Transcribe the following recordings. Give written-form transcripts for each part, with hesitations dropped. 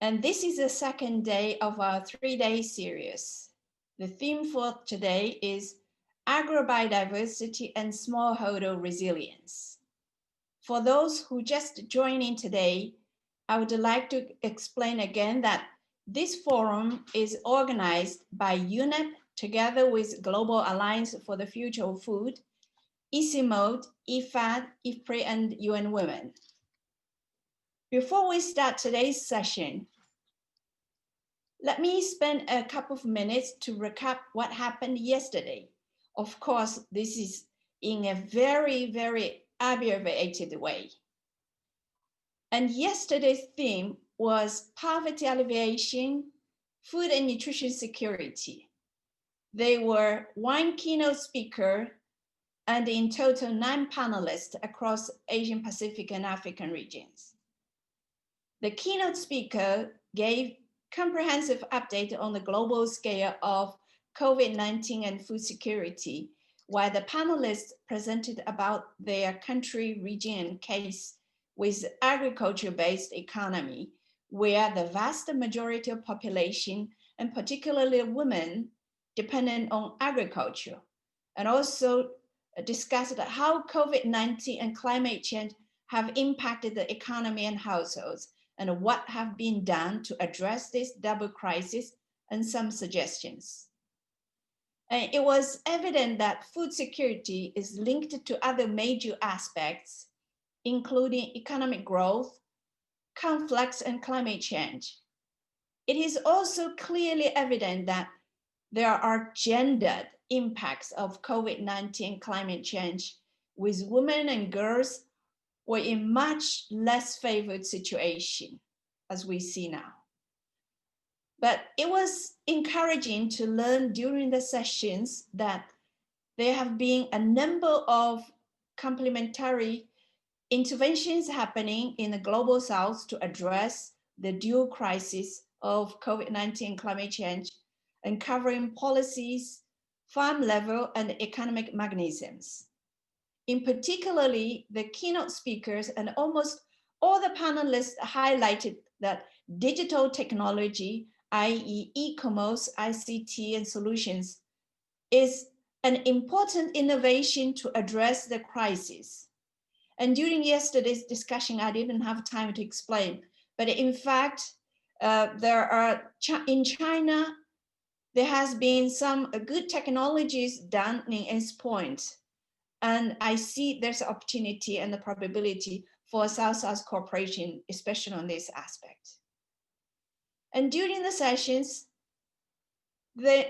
And this is the second day of our 3-day series. The theme for today is Agrobiodiversity and Smallholder Resilience. For those who just joined in today, I would like to explain again that this forum is organized by UNEP together with Global Alliance for the Future of Food, ECMOD, IFAD, IFPRI, and UN Women. Before we start today's session, let me spend a couple of minutes to recap what happened yesterday. Of course, this is in a very, very abbreviated way. And yesterday's theme was poverty alleviation, food and nutrition security. There were 1 keynote speaker and in total 9 panelists across Asian, Pacific, and African regions. The keynote speaker gave comprehensive update on the global scale of COVID-19 and food security, while the panelists presented about their country, region, and case with agriculture-based economy, where the vast majority of population, and particularly women, dependent on agriculture, and also discussed how COVID-19 and climate change have impacted the economy and households, and what have been done to address this double crisis, and some suggestions. And it was evident that food security is linked to other major aspects, including economic growth, conflicts, and climate change. It is also clearly evident that there are gendered impacts of COVID-19 climate change, with women and girls were in much less favored situation, as we see now. But it was encouraging to learn during the sessions that there have been a number of complementary interventions happening in the global south to address the dual crisis of COVID-19 climate change, and covering policies, farm level, and economic mechanisms. In particularly, the keynote speakers and almost all the panelists highlighted that digital technology, i.e. e-commerce, ICT, and solutions, is an important innovation to address the crisis. And during yesterday's discussion, I didn't have time to explain, but in fact, in China, there has been some good technologies done in its point. And I see there's opportunity and the probability for South-South cooperation, especially on this aspect. And during the sessions,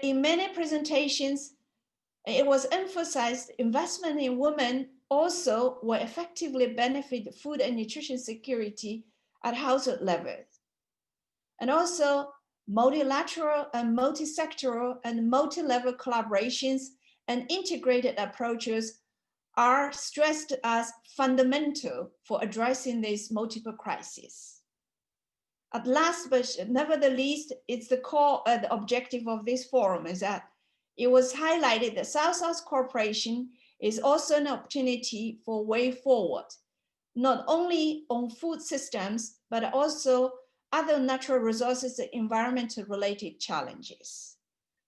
in many presentations, it was emphasized investment in women also will effectively benefit food and nutrition security at household levels. And also multilateral and multi-sectoral and multi-level collaborations and integrated approaches are stressed as fundamental for addressing these multiple crises. At last, but never the least, it's the core, the objective of this forum is that it was highlighted that South-South cooperation is also an opportunity for way forward, not only on food systems, but also other natural resources and environmental related challenges.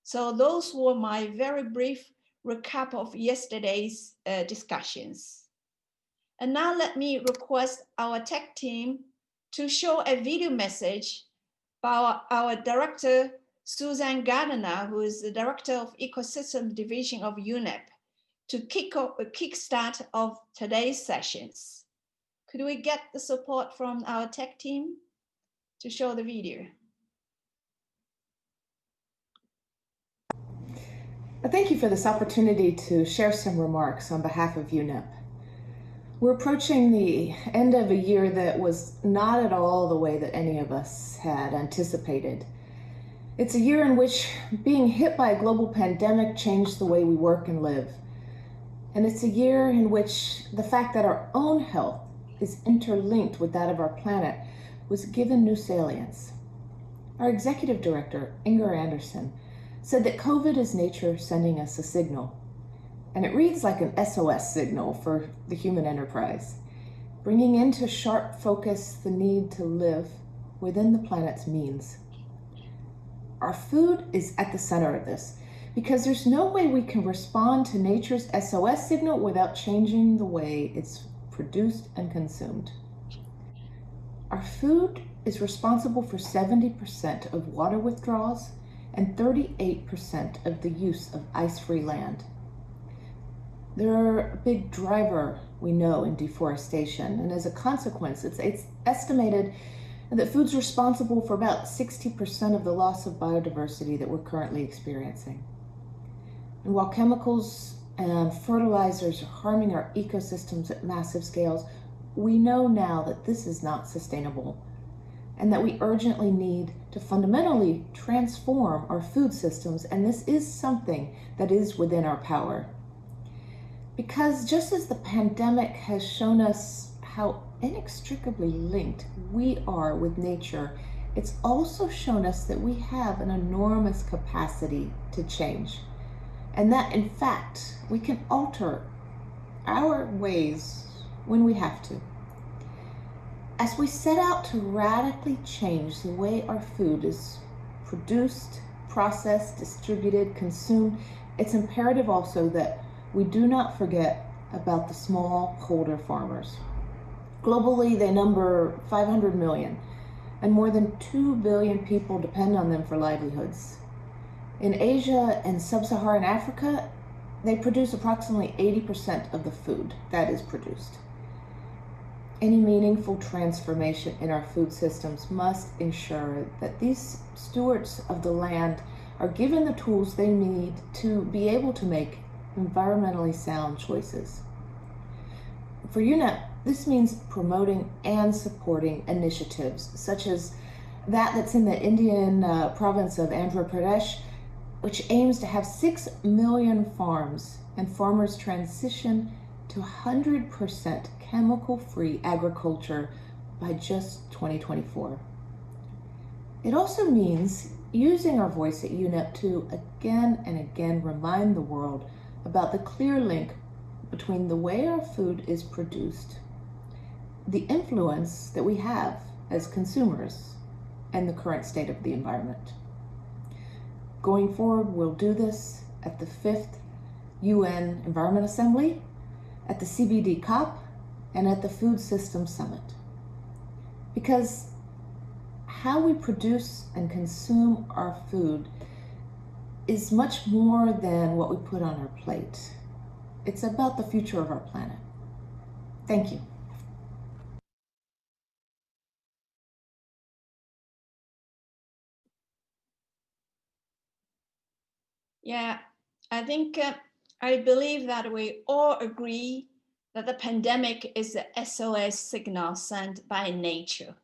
So those were my very brief recap of yesterday's discussions. And now let me request our tech team to show a video message by our director, Susan Gardner, who is the director of Ecosystem Division of UNEP, to kickstart of today's sessions. Could we get the support from our tech team to show the video? Thank you for this opportunity to share some remarks on behalf of UNEP. We're approaching the end of a year that was not at all the way that any of us had anticipated. It's a year in which being hit by a global pandemic changed the way we work and live. And it's a year in which the fact that our own health is interlinked with that of our planet was given new salience. Our executive director, Inger Anderson, said that COVID is nature sending us a signal. And it reads like an SOS signal for the human enterprise, bringing into sharp focus the need to live within the planet's means. Our food is at the center of this, because there's no way we can respond to nature's SOS signal without changing the way it's produced and consumed. Our food is responsible for 70% of water withdrawals and 38% of the use of ice-free land. They're a big driver, we know, in deforestation, and as a consequence, it's estimated that food's responsible for about 60% of the loss of biodiversity that we're currently experiencing. And while chemicals and fertilizers are harming our ecosystems at massive scales, we know now that this is not sustainable and that we urgently need to fundamentally transform our food systems, and this is something that is within our power. Because just as the pandemic has shown us how inextricably linked we are with nature, it's also shown us that we have an enormous capacity to change, and that in fact we can alter our ways when we have to. As we set out to radically change the way our food is produced, processed, distributed, consumed, it's imperative also that we do not forget about the smallholder farmers. Globally, they number 500 million, and more than 2 billion people depend on them for livelihoods. In Asia and sub-Saharan Africa, they produce approximately 80% of the food that is produced. Any meaningful transformation in our food systems must ensure that these stewards of the land are given the tools they need to be able to make environmentally sound choices. For UNEP, this means promoting and supporting initiatives such as that's in the Indian province of Andhra Pradesh, which aims to have 6 million farms and farmers transition to 100% chemical-free agriculture by just 2024. It also means using our voice at UNEP to again and again remind the world about the clear link between the way our food is produced, the influence that we have as consumers, and the current state of the environment. Going forward, we'll do this at the 5th UN Environment Assembly, at the CBD COP, and at the Food Systems Summit. Because how we produce and consume our food is much more than what we put on our plate. It's about the future of our planet. Thank you. Yeah, I think I believe that we all agree that the pandemic is the SOS signal sent by nature,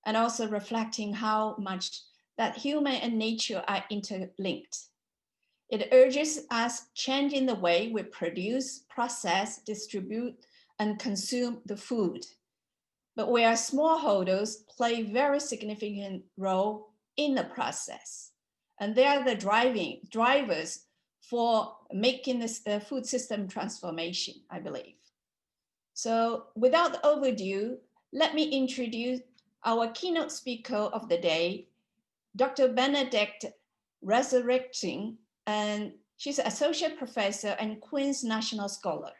and also reflecting how much that human and nature are interlinked. It urges us changing the way we produce, process, distribute, and consume the food. But where smallholders play a very significant role in the process. And they are the drivers for making this food system transformation, I believe. So without overdue, let me introduce our keynote speaker of the day, Dr. Bernadette Resurrección, and she's an associate professor and Queen's National Scholar.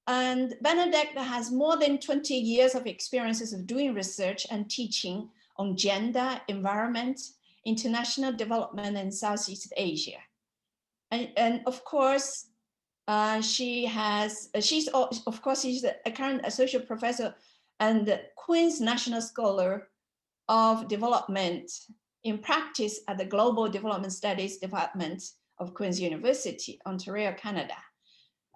And Bernadette has more than 20 years of experiences of doing research and teaching on gender, environment, international development in Southeast Asia. And of course, she's a current associate professor and Queen's National Scholar of Development in Practice at the Global Development Studies Department of Queen's University, Ontario, Canada.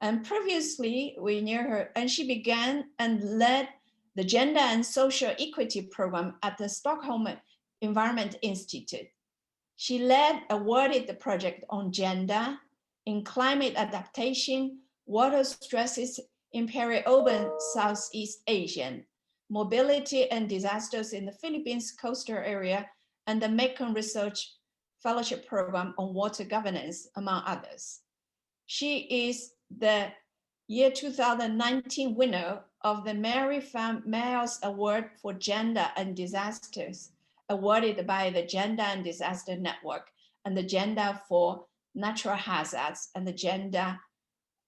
And previously, we knew her, and she began and led the Gender and Social Equity Program at the Stockholm Environment Institute. She led awarded the project on gender in climate adaptation, water stresses in peri-urban Southeast Asian, mobility and disasters in the Philippines coastal area, and the Mekong Research Fellowship Program on water governance, among others. She is the year 2019 winner of the Mary Farm Mayors Award for Gender and Disasters, awarded by the Gender and Disaster Network and the Gender for Natural Hazards and the Gender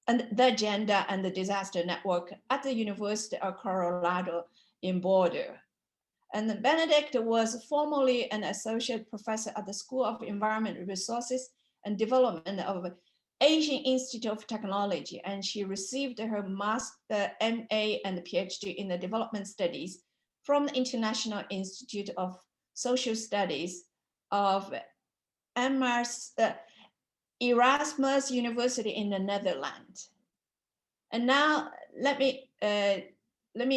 and the Disaster Network at the University of Colorado in Boulder. And Bernadette was formerly an associate professor at the School of Environment Resources and Development of Asian Institute of Technology, and she received her Master, MA, and PhD in the Development Studies from the International Institute of Social Studies of Erasmus University in the Netherlands. And now let me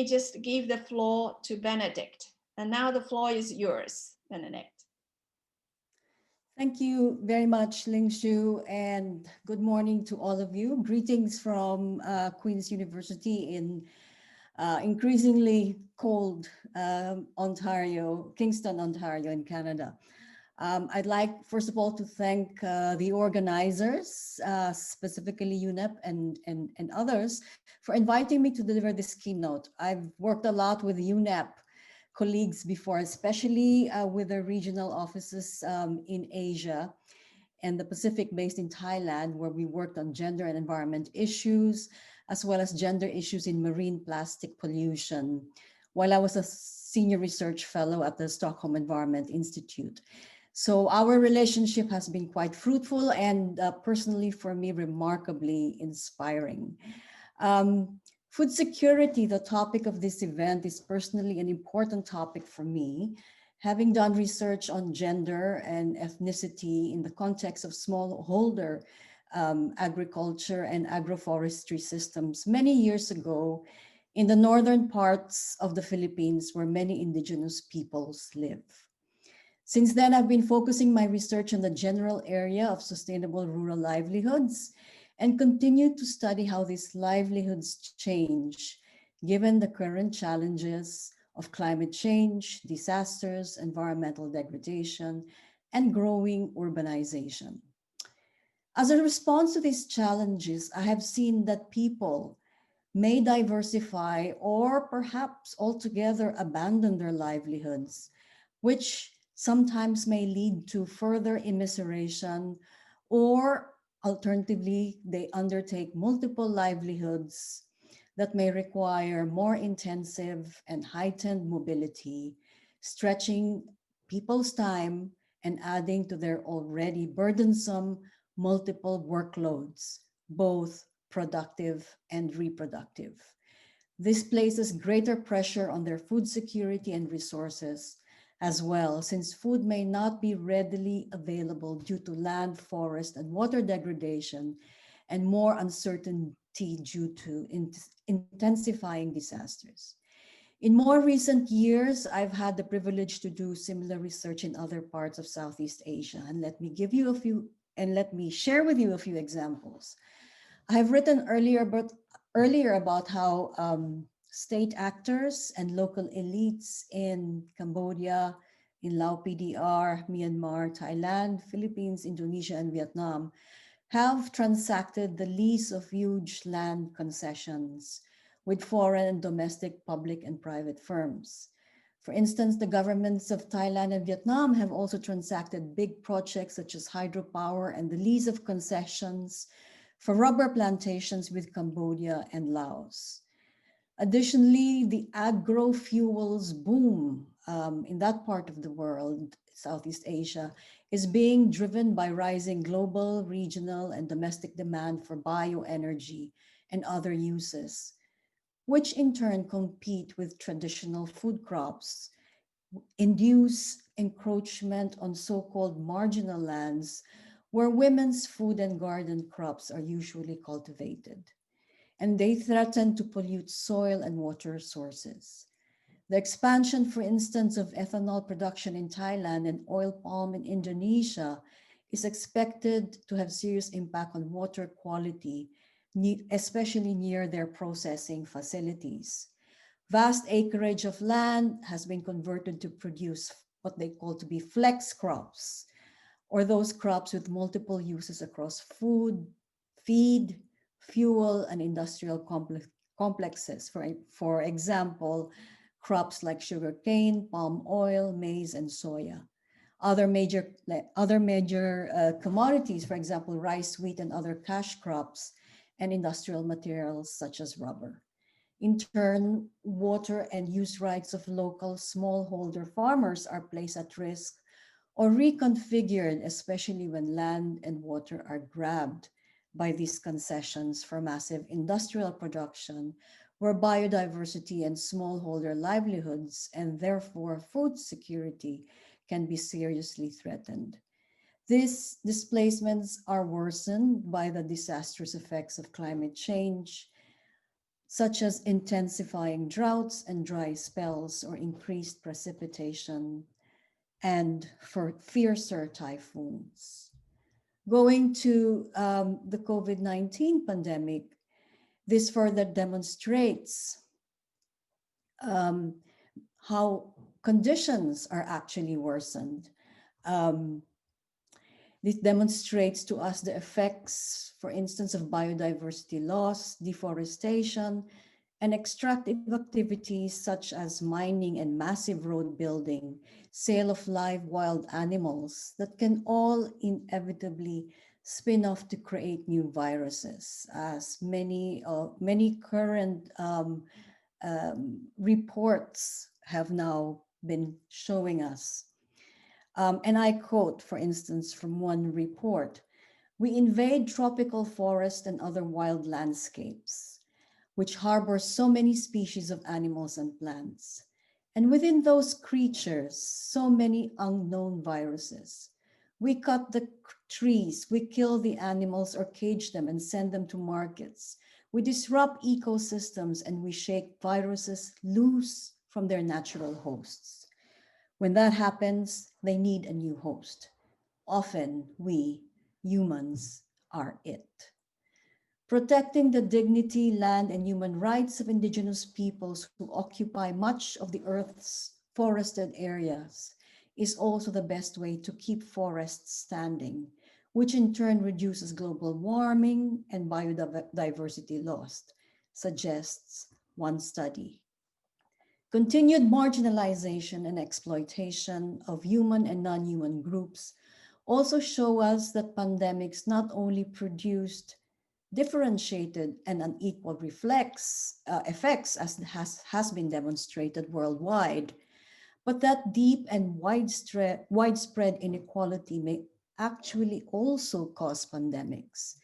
just give the floor to Bernadette. And now the floor is yours, Bernadette. Thank you very much, Linxiu, and good morning to all of you. Greetings from Queen's University in increasingly cold Ontario, Kingston, Ontario in Canada. I'd like, first of all, to thank the organizers, specifically UNEP and others, for inviting me to deliver this keynote. I've worked a lot with UNEP colleagues before, especially with the regional offices in Asia and the Pacific based in Thailand, where we worked on gender and environment issues, as well as gender issues in marine plastic pollution, while I was a senior research fellow at the Stockholm Environment Institute. So our relationship has been quite fruitful and personally for me, remarkably inspiring. Food security, the topic of this event, is personally an important topic for me, having done research on gender and ethnicity in the context of smallholder agriculture and agroforestry systems many years ago in the northern parts of the Philippines where many indigenous peoples live. Since then, I've been focusing my research on the general area of sustainable rural livelihoods and continue to study how these livelihoods change given the current challenges of climate change, disasters, environmental degradation, and growing urbanization. As a response to these challenges, I have seen that people may diversify or perhaps altogether abandon their livelihoods, which sometimes may lead to further immiseration, or alternatively, they undertake multiple livelihoods that may require more intensive and heightened mobility, stretching people's time and adding to their already burdensome multiple workloads, both productive and reproductive. This places greater pressure on their food security and resources as well, since food may not be readily available due to land, forest, and water degradation, and more uncertainty due to intensifying disasters. In more recent years, I've had the privilege to do similar research in other parts of Southeast Asia, and let me share with you a few examples. I have written earlier about how state actors and local elites in Cambodia, in Lao PDR, Myanmar, Thailand, Philippines, Indonesia, and Vietnam have transacted the lease of huge land concessions with foreign and domestic public and private firms. For instance, the governments of Thailand and Vietnam have also transacted big projects such as hydropower and the lease of concessions for rubber plantations with Cambodia and Laos. Additionally, the agro-fuels boom in that part of the world, Southeast Asia, is being driven by rising global, regional, and domestic demand for bioenergy and other uses, which in turn compete with traditional food crops, induce encroachment on so-called marginal lands where women's food and garden crops are usually cultivated, and they threaten to pollute soil and water sources. The expansion, for instance, of ethanol production in Thailand and oil palm in Indonesia is expected to have serious impact on water quality, especially near their processing facilities. Vast acreage of land has been converted to produce what they call to be flex crops, or those crops with multiple uses across food, feed, fuel and industrial complexes. For example, crops like sugarcane, palm oil, maize, and soya. Other major commodities, for example, rice, wheat, and other cash crops, and industrial materials such as rubber. In turn, water and use rights of local smallholder farmers are placed at risk or reconfigured, especially when land and water are grabbed by these concessions for massive industrial production, where biodiversity and smallholder livelihoods, and therefore food security, can be seriously threatened. These displacements are worsened by the disastrous effects of climate change, such as intensifying droughts and dry spells or increased precipitation, and for fiercer typhoons. Going to the COVID-19 pandemic, this further demonstrates how conditions are actually worsened. This demonstrates to us the effects, for instance, of biodiversity loss, deforestation, and extractive activities such as mining and massive road building, sale of live wild animals that can all inevitably spin off to create new viruses, as many current reports have now been showing us. And I quote, for instance, from one report, "We invade tropical forests and other wild landscapes, which harbor so many species of animals and plants. And within those creatures, so many unknown viruses. We cut the trees, we kill the animals or cage them and send them to markets. We disrupt ecosystems and we shake viruses loose from their natural hosts. When that happens, they need a new host. Often we, humans, are it." Protecting the dignity, land, and human rights of indigenous peoples who occupy much of the Earth's forested areas is also the best way to keep forests standing, which in turn reduces global warming and biodiversity loss, suggests one study. Continued marginalization and exploitation of human and non-human groups also show us that pandemics not only produced differentiated and unequal effects, as has been demonstrated worldwide, but that deep and widespread inequality may actually also cause pandemics,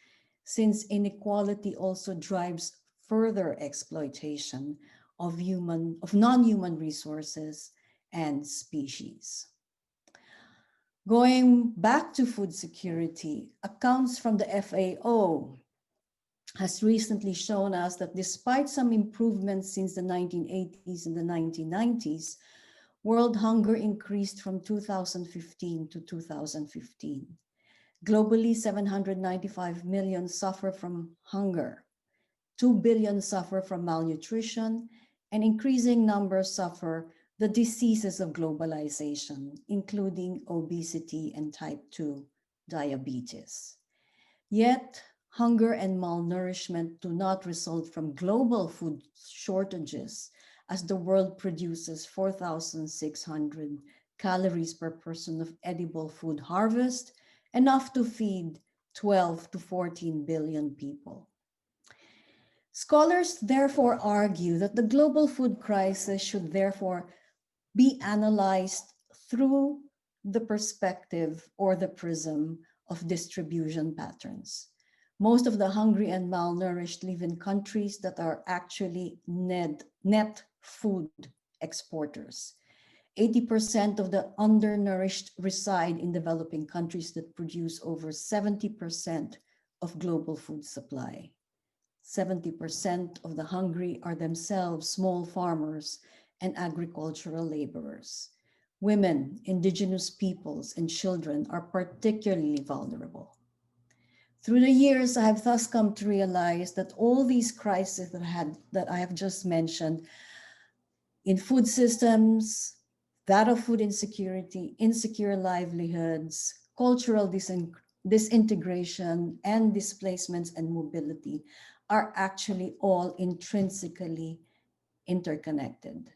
since inequality also drives further exploitation of non-human resources and species. Going back to food security, accounts from the FAO has recently shown us that despite some improvements since the 1980s and the 1990s, world hunger increased from 2015 to 2015. Globally, 795 million suffer from hunger, 2 billion suffer from malnutrition, and increasing numbers suffer the diseases of globalization, including obesity and type 2 diabetes. Yet, hunger and malnourishment do not result from global food shortages, as the world produces 4,600 calories per person of edible food harvest, enough to feed 12 to 14 billion people. Scholars therefore argue that the global food crisis should therefore be analyzed through the perspective or the prism of distribution patterns. Most of the hungry and malnourished live in countries that are actually net food exporters. 80% of the undernourished reside in developing countries that produce over 70% of global food supply. 70% of the hungry are themselves small farmers and agricultural laborers. Women, indigenous peoples, and children are particularly vulnerable. Through the years, I have thus come to realize that all these crises that I have just mentioned in food systems, that of food insecurity, insecure livelihoods, cultural disintegration, and displacements and mobility are actually all intrinsically interconnected.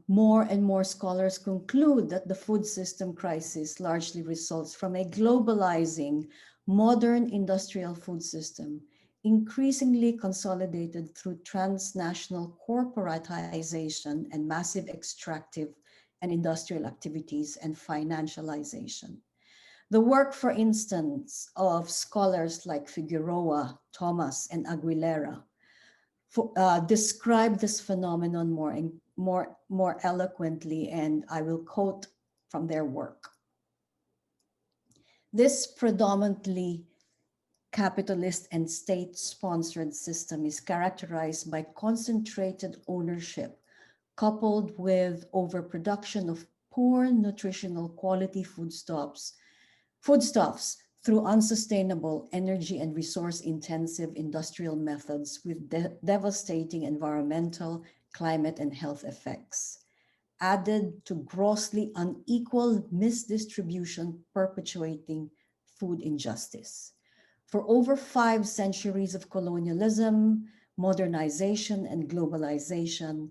More and more scholars conclude that the food system crisis largely results from a globalizing modern industrial food system, increasingly consolidated through transnational corporatization and massive extractive and industrial activities and financialization. The work, for instance, of scholars like Figueroa, Thomas, and Aguilera describe this phenomenon more eloquently, and I will quote from their work. This predominantly capitalist and state-sponsored system is characterized by concentrated ownership coupled with overproduction of poor nutritional quality foodstuffs through unsustainable energy and resource-intensive industrial methods with devastating environmental, climate, and health effects, added to grossly unequal misdistribution perpetuating food injustice. For over 5 centuries of colonialism, modernization, and globalization,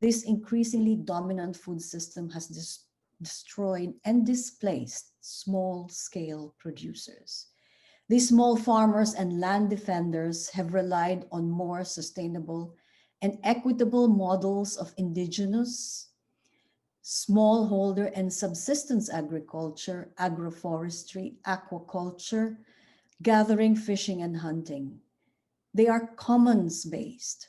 this increasingly dominant food system has destroyed and displaced small-scale producers. These small farmers and land defenders have relied on more sustainable and equitable models of indigenous, smallholder, and subsistence agriculture, agroforestry, aquaculture, gathering, fishing, and hunting. They are commons-based.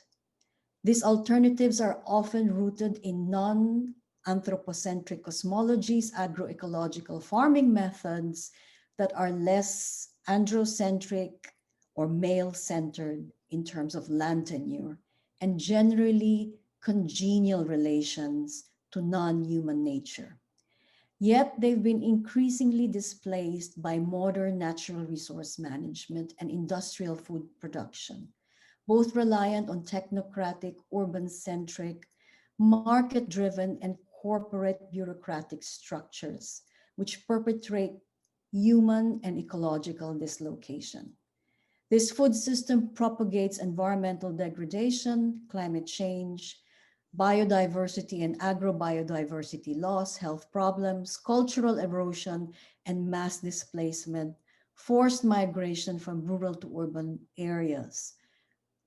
These alternatives are often rooted in non-anthropocentric cosmologies, agroecological farming methods that are less androcentric or male-centered in terms of land tenure, and generally congenial relations to non-human nature. Yet they've been increasingly displaced by modern natural resource management and industrial food production, both reliant on technocratic, urban-centric, market-driven, and corporate bureaucratic structures, which perpetrate human and ecological dislocation. This food system propagates environmental degradation, climate change, biodiversity and agrobiodiversity loss, health problems, cultural erosion, and mass displacement, forced migration from rural to urban areas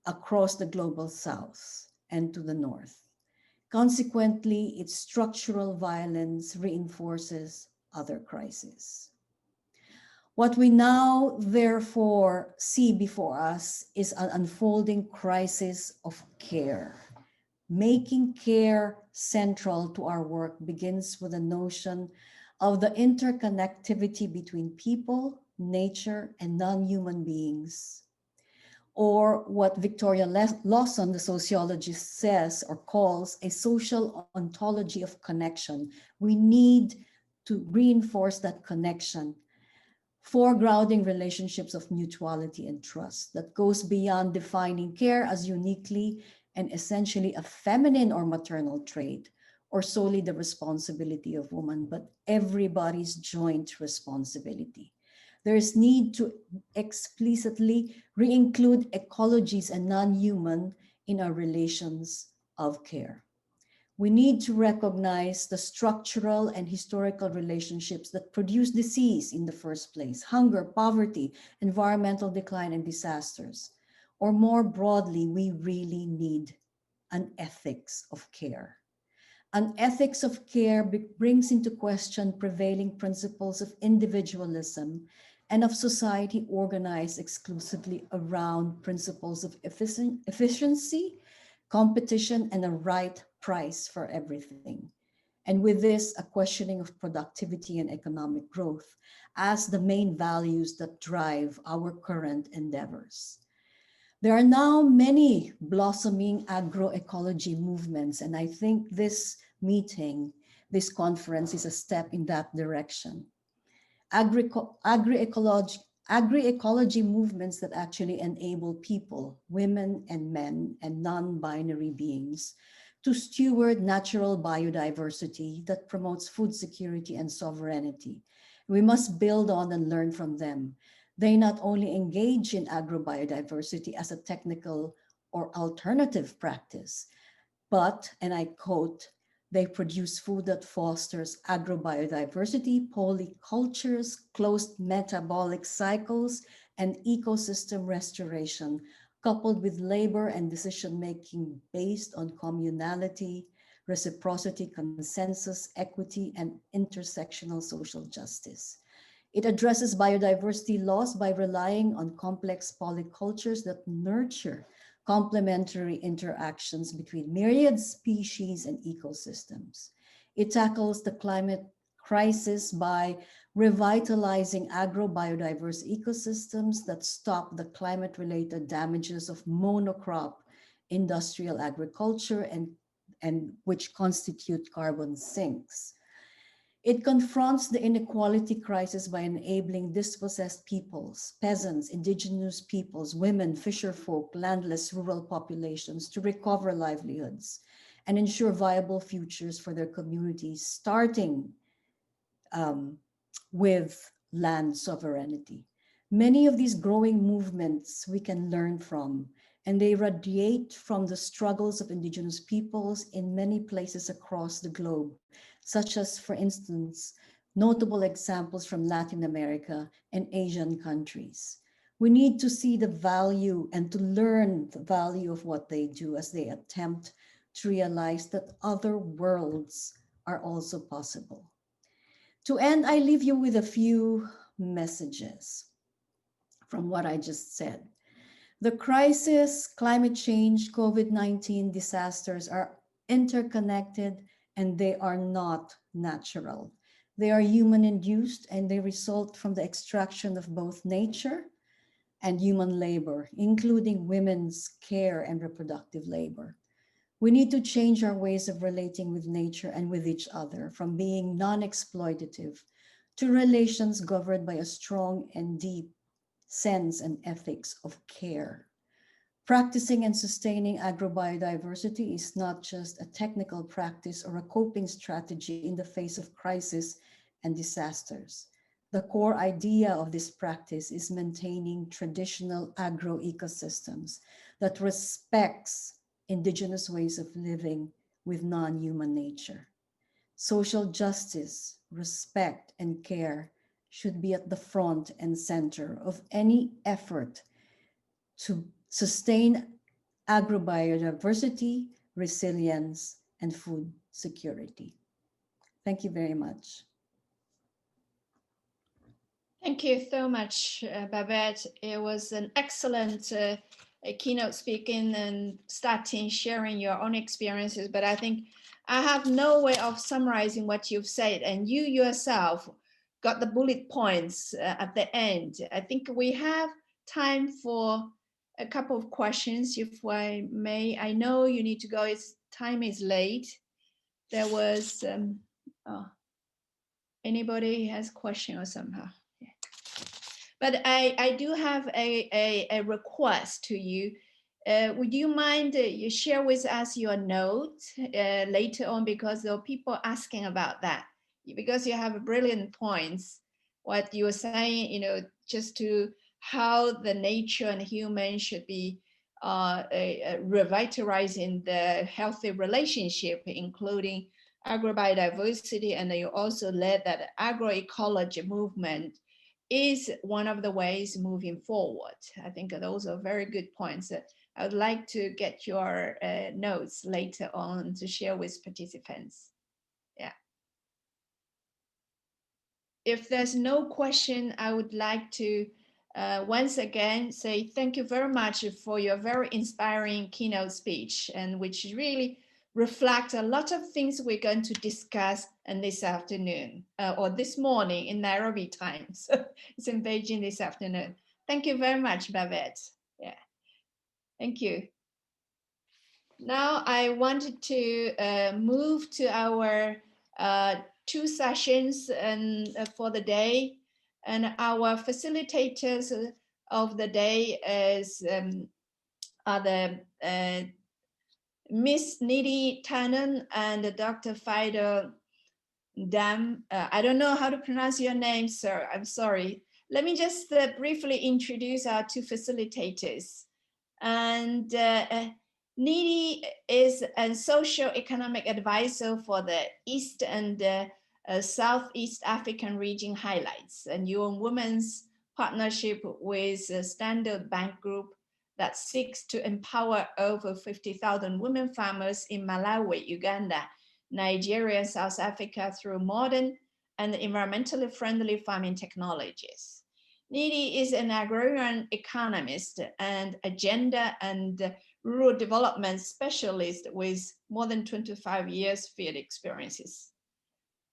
across the global south and to the north. Consequently, its structural violence reinforces other crises. What we now therefore see before us is an unfolding crisis of care. Making care central to our work begins with the notion of the interconnectivity between people, nature, and non-human beings, or what Victoria Lawson, the sociologist, says or calls a social ontology of connection. We need to reinforce that connection, foregrounding relationships of mutuality and trust that goes beyond defining care as uniquely and essentially a feminine or maternal trait, or solely the responsibility of women, but everybody's joint responsibility. There is need to explicitly re-include ecologies and non-human in our relations of care. We need to recognize the structural and historical relationships that produce disease in the first place, hunger, poverty, environmental decline, and disasters. Or more broadly, we really need an ethics of care. An ethics of care brings into question prevailing principles of individualism and of society organized exclusively around principles of efficiency, competition, and a right price for everything. And with this, a questioning of productivity and economic growth as the main values that drive our current endeavors. There are now many blossoming agroecology movements, and I think this meeting, this conference is a step in that direction. Agroecology movements that actually enable people, women and men, and non-binary beings to steward natural biodiversity that promotes food security and sovereignty, We must build on and learn from them. They not only engage in agrobiodiversity as a technical or alternative practice, but, and I quote, they produce food that fosters agrobiodiversity, polycultures, closed metabolic cycles, and ecosystem restoration, coupled with labor and decision-making based on communality, reciprocity, consensus, equity, and intersectional social justice. It addresses biodiversity loss by relying on complex polycultures that nurture complementary interactions between myriad species and ecosystems. It tackles the climate crisis by revitalizing agrobiodiverse ecosystems that stop the climate-related damages of monocrop industrial agriculture and which constitute carbon sinks. It confronts the inequality crisis by enabling dispossessed peoples, peasants, indigenous peoples, women, fisherfolk, landless rural populations to recover livelihoods and ensure viable futures for their communities, starting with land sovereignty. Many of these growing movements we can learn from, and they radiate from the struggles of indigenous peoples in many places across the globe, such as, for instance, notable examples from Latin America and Asian countries. We need to see the value and to learn the value of what they do as they attempt to realize that other worlds are also possible. To end, I leave you with a few messages from what I just said. The crisis, climate change, COVID-19 disasters are interconnected and they are not natural. They are human-induced and they result from the extraction of both nature and human labor, including women's care and reproductive labor. We need to change our ways of relating with nature and with each other, from being non-exploitative to relations governed by a strong and deep sense and ethics of care. Practicing and sustaining agrobiodiversity is not just a technical practice or a coping strategy in the face of crisis and disasters. The core idea of this practice is maintaining traditional agroecosystems that respects indigenous ways of living with non-human nature. Social justice, respect, and care should be at the front and center of any effort to sustain agrobiodiversity, resilience, and food security. Thank you very much. Thank you so much, Babette. It was an excellent keynote speaking and starting sharing your own experiences, but I think I have no way of summarizing what you've said, and you yourself got the bullet points at the end. I think we have time for a couple of questions, if I may. I know you need to go, time is late. There was, anybody has a question or somehow? Yeah. But I do have a request to you. Would you mind you share with us your note later on, because there are people asking about that, because you have brilliant points, what you were saying, you know, just to how the nature and human should be revitalizing the healthy relationship, including agrobiodiversity, and you also led that agroecology movement is one of the ways moving forward. I think those are very good points. I would like to get your notes later on to share with participants. Yeah. If there's no question, I would like to once again say thank you very much for your very inspiring keynote speech, and which really reflect a lot of things we're going to discuss in this afternoon or this morning in Nairobi time. So it's in Beijing this afternoon. Thank you very much, Babette. Yeah, thank you. Now I wanted to move to our 2 sessions and for the day, and our facilitators of the day are the Miss Nidhi Tannen and Dr. Fido Dam. I don't know how to pronounce your name, sir. I'm sorry. Let me just briefly introduce our two facilitators. And Nidhi is a socio-economic advisor for the East and Southeast African region highlights and UN Women's partnership with Standard Bank Group that seeks to empower over 50,000 women farmers in Malawi, Uganda, Nigeria, and South Africa through modern and environmentally friendly farming technologies. Nidhi is an agrarian economist and a gender and rural development specialist with more than 25 years field experiences.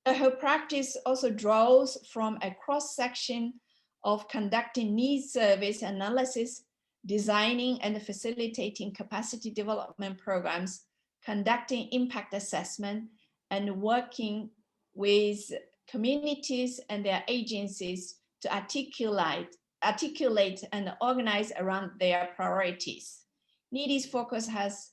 Her practice also draws from a cross-section of conducting needs service analysis, designing and facilitating capacity development programs, conducting impact assessment, and working with communities and their agencies to articulate and organize around their priorities. Nidhi's focus has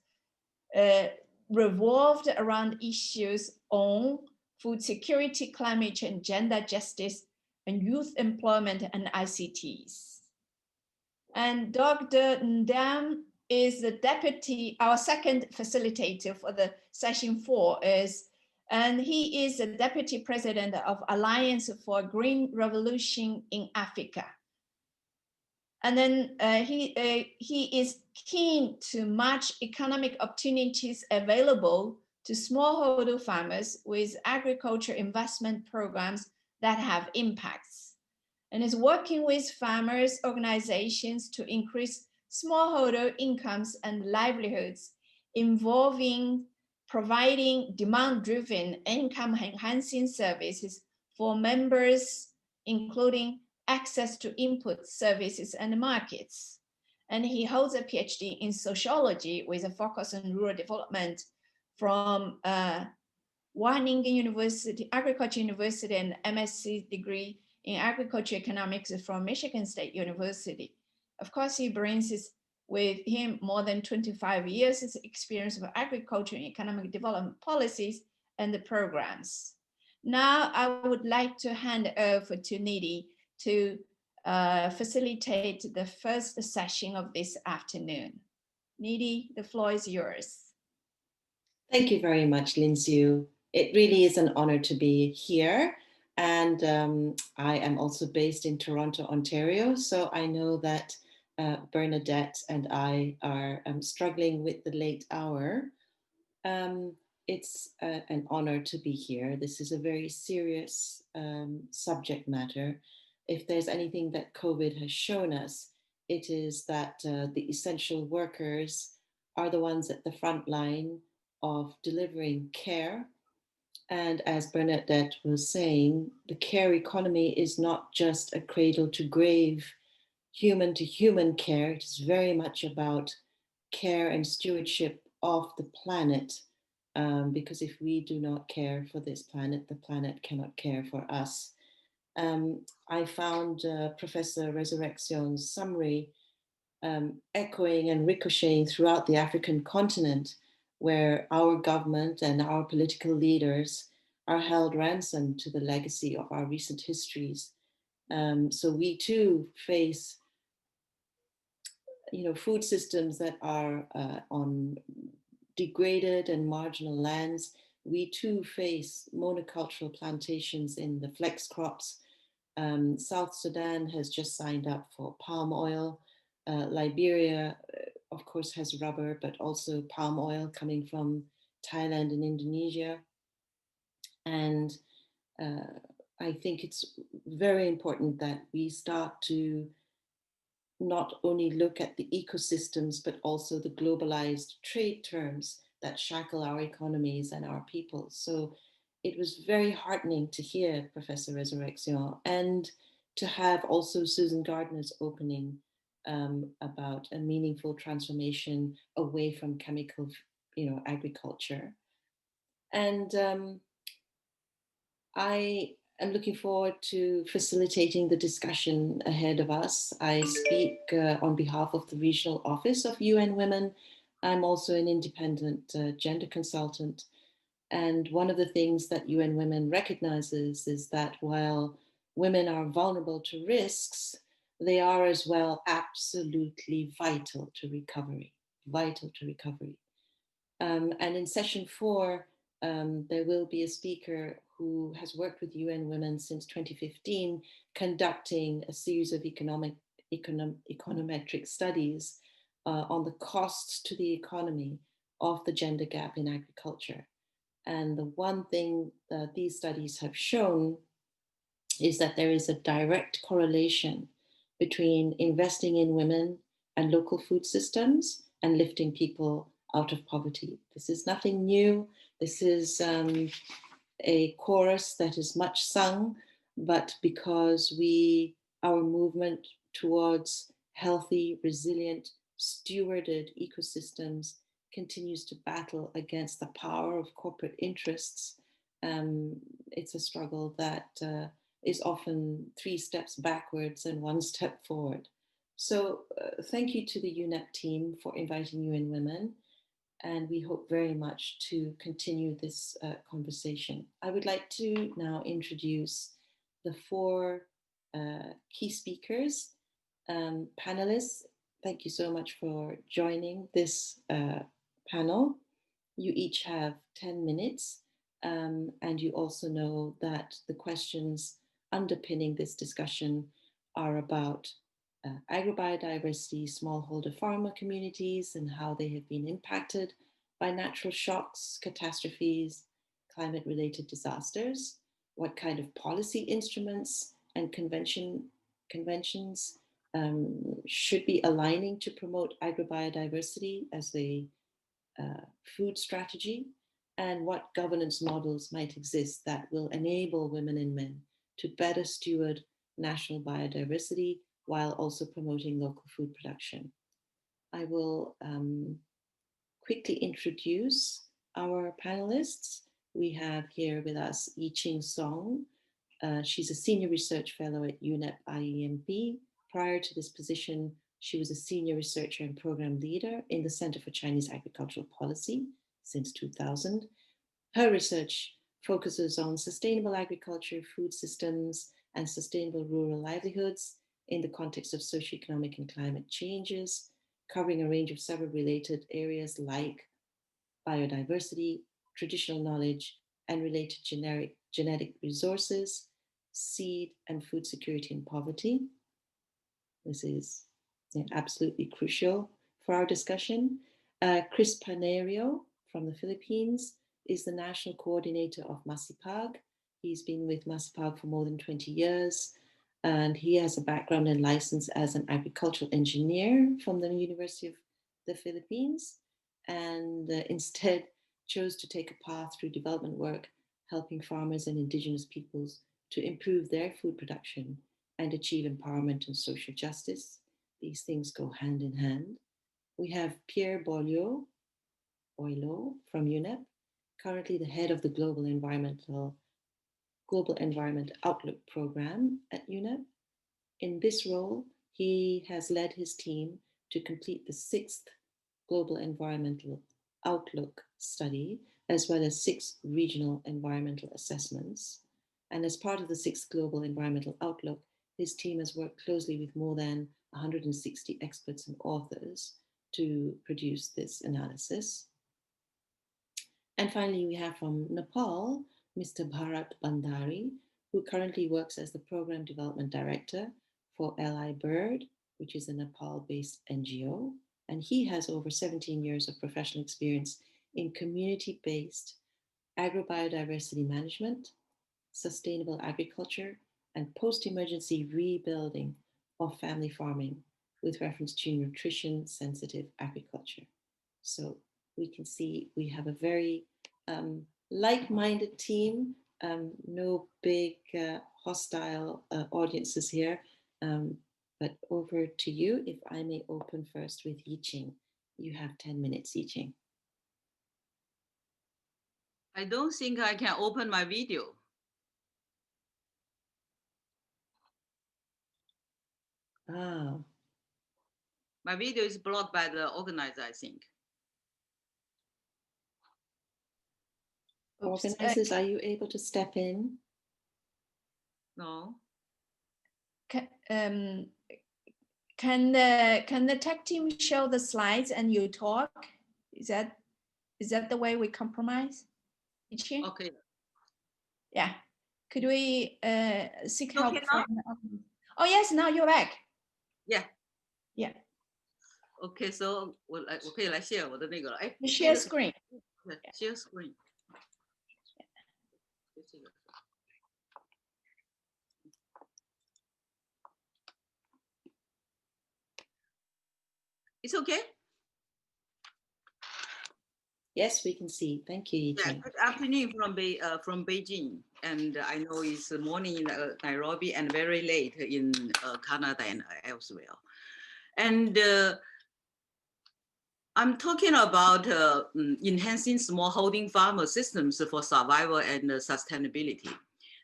revolved around issues on food security, climate change, gender justice, and youth employment and ICTs. And Dr. Ndam is the deputy, our second facilitator for the session 4 and he is the deputy president of Alliance for Green Revolution in Africa. And then he is keen to match economic opportunities available to smallholder farmers with agriculture investment programs that have impacts, and is working with farmers' organizations to increase smallholder incomes and livelihoods, involving providing demand-driven income-enhancing services for members, including access to input services and markets. And he holds a PhD in sociology with a focus on rural development from Wageningen University, Agriculture University, and MSc degree in agriculture economics from Michigan State University. Of course, he brings with him more than 25 years' experience of agriculture and economic development policies and the programs. Now, I would like to hand over to Nidhi to facilitate the first session of this afternoon. Nidhi, the floor is yours. Thank you very much, Linxiu. It really is an honor to be here. And I am also based in Toronto, Ontario. So I know that Bernadette and I are struggling with the late hour. It's an honor to be here. This is a very serious subject matter. If there's anything that COVID has shown us, it is that the essential workers are the ones at the front line of delivering care. And as Bernadette was saying, the care economy is not just a cradle to grave, human to human care. It is very much about care and stewardship of the planet. Because if we do not care for this planet, the planet cannot care for us. I found Professor Resurrección's summary echoing and ricocheting throughout the African continent, where our government and our political leaders are held ransom to the legacy of our recent histories. So we too face, food systems that are on degraded and marginal lands. We too face monocultural plantations in the flex crops. South Sudan has just signed up for palm oil. Liberia, of course, has rubber, but also palm oil coming from Thailand and Indonesia. And I think it's very important that we start to not only look at the ecosystems, but also the globalized trade terms that shackle our economies and our people. So it was very heartening to hear Professor Resurrección and to have also Susan Gardner's opening about a meaningful transformation away from chemical, agriculture. And I am looking forward to facilitating the discussion ahead of us. I speak on behalf of the Regional Office of UN Women. I'm also an independent gender consultant. And one of the things that UN Women recognizes is that while women are vulnerable to risks, they are as well absolutely vital to recovery, vital to recovery. And in session 4, there will be a speaker who has worked with UN Women since 2015, conducting a series of econometric studies on the costs to the economy of the gender gap in agriculture. And the one thing that these studies have shown is that there is a direct correlation between investing in women and local food systems and lifting people out of poverty. This is nothing new. This is a chorus that is much sung, but because our movement towards healthy, resilient, stewarded ecosystems continues to battle against the power of corporate interests, it's a struggle that is often 3 steps backwards and 1 step forward. So thank you to the UNEP team for inviting UN Women, and we hope very much to continue this conversation. I would like to now introduce the 4 key speakers, panelists. Thank you so much for joining this panel. You each have 10 minutes, and you also know that the questions underpinning this discussion are about agrobiodiversity, smallholder farmer communities, and how they have been impacted by natural shocks, catastrophes, climate-related disasters, what kind of policy instruments and conventions should be aligning to promote agrobiodiversity as a food strategy, and what governance models might exist that will enable women and men to better steward national biodiversity while also promoting local food production. I will quickly introduce our panelists. We have here with us Yiqing Song. She's a senior research fellow at UNEP IEMP. Prior to this position, she was a senior researcher and program leader in the Center for Chinese Agricultural Policy since 2000. Her research focuses on sustainable agriculture, food systems, and sustainable rural livelihoods in the context of socioeconomic and climate changes, covering a range of several related areas like biodiversity, traditional knowledge, and related genetic resources, seed and food security and poverty. This is absolutely crucial for our discussion. Chris Panerio from the Philippines is the national coordinator of Masipag. He's been with Masipag for more than 20 years, and he has a background and license as an agricultural engineer from the University of the Philippines, and instead chose to take a path through development work, helping farmers and indigenous peoples to improve their food production and achieve empowerment and social justice. These things go hand in hand. We have Pierre Boileau from UNEP, currently the head of the Global Environment Outlook program at UNEP. In this role, he has led his team to complete the 6th Global Environmental Outlook study, as well as 6 regional environmental assessments. And as part of the 6th Global Environmental Outlook, his team has worked closely with more than 160 experts and authors to produce this analysis. And finally, we have from Nepal, Mr. Bharat Bandari, who currently works as the Program Development Director for LI Bird, which is a Nepal-based NGO. And he has over 17 years of professional experience in community-based agrobiodiversity management, sustainable agriculture, and post-emergency rebuilding of family farming with reference to nutrition-sensitive agriculture. So we can see we have a very like-minded team, no big hostile audiences here. But over to you, if I may open first with Yiqing. You have 10 minutes, Yiqing. I don't think I can open my video. Ah. My video is blocked by the organizer, I think. Oops, Organizers, are you able to step in? No. can the tech team show the slides and you talk? Is that the way we compromise? Ichi? Okay. Yeah. Could we seek Okay help now? from? Oh yes, now you're back. Yeah. Yeah. Okay, so 我可以来 share 我的那个了。哎 You share screen. share screen. It's okay? Yes, we can see. Thank you, Yeah, Yiting. good afternoon from Beijing. And I know it's morning in Nairobi and very late in Canada and elsewhere. And I'm talking about enhancing smallholding farmer systems for survival and sustainability,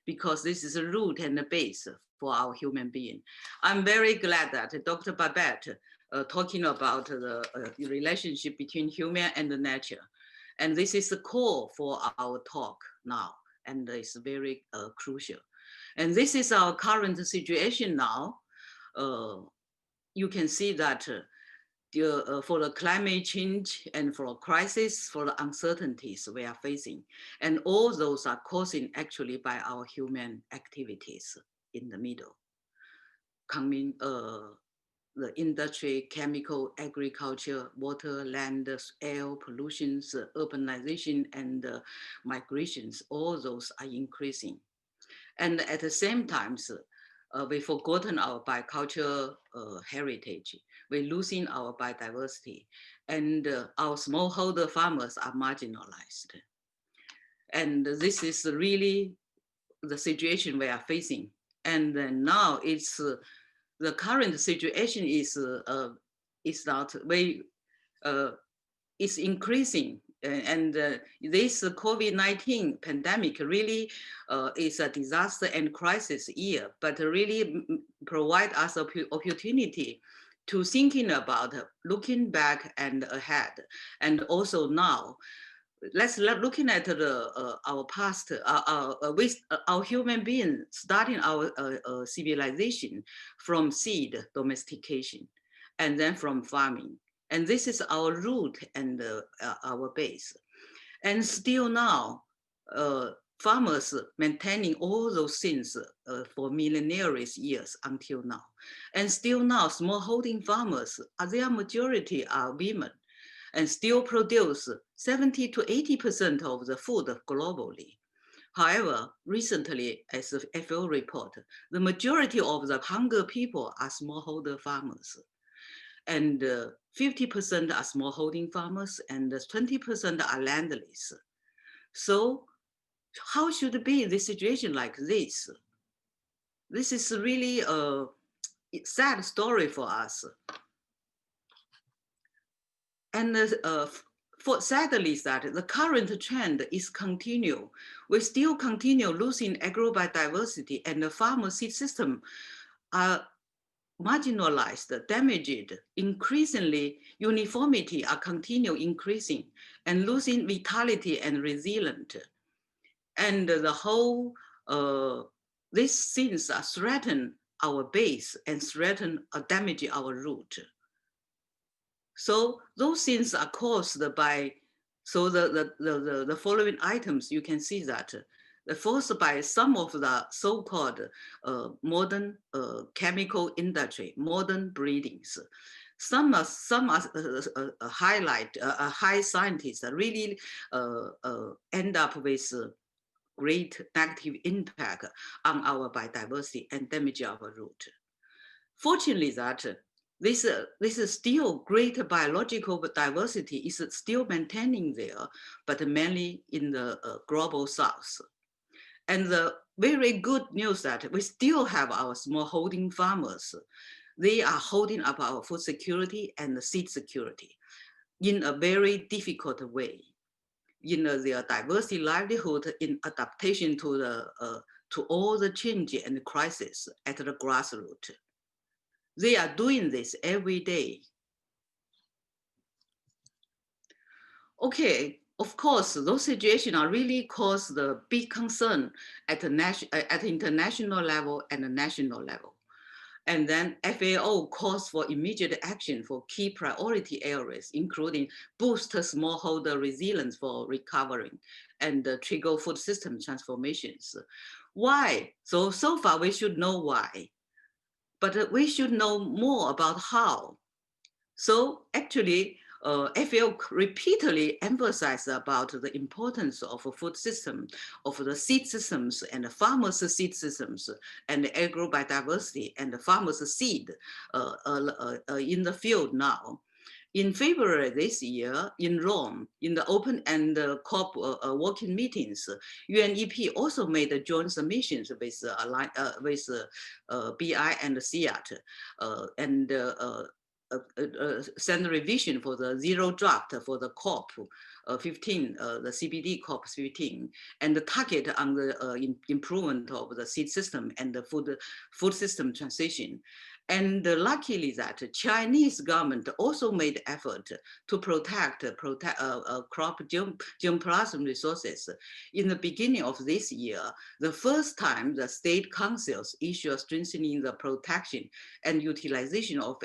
because this is a root and the base for our human being. I'm very glad that Dr. Bernadette talking about the relationship between human and nature. And this is the core for our talk now, and it's very crucial. And this is our current situation now. You can see that for the climate change and for crisis, for the uncertainties we are facing. And all those are causing actually by our human activities in the middle. Coming the industry, chemical, agriculture, water, land, air pollutions, urbanization, and migrations, all those are increasing. And at the same time, we've forgotten our bicultural heritage. We're losing our biodiversity, and our smallholder farmers are marginalized. And this is really the situation we are facing. And now it's the current situation is not very, it's increasing. And this COVID-19 pandemic really is a disaster and crisis year, but really provide us an opportunity to thinking about looking back and ahead. And also now, let's looking at the our past, with our human beings starting our civilization from seed domestication, and then from farming. And this is our root and our base. And still now, farmers maintaining all those things for millennia years until now. And still now, smallholding farmers, their majority are women, and still produce 70 to 80% of the food globally. However, recently, as a FAO report, the majority of the hunger people are smallholder farmers. And 50% are smallholding farmers and 20% are landless. So how should it be this situation like this? This is really a sad story for us. And for sadly that the current trend is continue. We still continue losing agrobiodiversity, and the farmer seed system are marginalized, damaged. Increasingly, uniformity are continue increasing and losing vitality and resilience. And the whole, these things are threaten our base and threaten or damage our root. So those things are caused by, so the following items, you can see that forced by some of the so-called modern chemical industry, modern breedings. Some are highlight, high scientists really end up with great negative impact on our biodiversity and damage our root. Fortunately that this is still great biological diversity is still maintaining there, but mainly in the global south. And the very good news that we still have our smallholding farmers. They are holding up our food security and the seed security in a very difficult way. In their diversity livelihood in adaptation to the to all the change and crisis at the grassroots. They are doing this every day. Okay, of course, those situations are really cause the big concern at the international level and the national level. And then FAO calls for immediate action for key priority areas, including boost smallholder resilience for recovering and trigger food system transformations. Why? So far we should know why, but we should know more about how. So actually, FAO repeatedly emphasized about the importance of a food system, of the seed systems and the farmers' seed systems, and the agrobiodiversity and the farmers' seed in the field now. In February this year, in Rome, in the open and COP working meetings, UNEP also made joint submissions with BI and CEAT, and send revision for the zero draft for the COP 15, the CBD COP 15, and the target on the improvement of the seed system and the food system transition. And luckily that Chinese government also made effort to protect crop germplasm resources. In the beginning of this year, the first time the state councils issue strengthening the protection and utilization of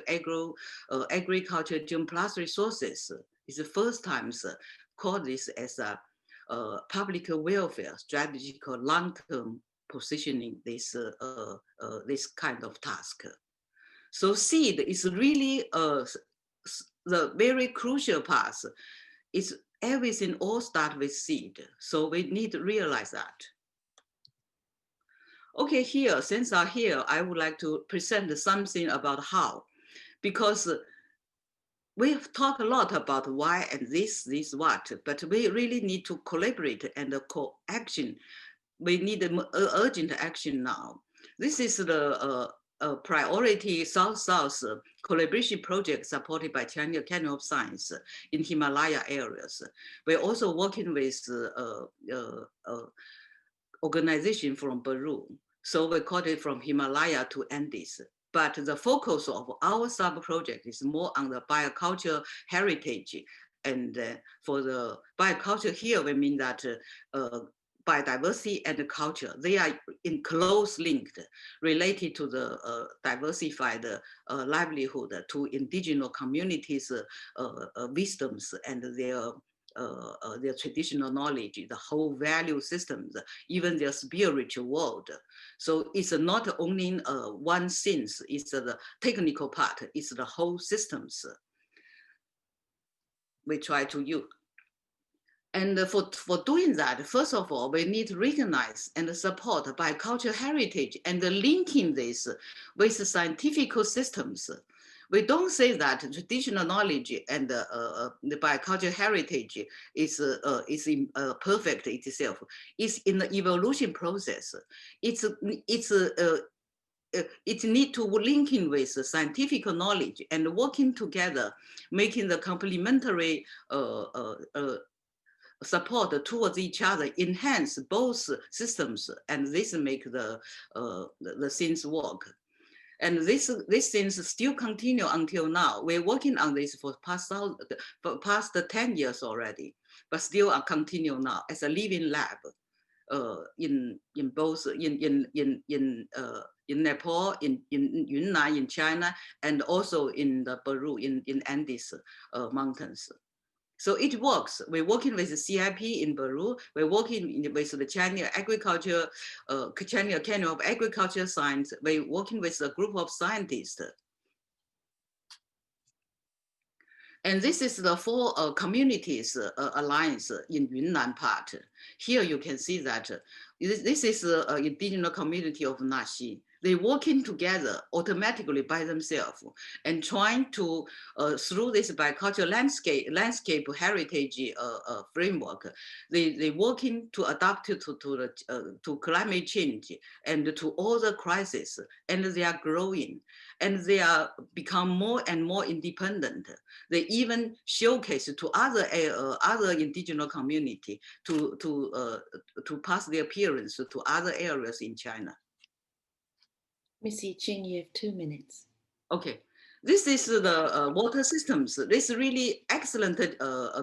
agriculture germplasm resources is the first time called this as a public welfare strategic long-term positioning this kind of task. So seed is really the very crucial part. It's everything all start with seed. So we need to realize that. Okay, here, since I'm here, I would like to present something about how, because we've talked a lot about why and this what, but we really need to collaborate and co-action. We need urgent action now. This is the priority South-South collaboration project supported by China Academy of Science in Himalaya areas. We're also working with organization from Peru. So we call it from Himalaya to Andes. But the focus of our sub-project is more on the bioculture heritage. And for the bioculture here, we mean that biodiversity and the culture, they are in close linked, related to the diversified livelihood, to indigenous communities' wisdoms and their traditional knowledge, the whole value systems, even their spiritual world. So it's not only one sense, it's the technical part, it's the whole systems we try to use. And for doing that, first of all, we need to recognize and support biocultural heritage and linking this with scientific systems. We don't say that traditional knowledge and the biocultural heritage is perfect itself. It's in the evolution process. It need to link in with scientific knowledge and working together, making the complementary support towards each other, enhance both systems, and this make the things work. And this things still continue until now. We're working on this for past 10 years already, but still continue now as a living lab in both in Nepal, in Yunnan, in China, and also in the Peru, in Andes mountains. So it works. We're working with the CIP in Peru. We're working with the China Agriculture, China Academy of Agriculture Science. We're working with a group of scientists. And this is the 4 communities alliance in Yunnan part. Here you can see that this is the indigenous community of Naxi. They're working together automatically by themselves and trying to, through this biocultural landscape heritage framework, they're working to adapt to climate change and to all the crises, and they are growing and they are become more and more independent. They even showcase to other indigenous community to pass their appearance to other areas in China. Miss Yi Ching, you have 2 minutes. Okay, This is the water systems. This is really excellent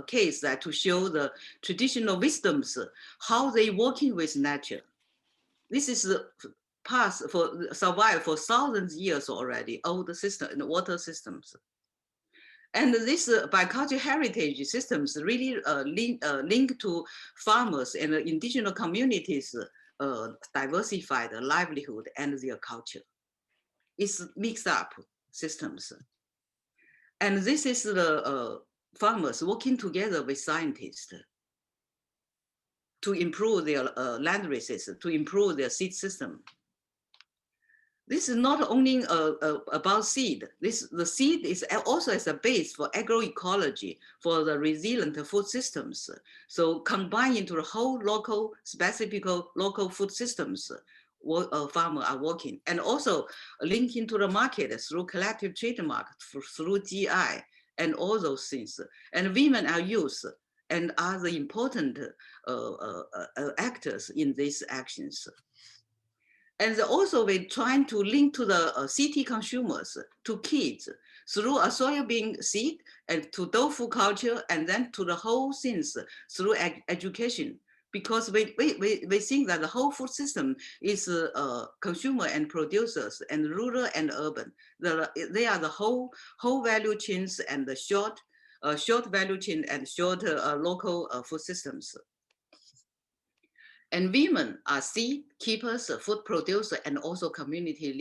case that to show the traditional wisdoms, how they working with nature. This is the past for survive for thousands of years already, old system, water systems. And this biocultural heritage systems really link to farmers and indigenous communities diversified livelihood and their culture. It's mixed up systems. And this is the farmers working together with scientists to improve their land races, to improve their seed system. This is not only about seed. The seed is also as a base for agroecology, for the resilient food systems. So combined into the whole local, specific local food systems, farmers are working, and also linking to the market through collective trademark, through GI, and all those things. And women are used and are the important actors in these actions. And also we're trying to link to the city consumers, to kids, through a soybean seed and to tofu culture, and then to the whole things through education. Because we think that the whole food system is consumer and producers and rural and urban. They are the whole value chains and the short value chain and short local food systems. And women are seed keepers, food producers, and also community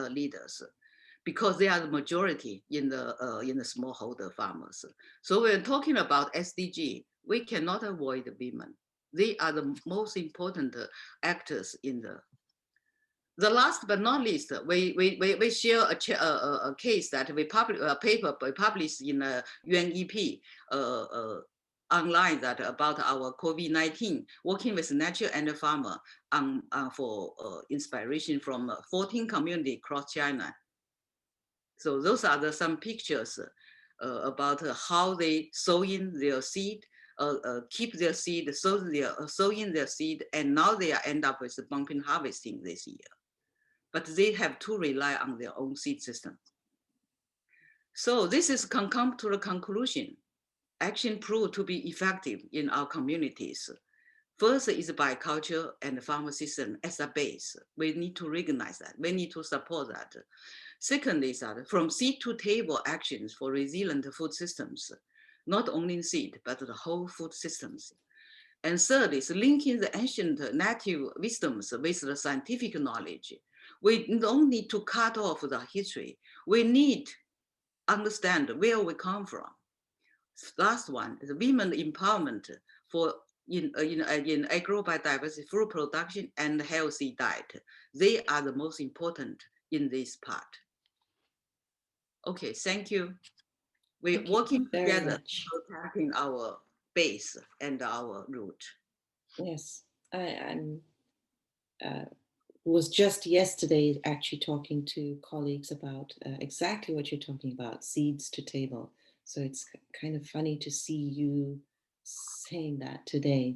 leaders, because they are the majority in the smallholder farmers. So we're talking about SDG. We cannot avoid the women. They are the most important actors in the last but not least. We share a case that we paper we published in UNEP. Online that about our COVID-19, working with nature and the farmer for inspiration from 14 communities across China. So those are some pictures about how they sow in their seed, keep their seed, sow in their seed, and now they end up with bumping harvesting this year. But they have to rely on their own seed system. So this is come to the conclusion. Action proved to be effective in our communities. First is bioculture and the farmer system as a base. We need to recognize that. We need to support that. Second is that from seed to table actions for resilient food systems, not only seed, but the whole food systems. And third is linking the ancient native wisdoms with the scientific knowledge. We don't need to cut off the history. We need to understand where we come from. Last one is women empowerment for in agrobiodiversity, food production, and healthy diet. They are the most important in this part. Okay, thank you. We're working together, protecting our base and our root. Yes, I was just yesterday actually talking to colleagues about exactly what you're talking about, seeds to table. So it's kind of funny to see you saying that today.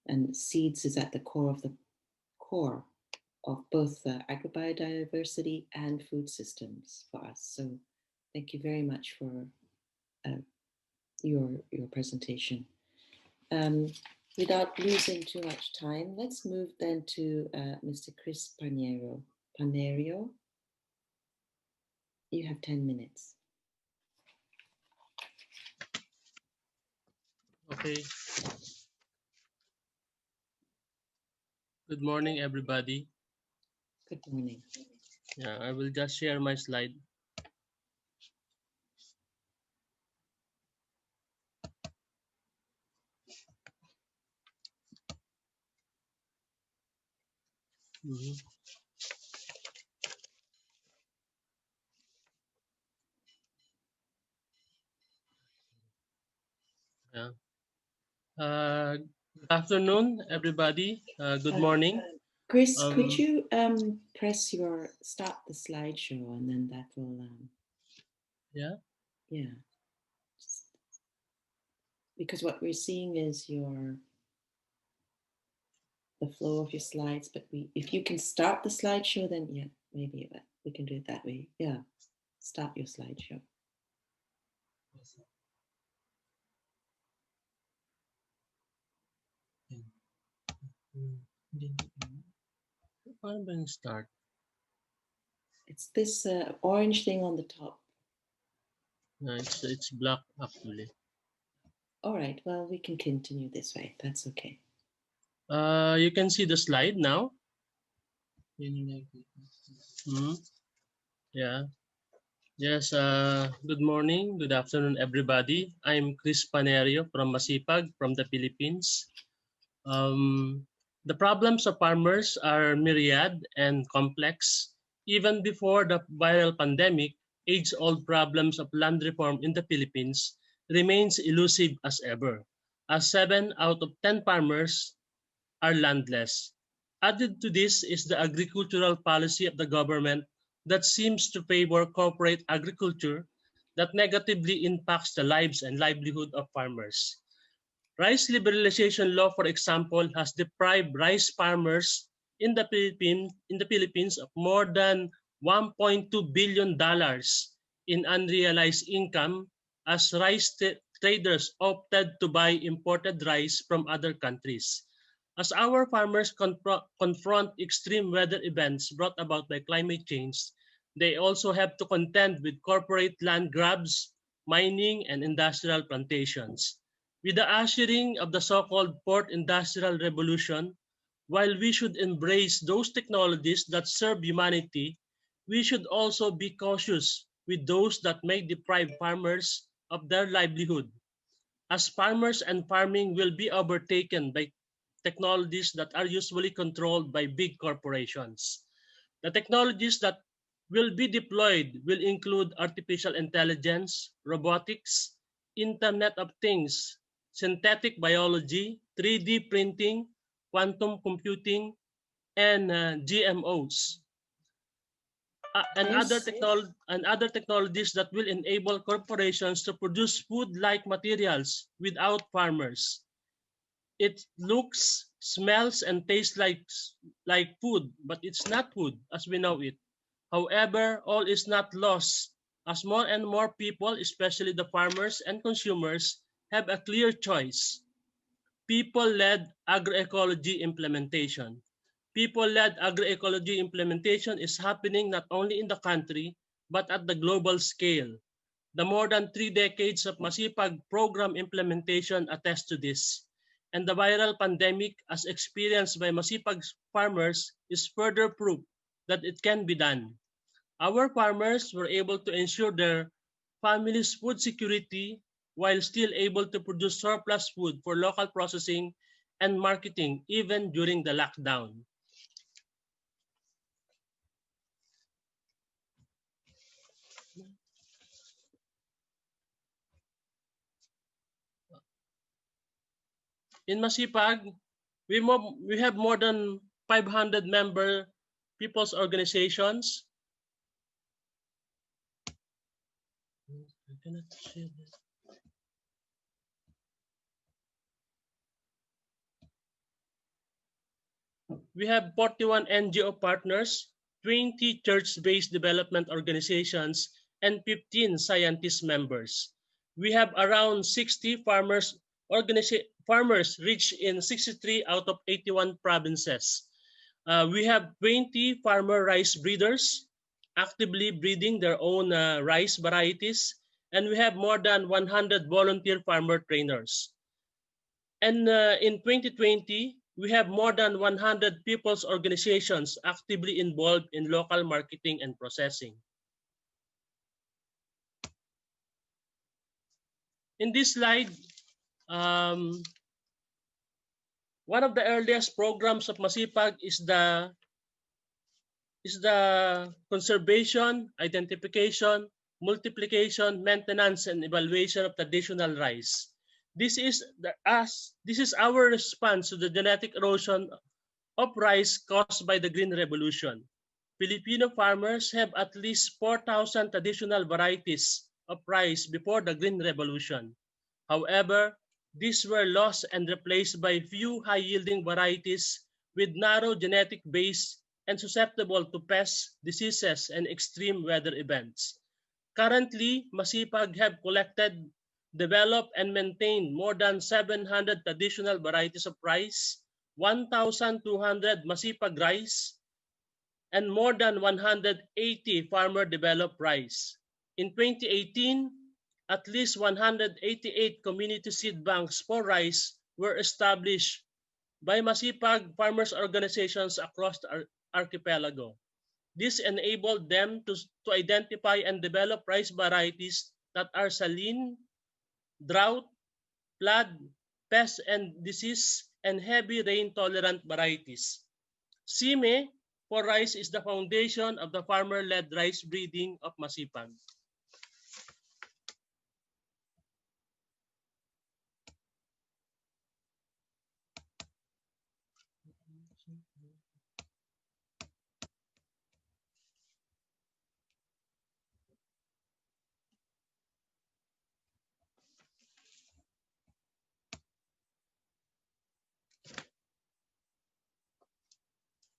And seeds is at the core of both agrobiodiversity and food systems for us. So thank you very much for your presentation. Without losing too much time, let's move then to Mr. Chris Panerio. You have 10 minutes. Okay. Good morning, everybody. Good morning. Yeah, I will just share my slide. Yeah. Good afternoon, everybody. Good morning. Chris, could you start the slideshow, and then that will yeah, because what we're seeing is the flow of your slides, but if you can start the slideshow, then yeah, maybe we can do it that way. Yeah, Start your slideshow. I'm going to start. It's this orange thing on the top. No, it's black actually. All right, well, we can continue this way. That's okay. You can see the slide now. Yeah. Yes, good morning, good afternoon, everybody. I'm Chris Panerio from Masipag, from the Philippines. The problems of farmers are myriad and complex. Even before the viral pandemic, age-old problems of land reform in the Philippines remains elusive as ever, as 7 out of 10 farmers are landless. Added to this is the agricultural policy of the government that seems to favor corporate agriculture that negatively impacts the lives and livelihood of farmers. Rice liberalization law, for example, has deprived rice farmers in the Philippines of more than $1.2 billion in unrealized income as rice traders opted to buy imported rice from other countries. As our farmers confront extreme weather events brought about by climate change, they also have to contend with corporate land grabs, mining, and industrial plantations. With the ushering of the so-called Fourth Industrial Revolution, while we should embrace those technologies that serve humanity, we should also be cautious with those that may deprive farmers of their livelihood, as farmers and farming will be overtaken by technologies that are usually controlled by big corporations. The technologies that will be deployed will include artificial intelligence, robotics, Internet of Things, synthetic biology, 3D printing, quantum computing, and GMOs. And other technologies that will enable corporations to produce food-like materials without farmers. It looks, smells, and tastes like food, but it's not food as we know it. However, all is not lost, as more and more people, especially the farmers and consumers, have a clear choice. People-led agroecology implementation. People-led agroecology implementation is happening not only in the country, but at the global scale. The more than 3 decades of Masipag program implementation attest to this. And the viral pandemic, as experienced by Masipag farmers, is further proof that it can be done. Our farmers were able to ensure their families' food security while still able to produce surplus food for local processing and marketing even during the lockdown. In Masipag, we have more than 500 member people's organizations. I cannot share this. We have 41 NGO partners, 20 church-based development organizations, and 15 scientist members. We have around 60 farmers reached in 63 out of 81 provinces. We have 20 farmer rice breeders actively breeding their own rice varieties, and we have more than 100 volunteer farmer trainers. And in 2020, we have more than 100 people's organizations actively involved in local marketing and processing. In this slide, one of the earliest programs of Masipag is the conservation, identification, multiplication, maintenance, and evaluation of traditional rice. This is our response to the genetic erosion of rice caused by the Green Revolution. Filipino farmers have at least 4,000 traditional varieties of rice before the Green Revolution. However, these were lost and replaced by few high-yielding varieties with narrow genetic base and susceptible to pests, diseases, and extreme weather events. Currently, Masipag have collected, developed, and maintained more than 700 traditional varieties of rice, 1,200 Masipag rice, and more than 180 farmer-developed rice. In 2018, at least 188 community seed banks for rice were established by Masipag farmers organizations across the archipelago. This enabled them to identify and develop rice varieties that are saline, drought, flood, pest and disease, and heavy rain-tolerant varieties. CIME for rice is the foundation of the farmer-led rice breeding of Masipag.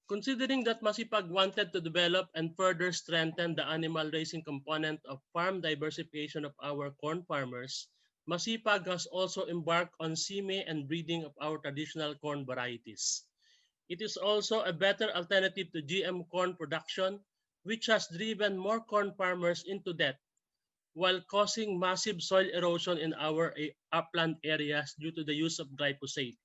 Considering that Masipag wanted to develop and further strengthen the animal raising component of farm diversification of our corn farmers, Masipag has also embarked on CIME and breeding of our traditional corn varieties. It is also a better alternative to GM corn production, which has driven more corn farmers into debt, while causing massive soil erosion in our upland areas due to the use of glyphosate.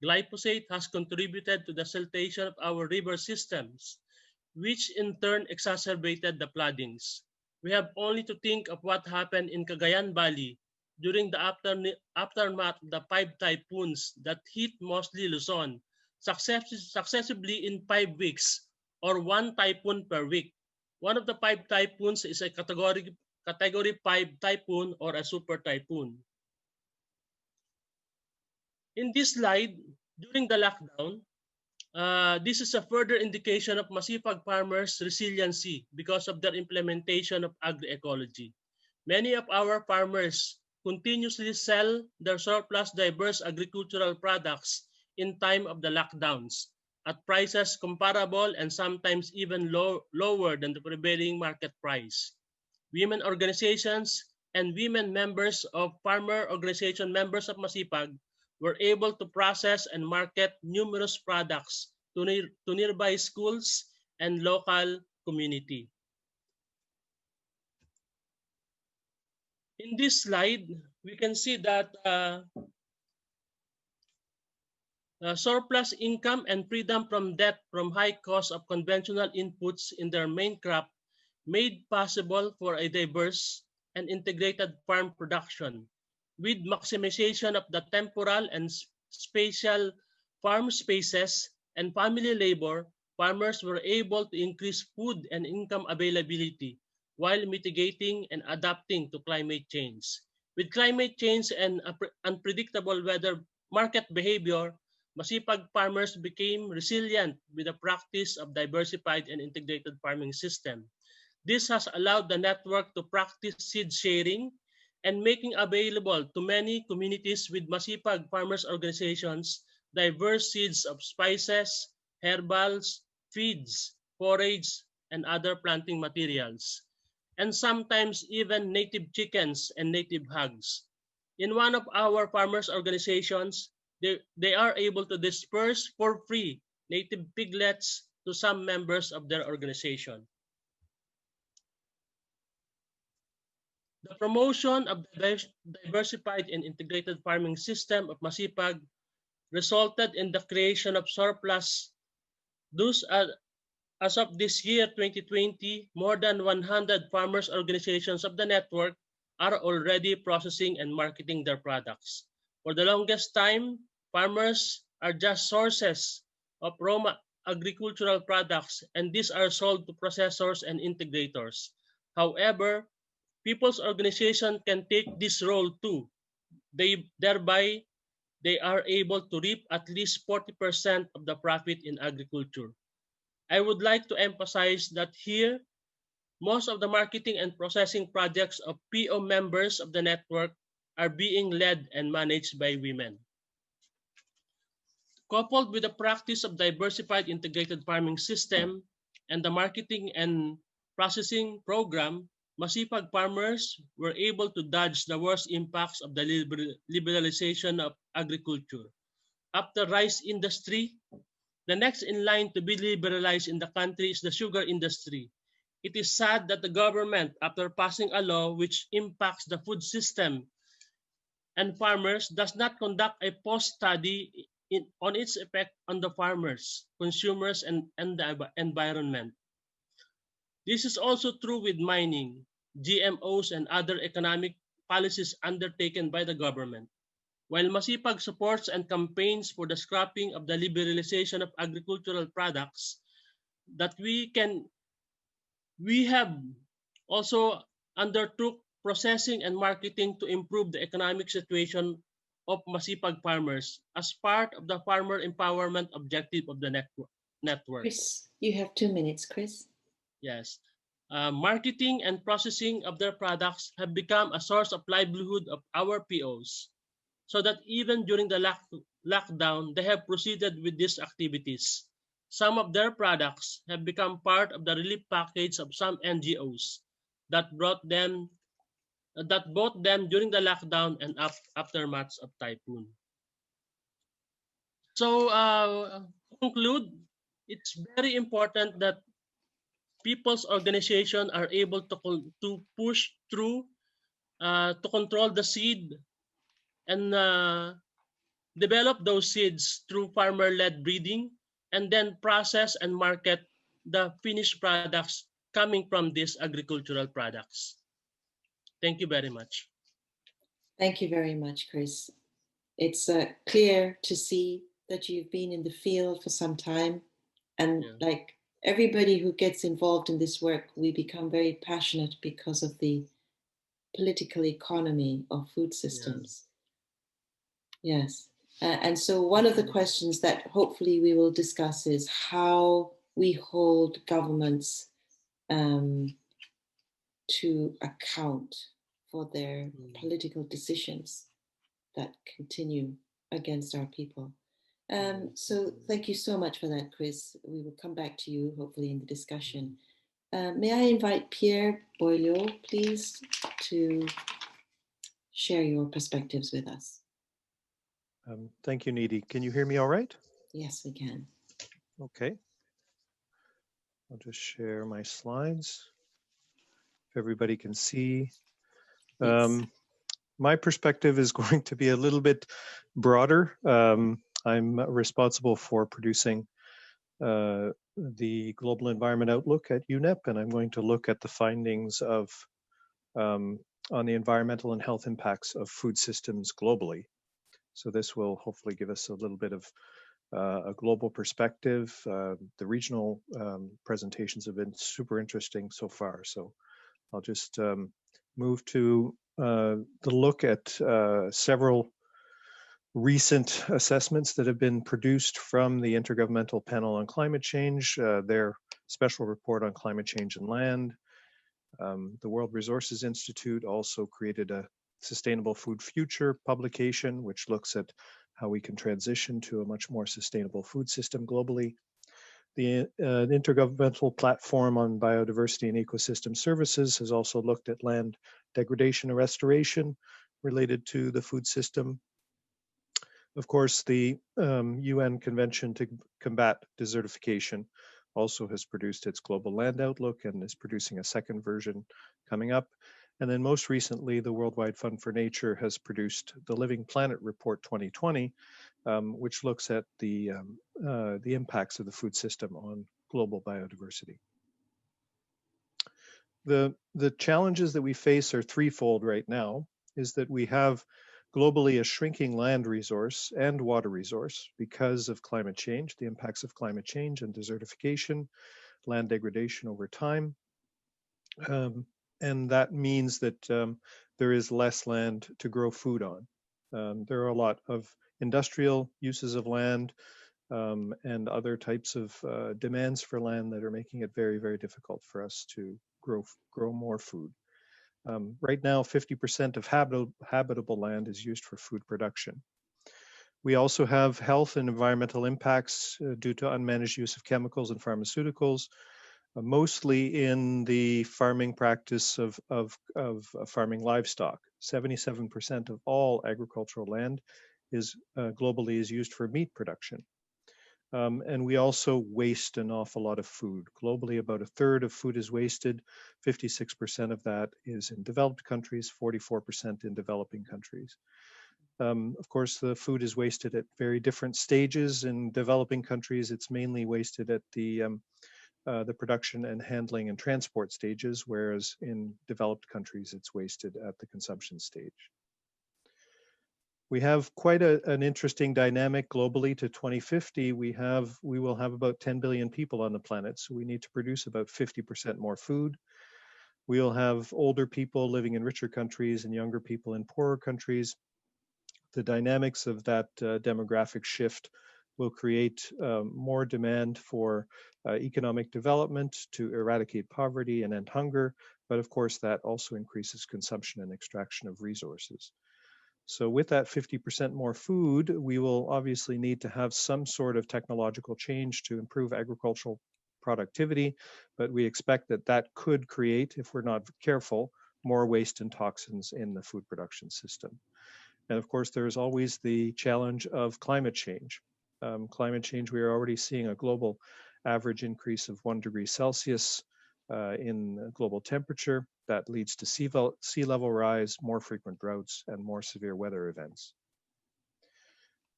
Glyphosate has contributed to the siltation of our river systems, which in turn exacerbated the floodings. We have only to think of what happened in Cagayan Valley during the aftermath of the 5 typhoons that hit mostly Luzon, successively in 5 weeks, or 1 typhoon per week. One of the 5 typhoons is a category 5 typhoon or a super typhoon. In this slide, during the lockdown, this is a further indication of Masipag farmers' resiliency because of their implementation of agroecology. Many of our farmers continuously sell their surplus diverse agricultural products in time of the lockdowns at prices comparable and sometimes even lower than the prevailing market price. Women organizations and women members of farmer organization members of Masipag were able to process and market numerous products to nearby schools and local community. In this slide, we can see that surplus income and freedom from debt from high cost of conventional inputs in their main crop made possible for a diverse and integrated farm production. With maximization of the temporal and spatial farm spaces and family labor, farmers were able to increase food and income availability while mitigating and adapting to climate change. With climate change and unpredictable weather market behavior, Masipag farmers became resilient with the practice of diversified and integrated farming system. This has allowed the network to practice seed sharing and making available to many communities with Masipag farmers organizations diverse seeds of spices, herbals, feeds, forage, and other planting materials, and sometimes even native chickens and native hogs. In one of our farmers organizations, they are able to disperse for free native piglets to some members of their organization. The promotion of the diversified and integrated farming system of Masipag resulted in the creation of surplus. Thus, as of this year, 2020, more than 100 farmers' organizations of the network are already processing and marketing their products. For the longest time, farmers are just sources of raw agricultural products, and these are sold to processors and integrators. However, people's organization can take this role too. Thereby, they are able to reap at least 40% of the profit in agriculture. I would like to emphasize that here, most of the marketing and processing projects of PO members of the network are being led and managed by women. Coupled with the practice of diversified integrated farming system and the marketing and processing program, Masipag farmers were able to dodge the worst impacts of the liberalization of agriculture. After rice industry, the next in line to be liberalized in the country is the sugar industry. It is sad that the government, after passing a law which impacts the food system and farmers, does not conduct a post-study on its effect on the farmers, consumers, and the environment. This is also true with mining, GMOs, and other economic policies undertaken by the government. While Masipag supports and campaigns for the scrapping of the liberalization of agricultural products, that we have also undertook processing and marketing to improve the economic situation of Masipag farmers as part of the farmer empowerment objective of the network. Chris, you have 2 minutes, Chris. Yes. Marketing and processing of their products have become a source of livelihood of our POs, so that even during the lockdown, they have proceeded with these activities. Some of their products have become part of the relief package of some NGOs that bought them during the lockdown and aftermath of typhoon. So to conclude, it's very important that people's organizations are able to push through to control the seed and develop those seeds through farmer-led breeding, and then process and market the finished products coming from these agricultural products. Thank you very much. Thank you very much, Chris. It's clear to see that you've been in the field for some time, and like everybody who gets involved in this work, we become very passionate because of the political economy of food systems. Yes. And so one of the questions that hopefully we will discuss is how we hold governments to account for their political decisions that continue against our people. So thank you so much for that, Chris. We will come back to you hopefully in the discussion. May I invite Pierre Boileau, please, to share your perspectives with us. Thank you, Needy. Can you hear me all right? Yes, we can. Okay. I'll just share my slides. If everybody can see. Yes. My perspective is going to be a little bit broader. I'm responsible for producing the Global Environment Outlook at UNEP, and I'm going to look at the findings of on the environmental and health impacts of food systems globally. So this will hopefully give us a little bit of a global perspective. The regional presentations have been super interesting so far. So I'll just move to the look at several recent assessments that have been produced from the Intergovernmental Panel on Climate Change, their special report on climate change and land. The World Resources Institute also created a Sustainable Food Future publication, which looks at how we can transition to a much more sustainable food system globally. The Intergovernmental Platform on Biodiversity and Ecosystem Services has also looked at land degradation and restoration related to the food system. Of course, the UN Convention to Combat Desertification also has produced its Global Land Outlook and is producing a second version coming up. And then most recently, the Worldwide Fund for Nature has produced the Living Planet Report 2020, which looks at the impacts of the food system on global biodiversity. The challenges that we face are threefold right now, is that we have globally a shrinking land resource and water resource because of climate change, the impacts of climate change and desertification, land degradation over time. And that means that there is less land to grow food on. There are a lot of industrial uses of land and other types of demands for land that are making it very, very difficult for us to grow more food. Right now, 50% of habitable land is used for food production. We also have health and environmental impacts due to unmanaged use of chemicals and pharmaceuticals. mostly in the farming practice of farming livestock. 77% of all agricultural land is globally is used for meat production. And we also waste an awful lot of food. Globally, about a third of food is wasted. 56% of that is in developed countries, 44% in developing countries. Of course, the food is wasted at very different stages. In developing countries, it's mainly wasted at the production and handling and transport stages, whereas in developed countries, it's wasted at the consumption stage. We have quite an interesting dynamic globally. To 2050, we will have about 10 billion people on the planet, so we need to produce about 50% more food. We'll have older people living in richer countries and younger people in poorer countries. The dynamics of that demographic shift will create more demand for economic development to eradicate poverty and end hunger, but of course that also increases consumption and extraction of resources. So with that 50% more food, we will obviously need to have some sort of technological change to improve agricultural productivity, but we expect that that could create, if we're not careful, more waste and toxins in the food production system. And of course, there's always the challenge of climate change. Climate change, we are already seeing a global average increase of 1 degree Celsius in global temperature. That leads to sea level rise, more frequent droughts, and more severe weather events.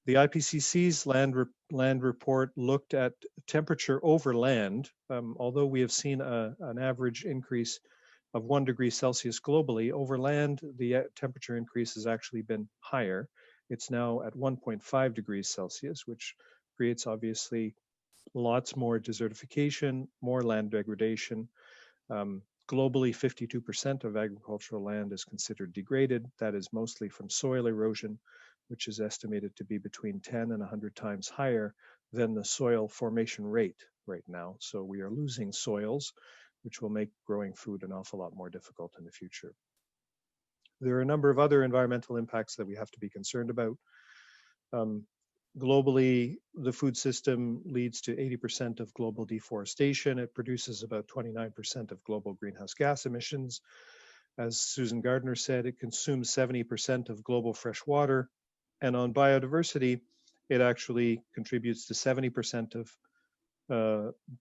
The IPCC's land report looked at temperature over land. Although we have seen an average increase of 1 degree Celsius globally, over land, the temperature increase has actually been higher. It's now at 1.5 degrees Celsius, which creates obviously lots more desertification, more land degradation. Globally, 52% of agricultural land is considered degraded. That is mostly from soil erosion, which is estimated to be between 10 and 100 times higher than the soil formation rate right now. So we are losing soils, which will make growing food an awful lot more difficult in the future. There are a number of other environmental impacts that we have to be concerned about. Globally, the food system leads to 80% of global deforestation. It produces about 29% of global greenhouse gas emissions. As Susan Gardner said, it consumes 70% of global fresh water. And on biodiversity, it actually contributes to 70% of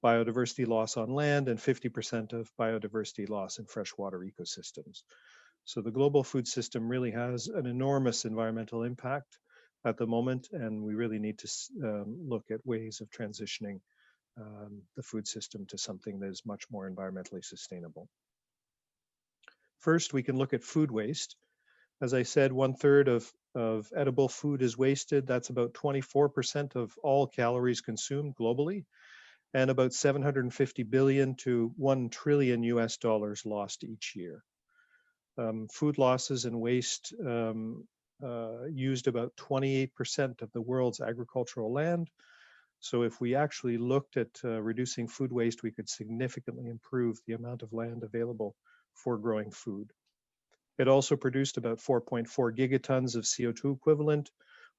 biodiversity loss on land and 50% of biodiversity loss in freshwater ecosystems. So the global food system really has an enormous environmental impact at the moment, and we really need to look at ways of transitioning the food system to something that is much more environmentally sustainable. First, we can look at food waste. As I said, 1/3 of edible food is wasted. That's about 24% of all calories consumed globally, and about 750 billion to $1 trillion lost each year. Food losses and waste used about 28% of the world's agricultural land. So if we actually looked at reducing food waste, we could significantly improve the amount of land available for growing food. It also produced about 4.4 gigatons of CO2 equivalent,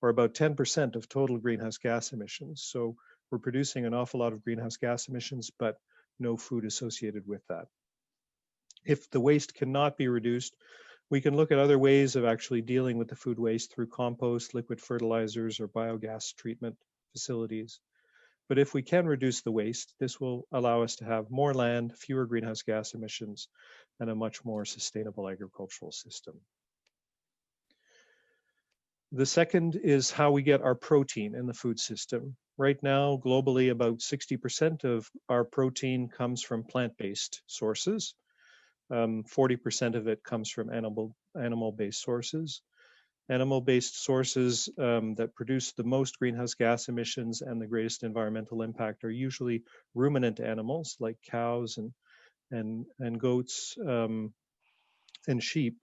or about 10% of total greenhouse gas emissions. So we're producing an awful lot of greenhouse gas emissions, but no food associated with that. If the waste cannot be reduced, we can look at other ways of actually dealing with the food waste through compost, liquid fertilizers, or biogas treatment facilities. But if we can reduce the waste, this will allow us to have more land, fewer greenhouse gas emissions, and a much more sustainable agricultural system. The second is how we get our protein in the food system. Right now, globally, about 60% of our protein comes from plant-based sources. 40% of it comes from animal-based sources. Animal-based sources that produce the most greenhouse gas emissions and the greatest environmental impact are usually ruminant animals like cows and goats and sheep.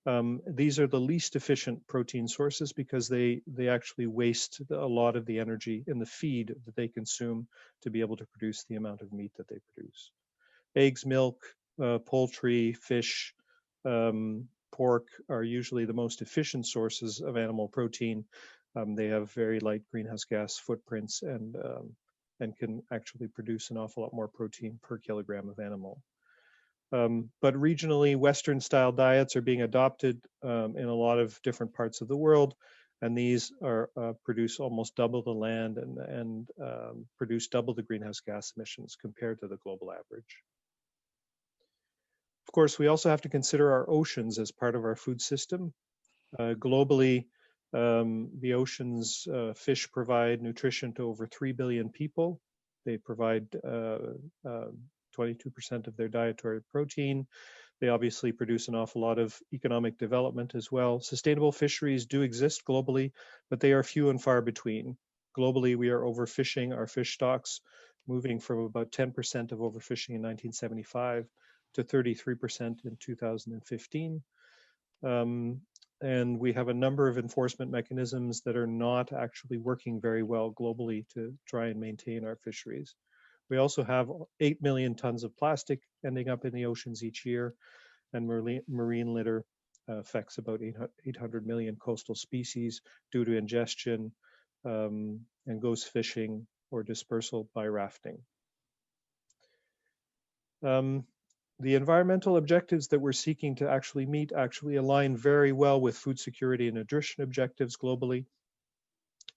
These are the least efficient protein sources because they actually waste a lot of the energy in the feed that they consume to be able to produce the amount of meat that they produce. Eggs, milk, poultry, fish, pork are usually the most efficient sources of animal protein. They have very light greenhouse gas footprints and and can actually produce an awful lot more protein per kilogram of animal. But regionally, Western style diets are being adopted in a lot of different parts of the world, and these are produce almost double the land and produce double the greenhouse gas emissions compared to the global average. Of course, we also have to consider our oceans as part of our food system. Globally, the oceans fish provide nutrition to over 3 billion people. They provide 22% of their dietary protein. They obviously produce an awful lot of economic development as well. Sustainable fisheries do exist globally, but they are few and far between. Globally, we are overfishing our fish stocks, moving from about 10% of overfishing in 1975 to 33% in 2015. And we have a number of enforcement mechanisms that are not actually working very well globally to try and maintain our fisheries. We also have 8 million tons of plastic ending up in the oceans each year, and marine litter affects about 800 million coastal species due to ingestion and ghost fishing or dispersal by rafting. The environmental objectives that we're seeking to actually meet actually align very well with food security and nutrition objectives globally.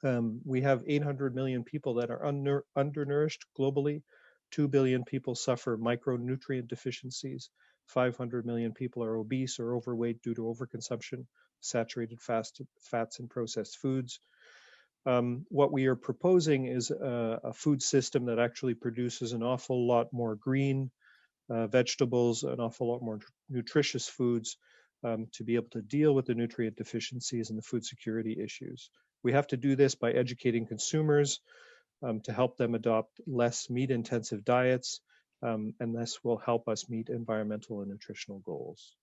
We have 800 million people that are undernourished globally. 2 billion people suffer micronutrient deficiencies. 500 million people are obese or overweight due to overconsumption, saturated fats and processed foods. What we are proposing is a food system that actually produces an awful lot more green vegetables, an awful lot more nutritious foods to be able to deal with the nutrient deficiencies and the food security issues. We have to do this by educating consumers to help them adopt less meat-intensive diets, and this will help us meet environmental and nutritional goals.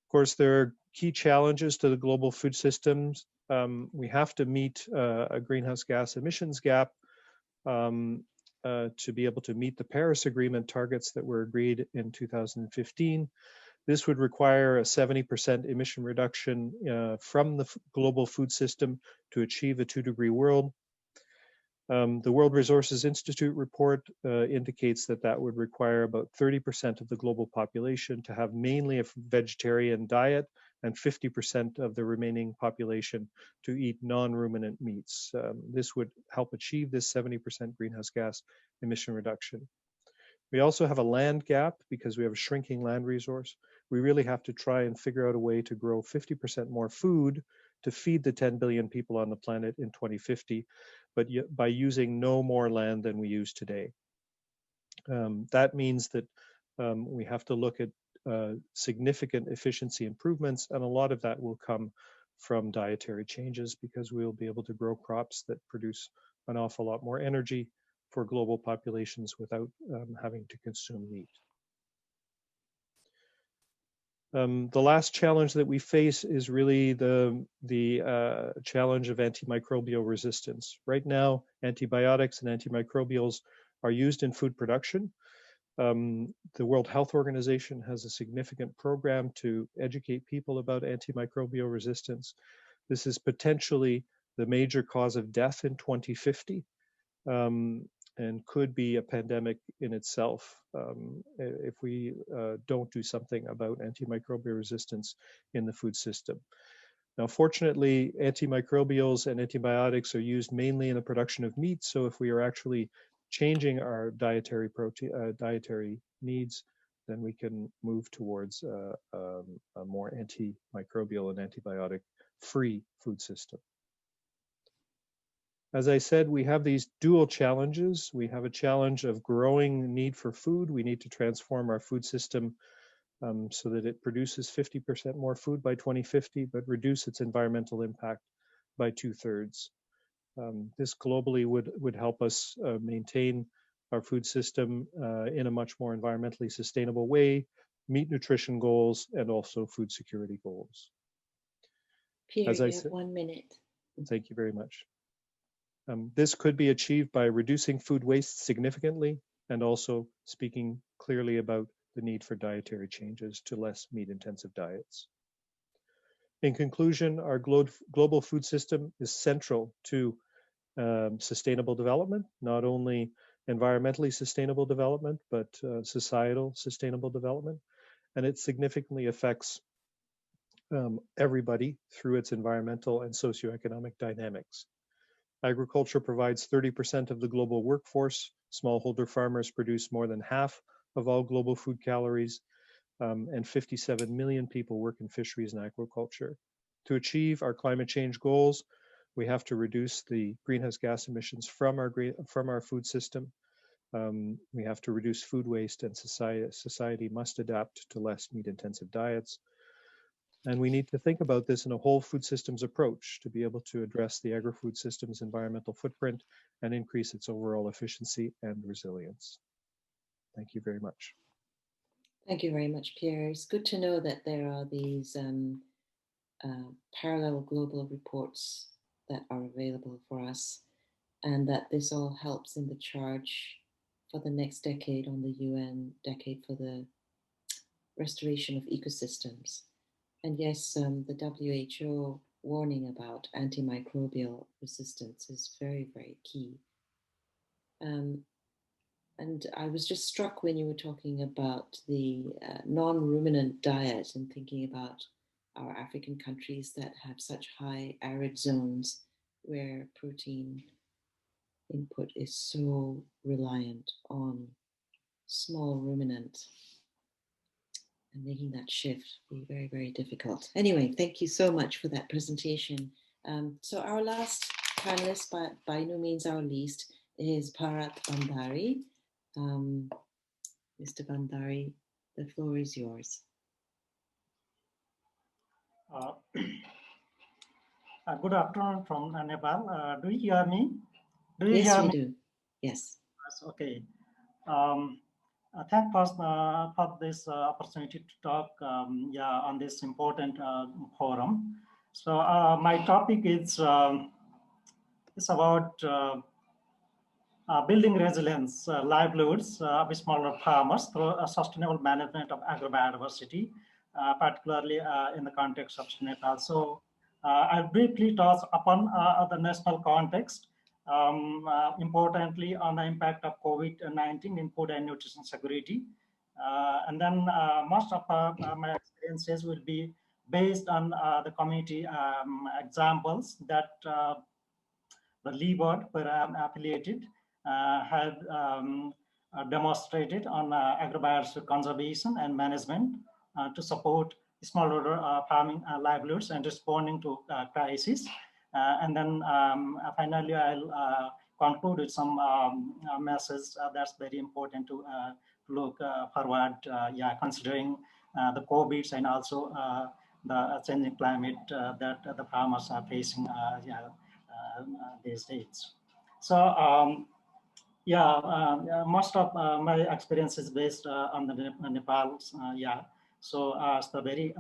Of course, there are key challenges to the global food systems. We have to meet a greenhouse gas emissions gap to be able to meet the Paris Agreement targets that were agreed in 2015. This would require a 70% emission reduction from the global food system to achieve a 2-degree world. The World Resources Institute report indicates that that would require about 30% of the global population to have mainly a vegetarian diet and 50% of the remaining population to eat non-ruminant meats. This would help achieve this 70% greenhouse gas emission reduction. We also have a land gap because we have a shrinking land resource. We really have to try and figure out a way to grow 50% more food to feed the 10 billion people on the planet in 2050, but by using no more land than we use today. That means that we have to look at significant efficiency improvements, and a lot of that will come from dietary changes because we will be able to grow crops that produce an awful lot more energy for global populations without having to consume meat. The last challenge that we face is really the challenge of antimicrobial resistance. Right now, antibiotics and antimicrobials are used in food production. The World Health Organization has a significant program to educate people about antimicrobial resistance. This is potentially the major cause of death in 2050 and could be a pandemic in itself if we don't do something about antimicrobial resistance in the food system. Now, fortunately, antimicrobials and antibiotics are used mainly in the production of meat, so if we are actually changing our dietary needs, then we can move towards a more antimicrobial and antibiotic-free food system. As I said, we have these dual challenges. We have a challenge of growing need for food. We need to transform our food system so that it produces 50% more food by 2050, but reduce its environmental impact by 2/3. This globally would help us maintain our food system in a much more environmentally sustainable way, meet nutrition goals, and also food security goals. Pierre, As I you said, have 1 minute. Thank you very much. This could be achieved by reducing food waste significantly and also speaking clearly about the need for dietary changes to less meat-intensive diets. In conclusion, our global food system is central to sustainable development, not only environmentally sustainable development, but societal sustainable development. And it significantly affects everybody through its environmental and socioeconomic dynamics. Agriculture provides 30% of the global workforce. Smallholder farmers produce more than half of all global food calories, and 57 million people work in fisheries and aquaculture. To achieve our climate change goals, we have to reduce the greenhouse gas emissions from our food system. We have to reduce food waste, and society must adapt to less meat-intensive diets. And we need to think about this in a whole food systems approach to be able to address the agri-food system's environmental footprint and increase its overall efficiency and resilience. Thank you very much. Thank you very much, Pierre. It's good to know that there are these parallel global reports that are available for us, and that this all helps in the charge for the next decade on the UN decade for the restoration of ecosystems. And yes, the WHO warning about antimicrobial resistance is very, very key. And I was just struck when you were talking about the non-ruminant diet and thinking about our African countries that have such high arid zones where protein input is so reliant on small ruminant, and making that shift be very, very difficult. Anyway, thank you so much for that presentation. So our last panelist, but by no means our least, is Bharat Bandari. Mr. Bandari, the floor is yours. Good afternoon from Nepal. Do you hear me? Yes, we do. Yes. Okay. Thanks for this opportunity to talk on this important forum. So my topic is about building resilience livelihoods of smaller farmers through a sustainable management of agrobiodiversity, particularly in the context of Nepal. So I'll briefly touch upon the national context, importantly on the impact of COVID-19 in food and nutrition security. And then most of my experiences will be based on the community examples that the Leeward, where I'm affiliated, had demonstrated on agrobiodiversity conservation and management to support smallholder farming livelihoods and responding to crises. And then finally, I'll conclude with some message that's very important to look forward, considering the COVID and also the changing climate that the farmers are facing these days. So most of my experience is based on the Nepal. So it's a very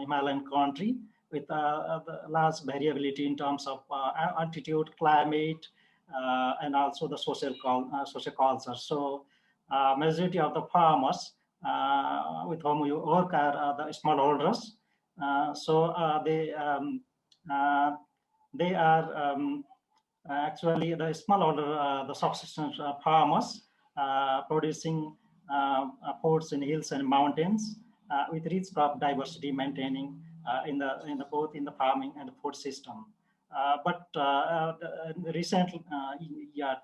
Himalayan country with large variability in terms of altitude, climate, and also the social culture. So majority of the farmers with whom we work are the smallholders. So they are actually the smallholder, the subsistence farmers producing foods in hills and mountains with rich crop diversity maintaining both in the farming and the food system. But in the recent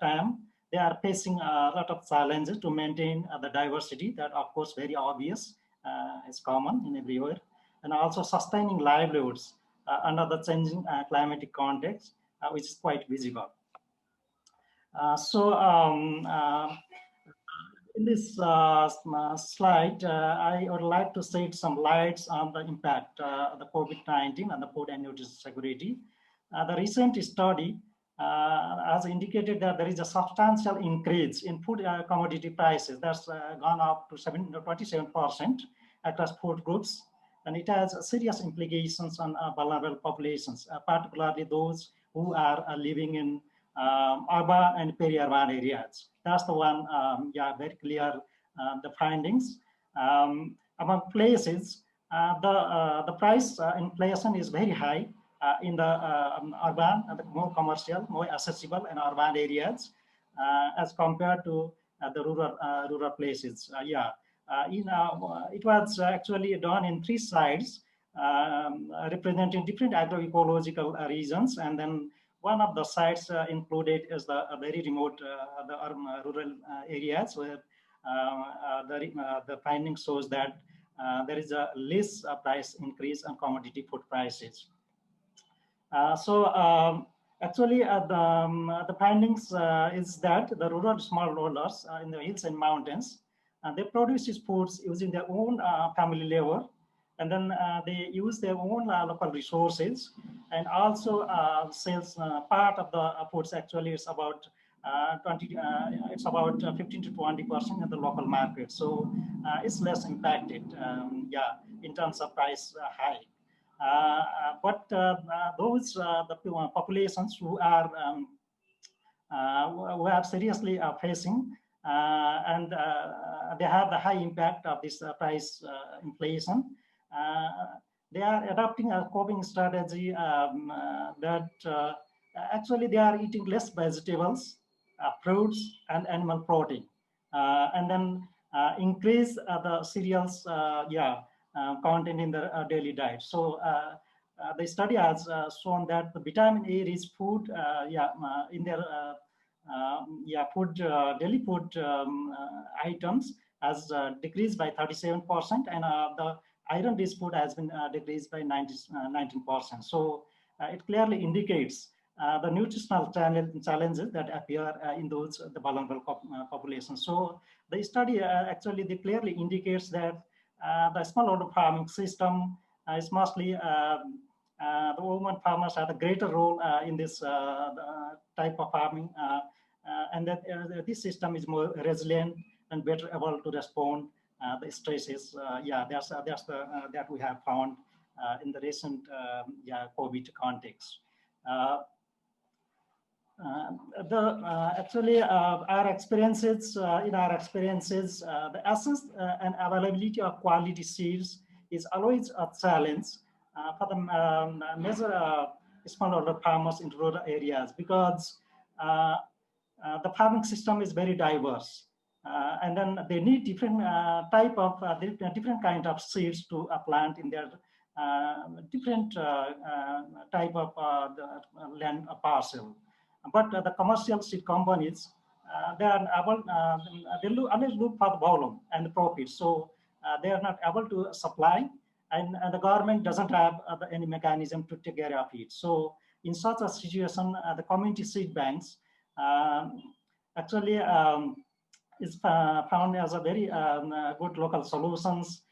time, they are facing a lot of challenges to maintain the diversity that, of course, very obvious, is common in everywhere, and also sustaining livelihoods under the changing climatic context, which is quite visible. In this slide, I would like to shed some lights on the impact of the COVID-19 on the food and nutrition security. The recent study has indicated that there is a substantial increase in food commodity prices that's gone up to 27% across food groups, and it has serious implications on vulnerable populations, particularly those who are living in urban and peri-urban areas. That's the one, very clear, the findings. Among places, the price inflation is very high, in the urban, the more commercial, more accessible and urban areas as compared to the rural places. It was actually done in 3 sites representing different agroecological regions, and then one of the sites included is the very remote rural areas where the finding shows that there is a less price increase on commodity food prices. Actually, the findings is that the rural smallholders in the hills and mountains, they produce these foods using their own family labor, and then they use their own local resources, and also sales part of the foods actually is about 15 to 20% in the local market. So it's less impacted, in terms of price hike. But those the populations who are seriously facing and they have the high impact of this price inflation. They are adopting a coping strategy that actually they are eating less vegetables, fruits, and animal protein, and then increase the cereals content in the daily diet. So the study has shown that the vitamin A rich food in their daily food items has decreased by 37%, and the iron rich food has been decreased by 19%. So it clearly indicates the nutritional challenges that appear in those the vulnerable populations. So the study actually clearly indicates that the smallholder farming system is mostly the women farmers have a greater role in this type of farming, and that this system is more resilient and better able to respond the stresses. That's that we have found in the recent COVID context. Actually, our experiences, the access and availability of quality seeds is always a challenge for the major smallholder farmers in rural areas, because the farming system is very diverse, and then they need different type of different kind of seeds to plant in their different type of land parcel. But the commercial seed companies, they are able, they always look for the volume and the profit. So they are not able to supply, and the government doesn't have any mechanism to take care of it. So in such a situation, the community seed banks actually is found as a very good local solutions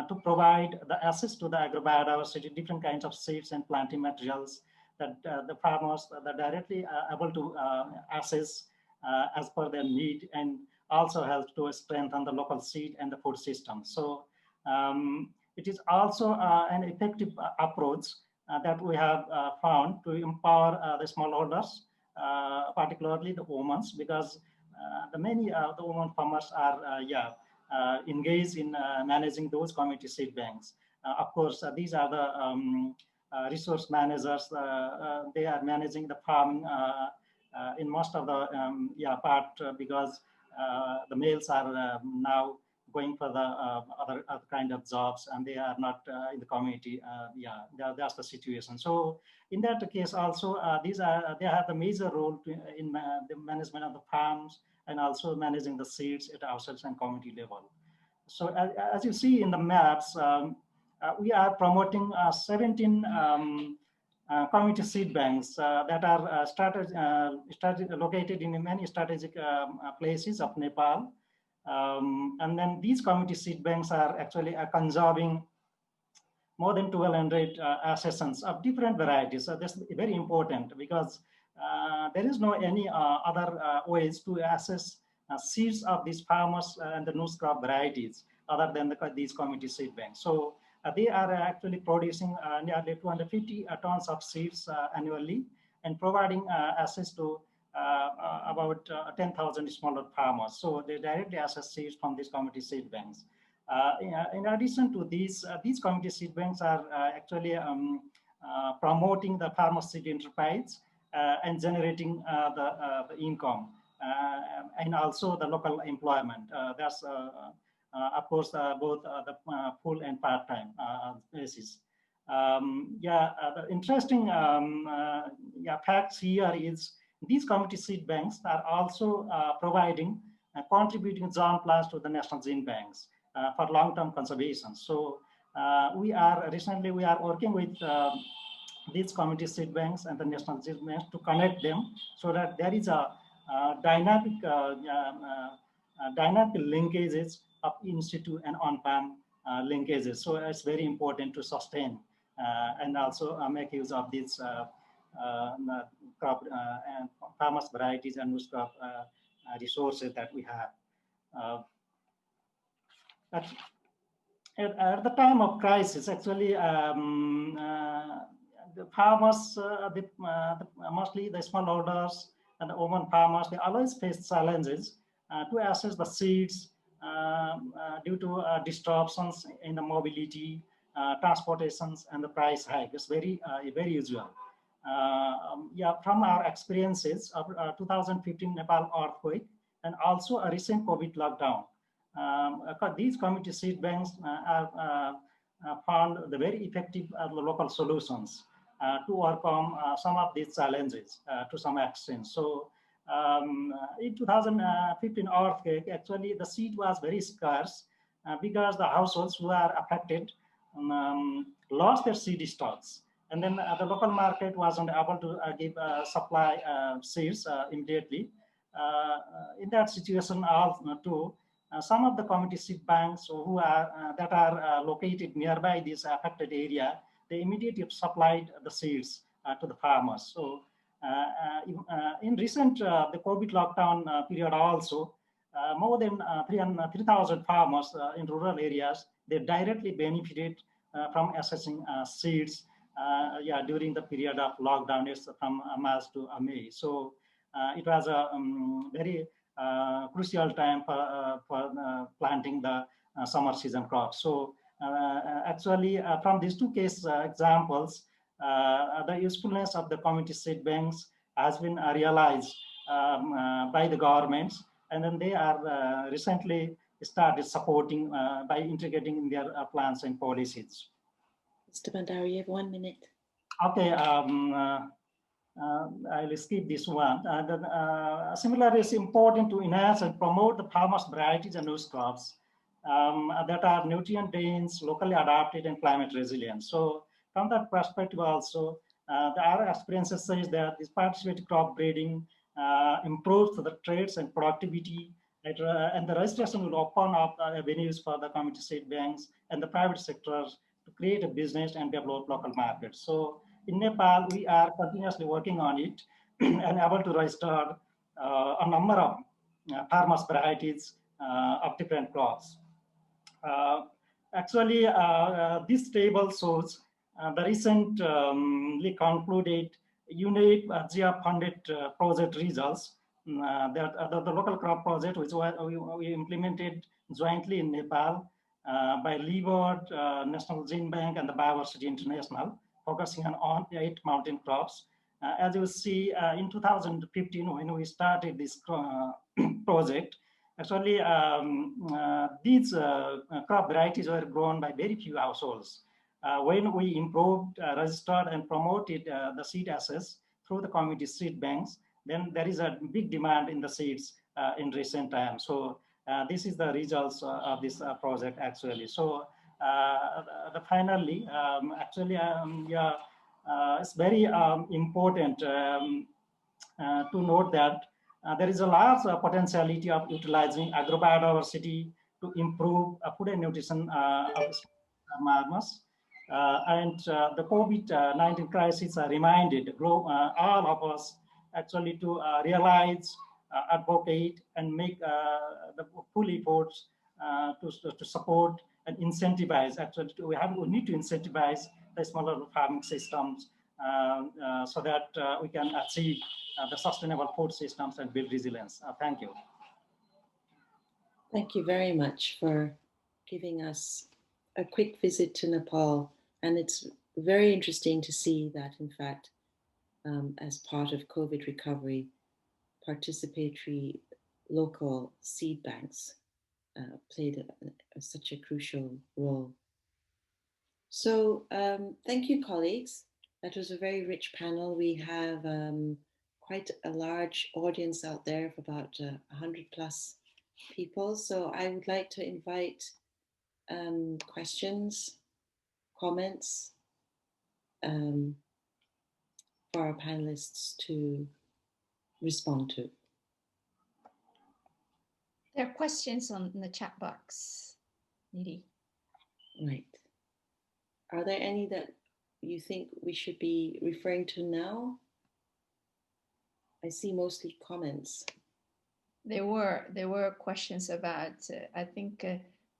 to provide the access to the agrobiodiversity, different kinds of seeds and planting materials that the farmers are directly able to access as per their need, and also helps to strengthen the local seed and the food system. So it is also an effective approach that we have found to empower the smallholders, particularly the women, because the many the women farmers are engaged in managing those community seed banks. Of course, these are the resource managers. They are managing the farm in most of the part, because the males are now going for the other kind of jobs, and they are not in the community. That's the situation. So in that case also, they have a major role in the management of the farms, and also managing the seeds at households and community level. So as you see in the maps, we are promoting 17 community seed banks that are located in many strategic places of Nepal. And then these community seed banks are actually conserving more than 1,200 accessions of different varieties. So that's very important, because there is no any other ways to access seeds of these farmers and the nose crop varieties other than these community seed banks. So they are actually producing nearly 250 tons of seeds annually, and providing access to about 10,000 smaller farmers. So they directly access seeds from these community seed banks. In addition to these community seed banks are actually promoting the farmer-seed enterprise and generating the income and also the local employment. That's of course both the full and part-time basis. The interesting facts here is these community seed banks are also providing contributing germ plants to the national gene banks for long-term conservation. So we are working with these community seed banks and the national gene banks to connect them so that there is a dynamic linkages of in situ and on-farm linkages. So it's very important to sustain and also make use of these crop and farmers varieties and loose crop resources that we have. At the time of crisis, actually, the farmers, mostly the smallholders and the women farmers, they always face challenges to access the seeds due to disruptions in the mobility, transportations, and the price hike. It's very usual. From our experiences of 2015 Nepal earthquake and also a recent COVID lockdown, these community seed banks are found the very effective local solutions to overcome some of these challenges to some extent. So in 2015 earthquake, actually the seed was very scarce because the households who are affected lost their seed stocks. And then the local market wasn't able to give supply seeds immediately. In that situation, too, some of the community seed banks who are that are located nearby this affected area, they immediately supplied the seeds to the farmers. So in recent the COVID lockdown period also, more than 3,000 farmers in rural areas, they directly benefited from accessing seeds during the period of lockdown, from March to May. So it was a very crucial time for planting the summer season crops. So actually, from these two case examples, the usefulness of the community seed banks has been realized by the governments, and then they are recently started supporting by integrating in their plans and policies. Mr. Bandari, you have 1 minute. Okay, I'll skip this one. Similarly, it's important to enhance and promote the farmers' varieties and loose crops that are nutrient dense, locally adapted, and climate resilient. So from that perspective also, our experiences says that this participated crop breeding improves the traits and productivity, and the registration will open up avenues for the community seed banks and the private sectors to create a business and develop local markets. So in Nepal, we are continuously working on it and able to register a number of farmers' varieties of different crops. Actually, this table shows the recently concluded unit GIA-funded project results. The local crop project, which we implemented jointly in Nepal by Leeward, National Gene Bank, and the Biodiversity International, focusing on 8 mountain crops. As you see, in 2015, when we started this project, actually these crop varieties were grown by very few households. When we improved, registered, and promoted the seed access through the community seed banks, then there is a big demand in the seeds in recent times. So this is the results of this project actually. So finally, actually, it's very important to note that there is a large potentiality of utilizing agrobiodiversity to improve food and nutrition of farmers. And the COVID-19 crisis reminded all of us actually to realize, advocate, and make the full efforts to support and incentivize. Actually, we need to incentivize the smaller farming systems so that we can achieve the sustainable food systems and build resilience. Thank you. Thank you very much for giving us a quick visit to Nepal. And it's very interesting to see that, in fact, as part of COVID recovery, participatory local seed banks played such a crucial role. So thank you, colleagues. That was a very rich panel. We have quite a large audience out there of about 100 plus people. So I would like to invite questions, comments for our panelists to respond to. There are questions in the chat box, Nidhi. Right. Are there any that you think we should be referring to now? I see mostly comments. There were questions about, I think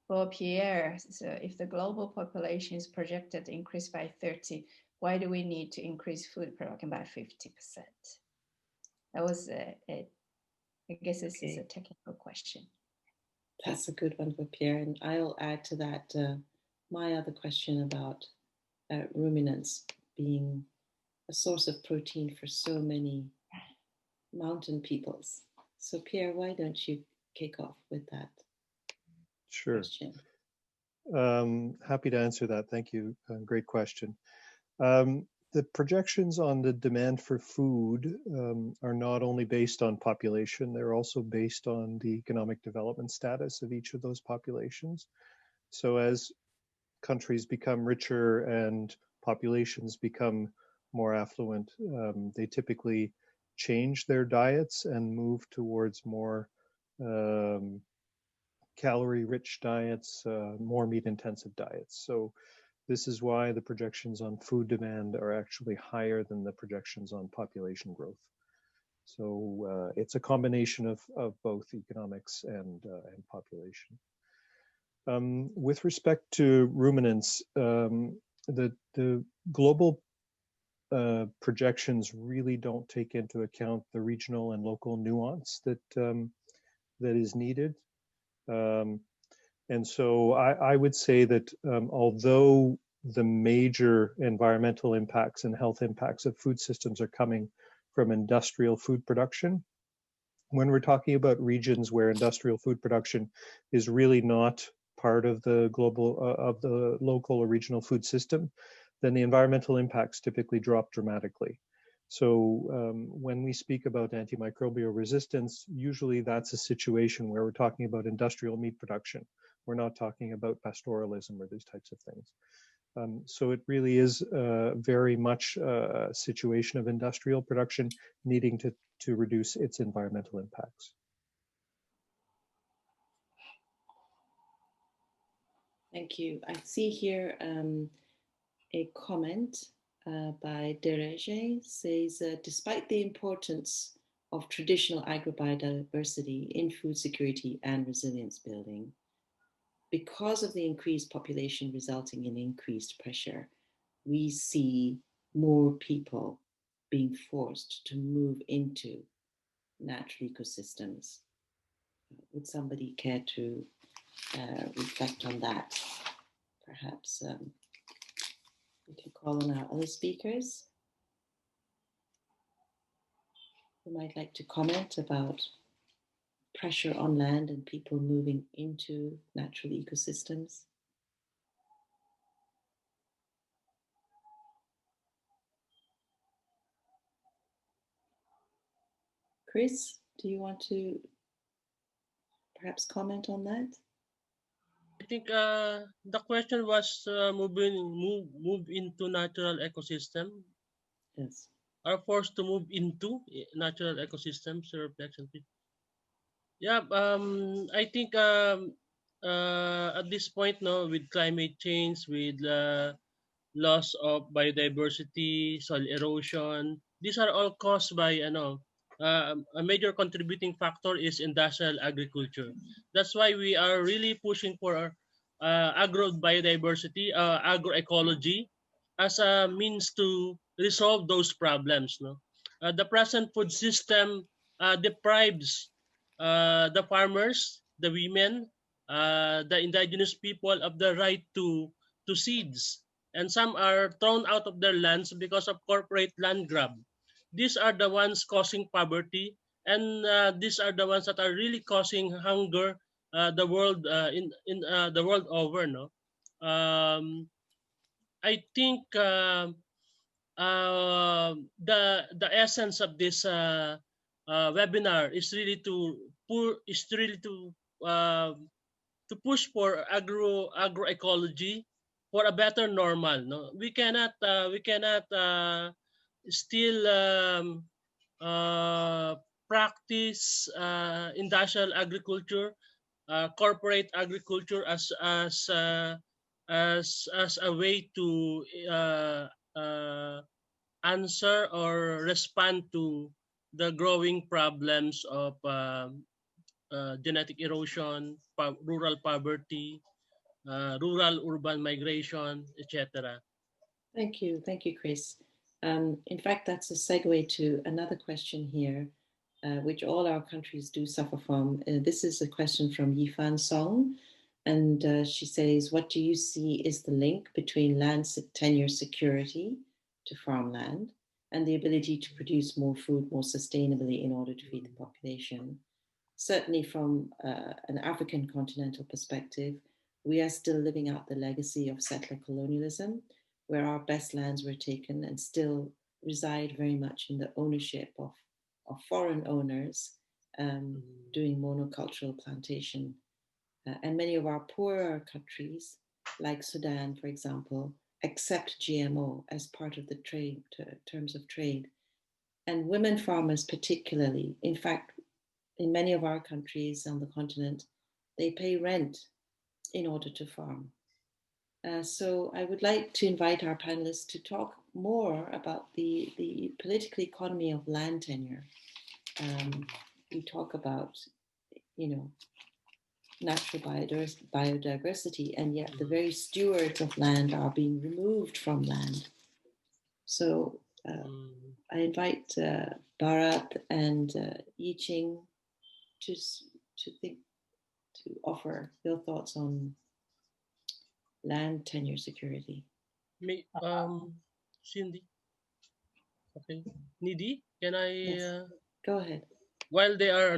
for Pierre, so if the global population is projected to increase by 30, why do we need to increase food production by 50%? That was, I guess this is a technical question. That's a good one for Pierre. And I'll add to that my other question about ruminants being a source of protein for so many mountain peoples. So Pierre, why don't you kick off with that? Sure. Question? Happy to answer that. Thank you. Great question. The projections on the demand for food are not only based on population, they're also based on the economic development status of each of those populations. So as countries become richer and populations become more affluent, they typically change their diets and move towards more calorie-rich diets, more meat-intensive diets. So this is why the projections on food demand are actually higher than the projections on population growth. So it's a combination of both economics and population. With respect to ruminants, the global projections really don't take into account the regional and local nuance that is needed. And so I would say that although the major environmental impacts and health impacts of food systems are coming from industrial food production, when we're talking about regions where industrial food production is really not part of the global, of the local or regional food system, then the environmental impacts typically drop dramatically. So when we speak about antimicrobial resistance, usually that's a situation where we're talking about industrial meat production. We're not talking about pastoralism or these types of things. So it really is very much a situation of industrial production needing to reduce its environmental impacts. Thank you. I see here a comment by Derege says, despite the importance of traditional agrobiodiversity in food security and resilience building, because of the increased population resulting in increased pressure, we see more people being forced to move into natural ecosystems. Would somebody care to reflect on that? Perhaps we can call on our other speakers who might like to comment about pressure on land and people moving into natural ecosystems. Chris, do you want to perhaps comment on that? I think the question was move into natural ecosystem. Yes. Are forced to move into natural ecosystems. Reflection. Yeah, I think at this point, no, with climate change, with loss of biodiversity, soil erosion, these are all caused by a major contributing factor is industrial agriculture. That's why we are really pushing for agrobiodiversity, agroecology as a means to resolve those problems. No, the present food system deprives the farmers, the women, the indigenous people of the right to seeds and some are thrown out of their lands because of corporate land grab. These are the ones causing poverty, and these are the ones that are really causing hunger the world in the world over. No, I think the essence of this webinar is really to push for agroecology, for a better normal. No, we cannot still practice industrial agriculture, corporate agriculture as a way to answer or respond to the growing problems of genetic erosion, rural poverty, rural-urban migration, etc. Thank you, Chris. In fact, that's a segue to another question here, which all our countries do suffer from. This is a question from Yifan Song, and she says, what do you see is the link between land tenure security to farmland and the ability to produce more food more sustainably in order to feed the population? Certainly from an African continental perspective, we are still living out the legacy of settler colonialism, where our best lands were taken and still reside very much in the ownership of foreign owners doing monocultural plantation. And many of our poorer countries, like Sudan, for example, accept GMO as part of the trade, terms of trade. And women farmers particularly, in fact, in many of our countries on the continent, they pay rent in order to farm. So I would like to invite our panelists to talk more about the political economy of land tenure. We talk about, natural biodiversity, and yet the very stewards of land are being removed from land. So I invite Bharat and Yiqing to offer your thoughts on land tenure security. Cindy. Okay. Nidhi, can I? Yes. Go ahead. While they are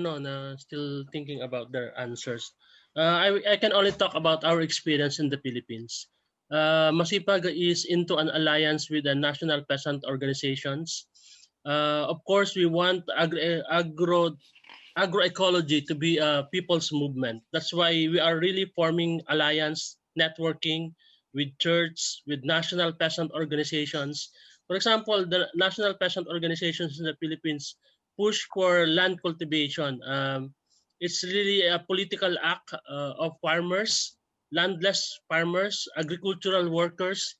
still thinking about their answers, I can only talk about our experience in the Philippines. Masipag is into an alliance with the national peasant organizations. Of course, we want agroecology to be a people's movement. That's why we are really forming alliance, networking with church, with national peasant organizations. For example, the national peasant organizations in the Philippines push for land cultivation. It's really a political act of farmers, landless farmers, agricultural workers,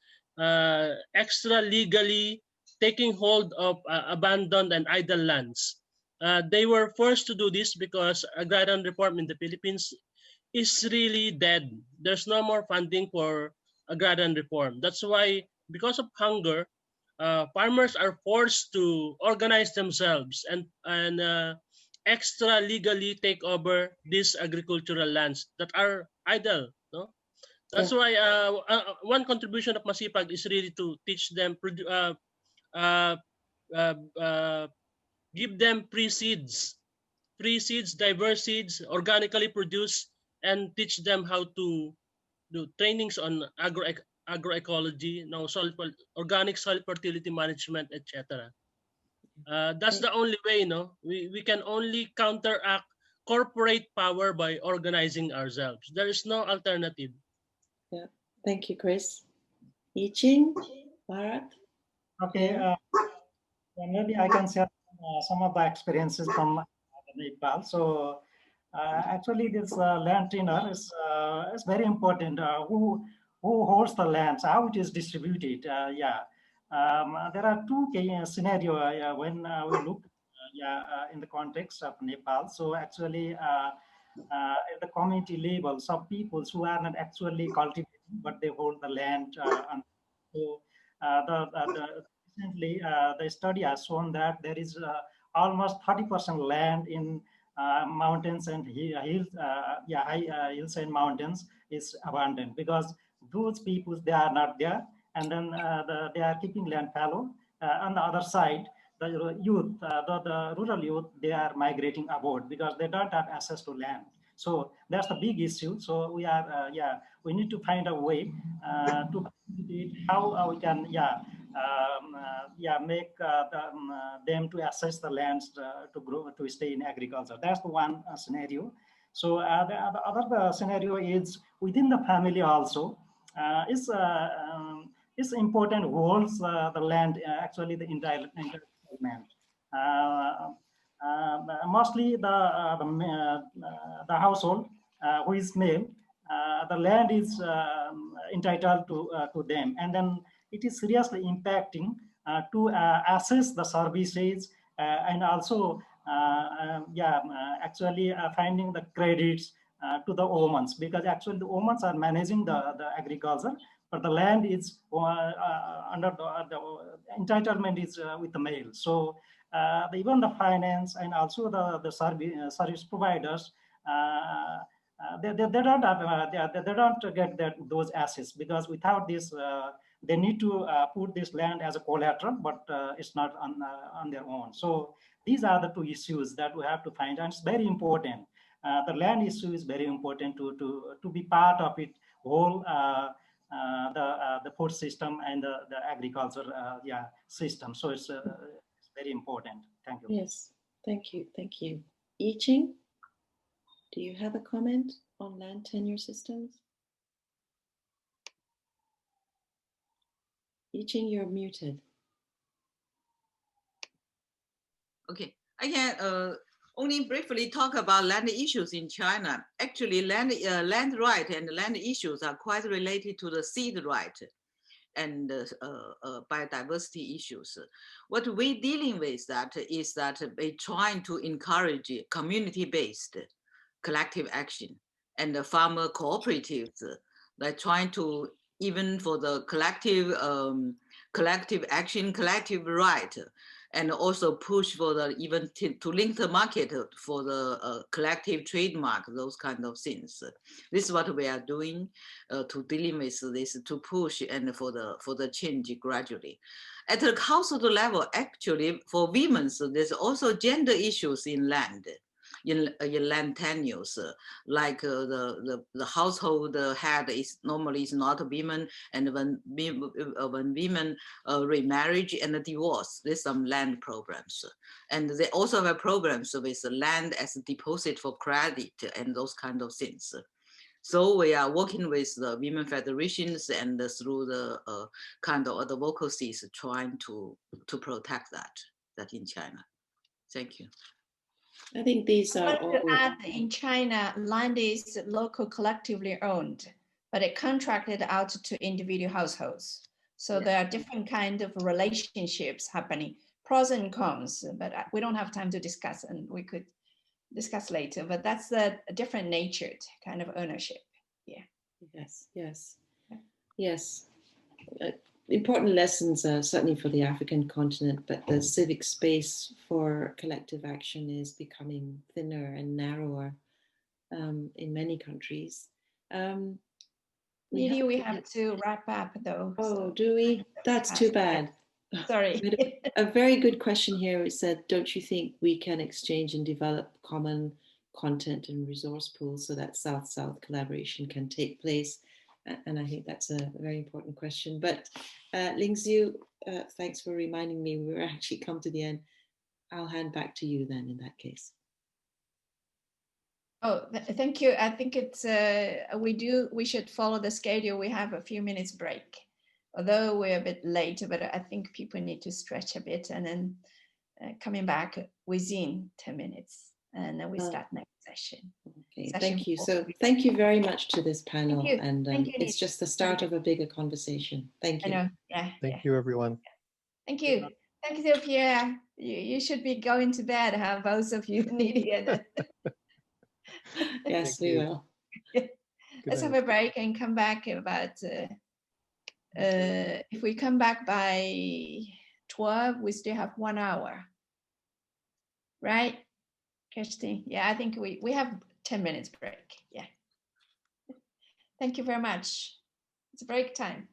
extra legally taking hold of abandoned and idle lands. They were forced to do this because agrarian reform in the Philippines is really dead. There's no more funding for agrarian reform. That's why, because of hunger, farmers are forced to organize themselves and extra legally take over these agricultural lands that are idle. No? That's why one contribution of Masipag is really to teach them, give them pre-seeds, diverse seeds, organically produced, and teach them how to do trainings on agroecology, organic soil fertility management, etc. That's the only way, we can only counteract corporate power by organizing ourselves. There is no alternative. Yeah, thank you, Chris. Yiqing, Bharat? Okay, maybe I can share some of the experiences from Nepal. So actually this land tenure is very important. Who holds the lands, how it is distributed. There are two scenarios when we look in the context of Nepal. So actually at the community level, some people who are not actually cultivating, but they hold the land. So recently, the study has shown that there is almost 30% land in mountains and hills, hills and mountains is abandoned because those people, they are not there, and then they are keeping land fallow. On the other side, the youth, the rural youth, they are migrating abroad because they don't have access to land. So that's the big issue. So we are, we need to find a way to how we can, make them to access the lands to grow, to stay in agriculture. That's the one scenario. So the other scenario is within the family also. It's important holds the land, actually the entire land. Mostly the household who is male, the land is entitled to them, and then it is seriously impacting to access the services and also actually finding the credits to the women, because actually the women are managing the agriculture, but the land is under the entitlement is with the male. So even the finance and also the service providers, they don't have, they don't get those assets, because without this, they need to put this land as a collateral, but it's not on their own. So these are the two issues that we have to find, and it's very important. The land issue is very important to be part of it whole, the food system and the agriculture system. So it's very important. Thank you. Yes, thank you. Thank you. Yiqing, do you have a comment on land tenure systems? Yiqing, you're muted. Okay, I can only briefly talk about land issues in China. Actually, land right and land issues are quite related to the seed right and biodiversity issues. What we're dealing with is that we're trying to encourage community-based collective action, and the farmer cooperatives, they're trying to, even for the collective action, collective right, and also push for the even to link the market for the collective trademark, those kind of things. This is what we are doing to dealing with this, to push and for the change gradually. At the household level, actually, for women, so there's also gender issues in land. In land tenures, like the household head is normally not a woman, and when women remarriage and divorce, there's some land programs, and they also have programs with land as a deposit for credit and those kind of things. So we are working with the women federations and through the kind of advocacies trying to protect that in China. Thank you. I think these are all... to add, in China, land is local collectively owned, but it contracted out to individual households. So there are different kinds of relationships happening, pros and cons, but we don't have time to discuss, and we could discuss later, but that's a different natured kind of ownership. Yeah. Yes, yes, yes. Important lessons, certainly for the African continent, but the civic space for collective action is becoming thinner and narrower in many countries. We have to wrap up though. Oh, so do we? That's too bad. Sorry. A very good question here. It said, don't you think we can exchange and develop common content and resource pools so that South-South collaboration can take place? And I think that's a very important question. But Linxiu, thanks for reminding me. We're actually come to the end. I'll hand back to you then in that case. Oh, thank you. I think it's we should follow the schedule. We have a few minutes break, although we're a bit late, but I think people need to stretch a bit and then coming back within 10 minutes. And then we start next session. Okay, thank you. So thank you very much to this panel. Thank you. And Thank you, it's just the start of a bigger conversation. Thank you. I know. Yeah. Thank you, everyone. Thank you. Thank you, Pierre. You should be going to bed, huh? Both of you need it. Yes, we will. Let's have a break and come back about, if we come back by 12, we still have 1 hour. Right? Kirsty? Yeah, I think we have 10 minutes break. Yeah. Thank you very much. It's break time.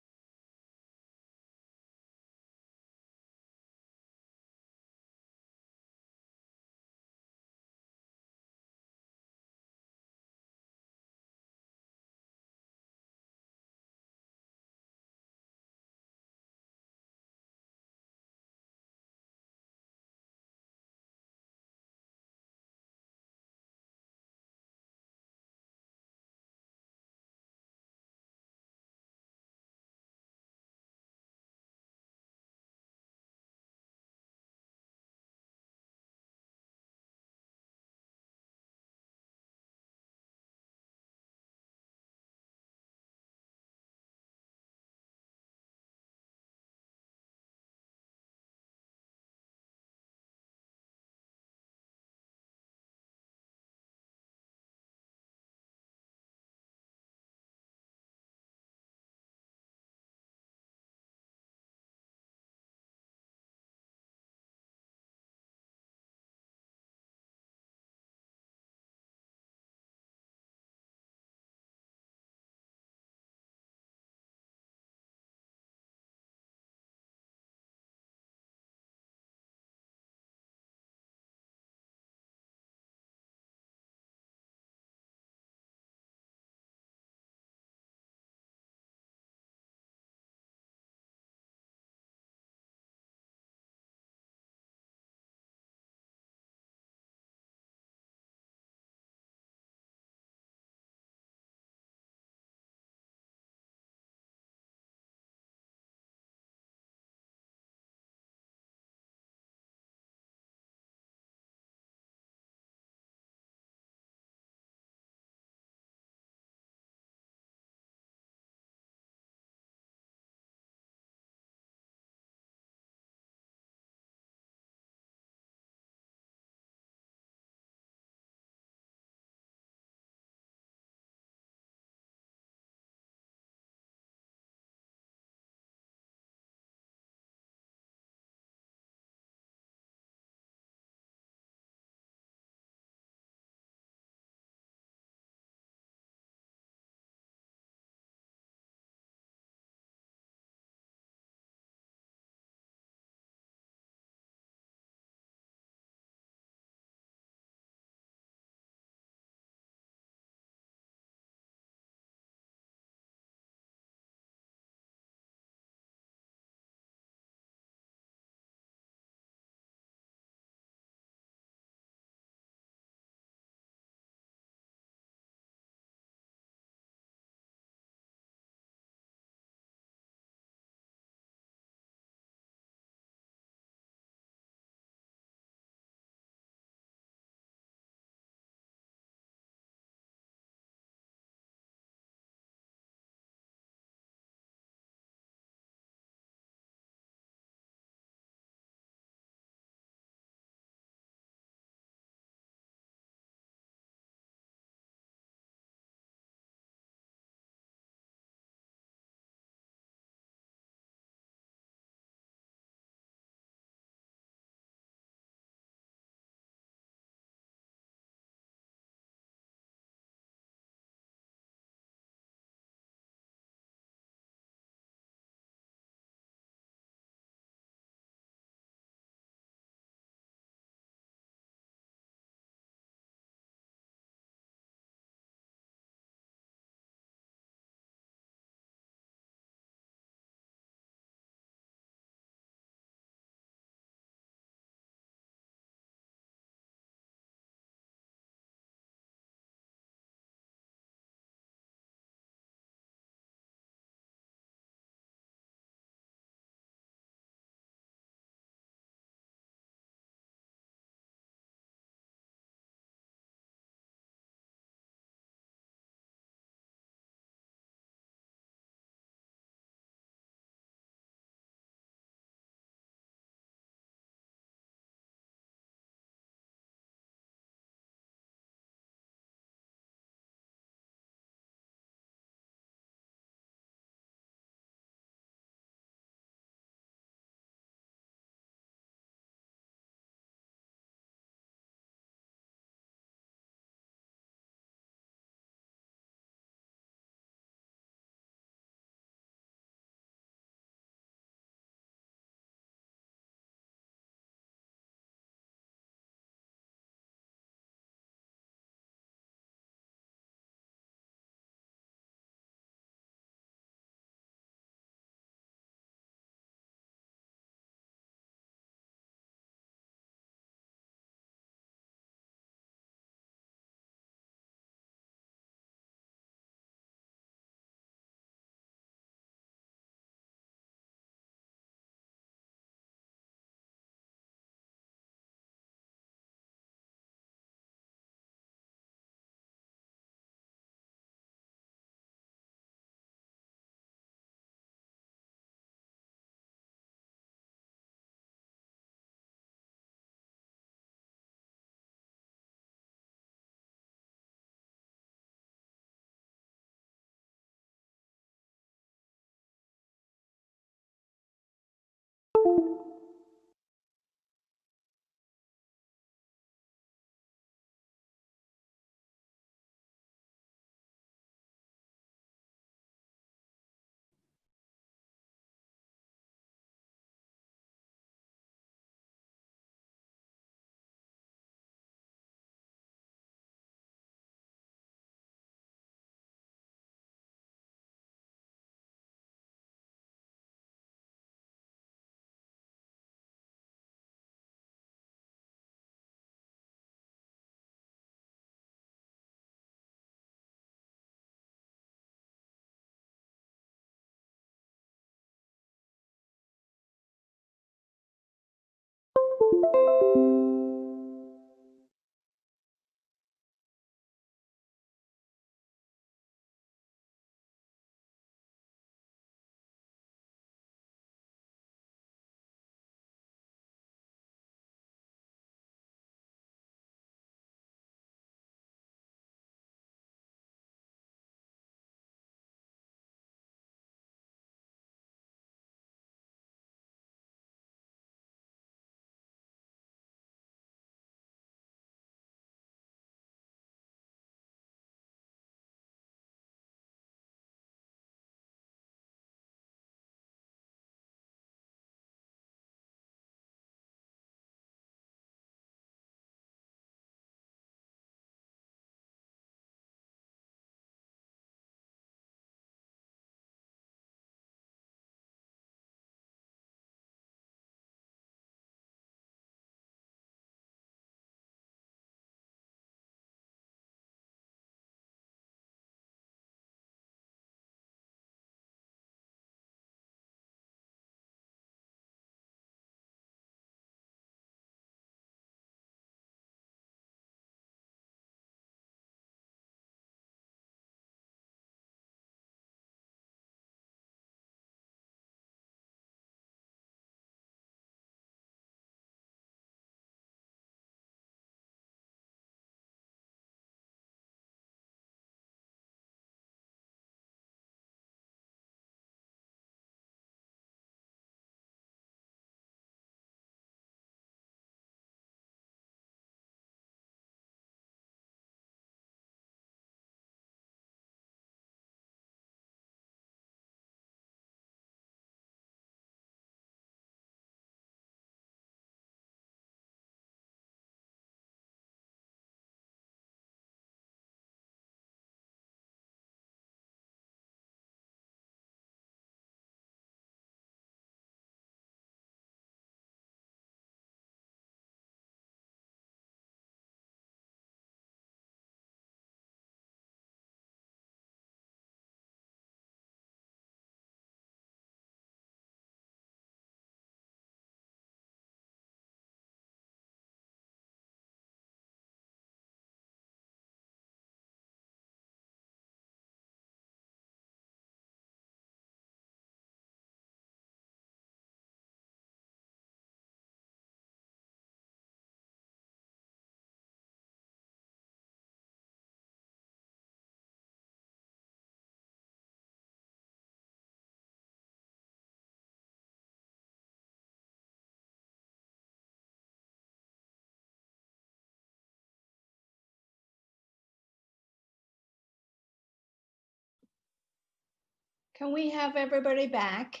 Can we have everybody back?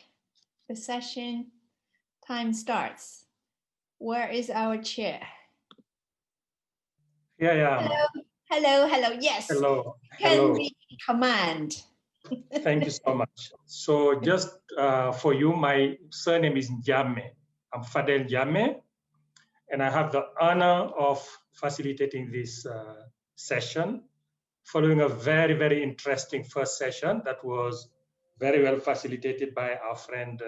The session time starts. Where is our chair? Yeah. Hello. Yes. Hello. Can we command? Thank you so much. So just for you, my surname is Njame. I'm Fadel Njame, and I have the honor of facilitating this session following a very, very interesting first session that was very well facilitated by our friend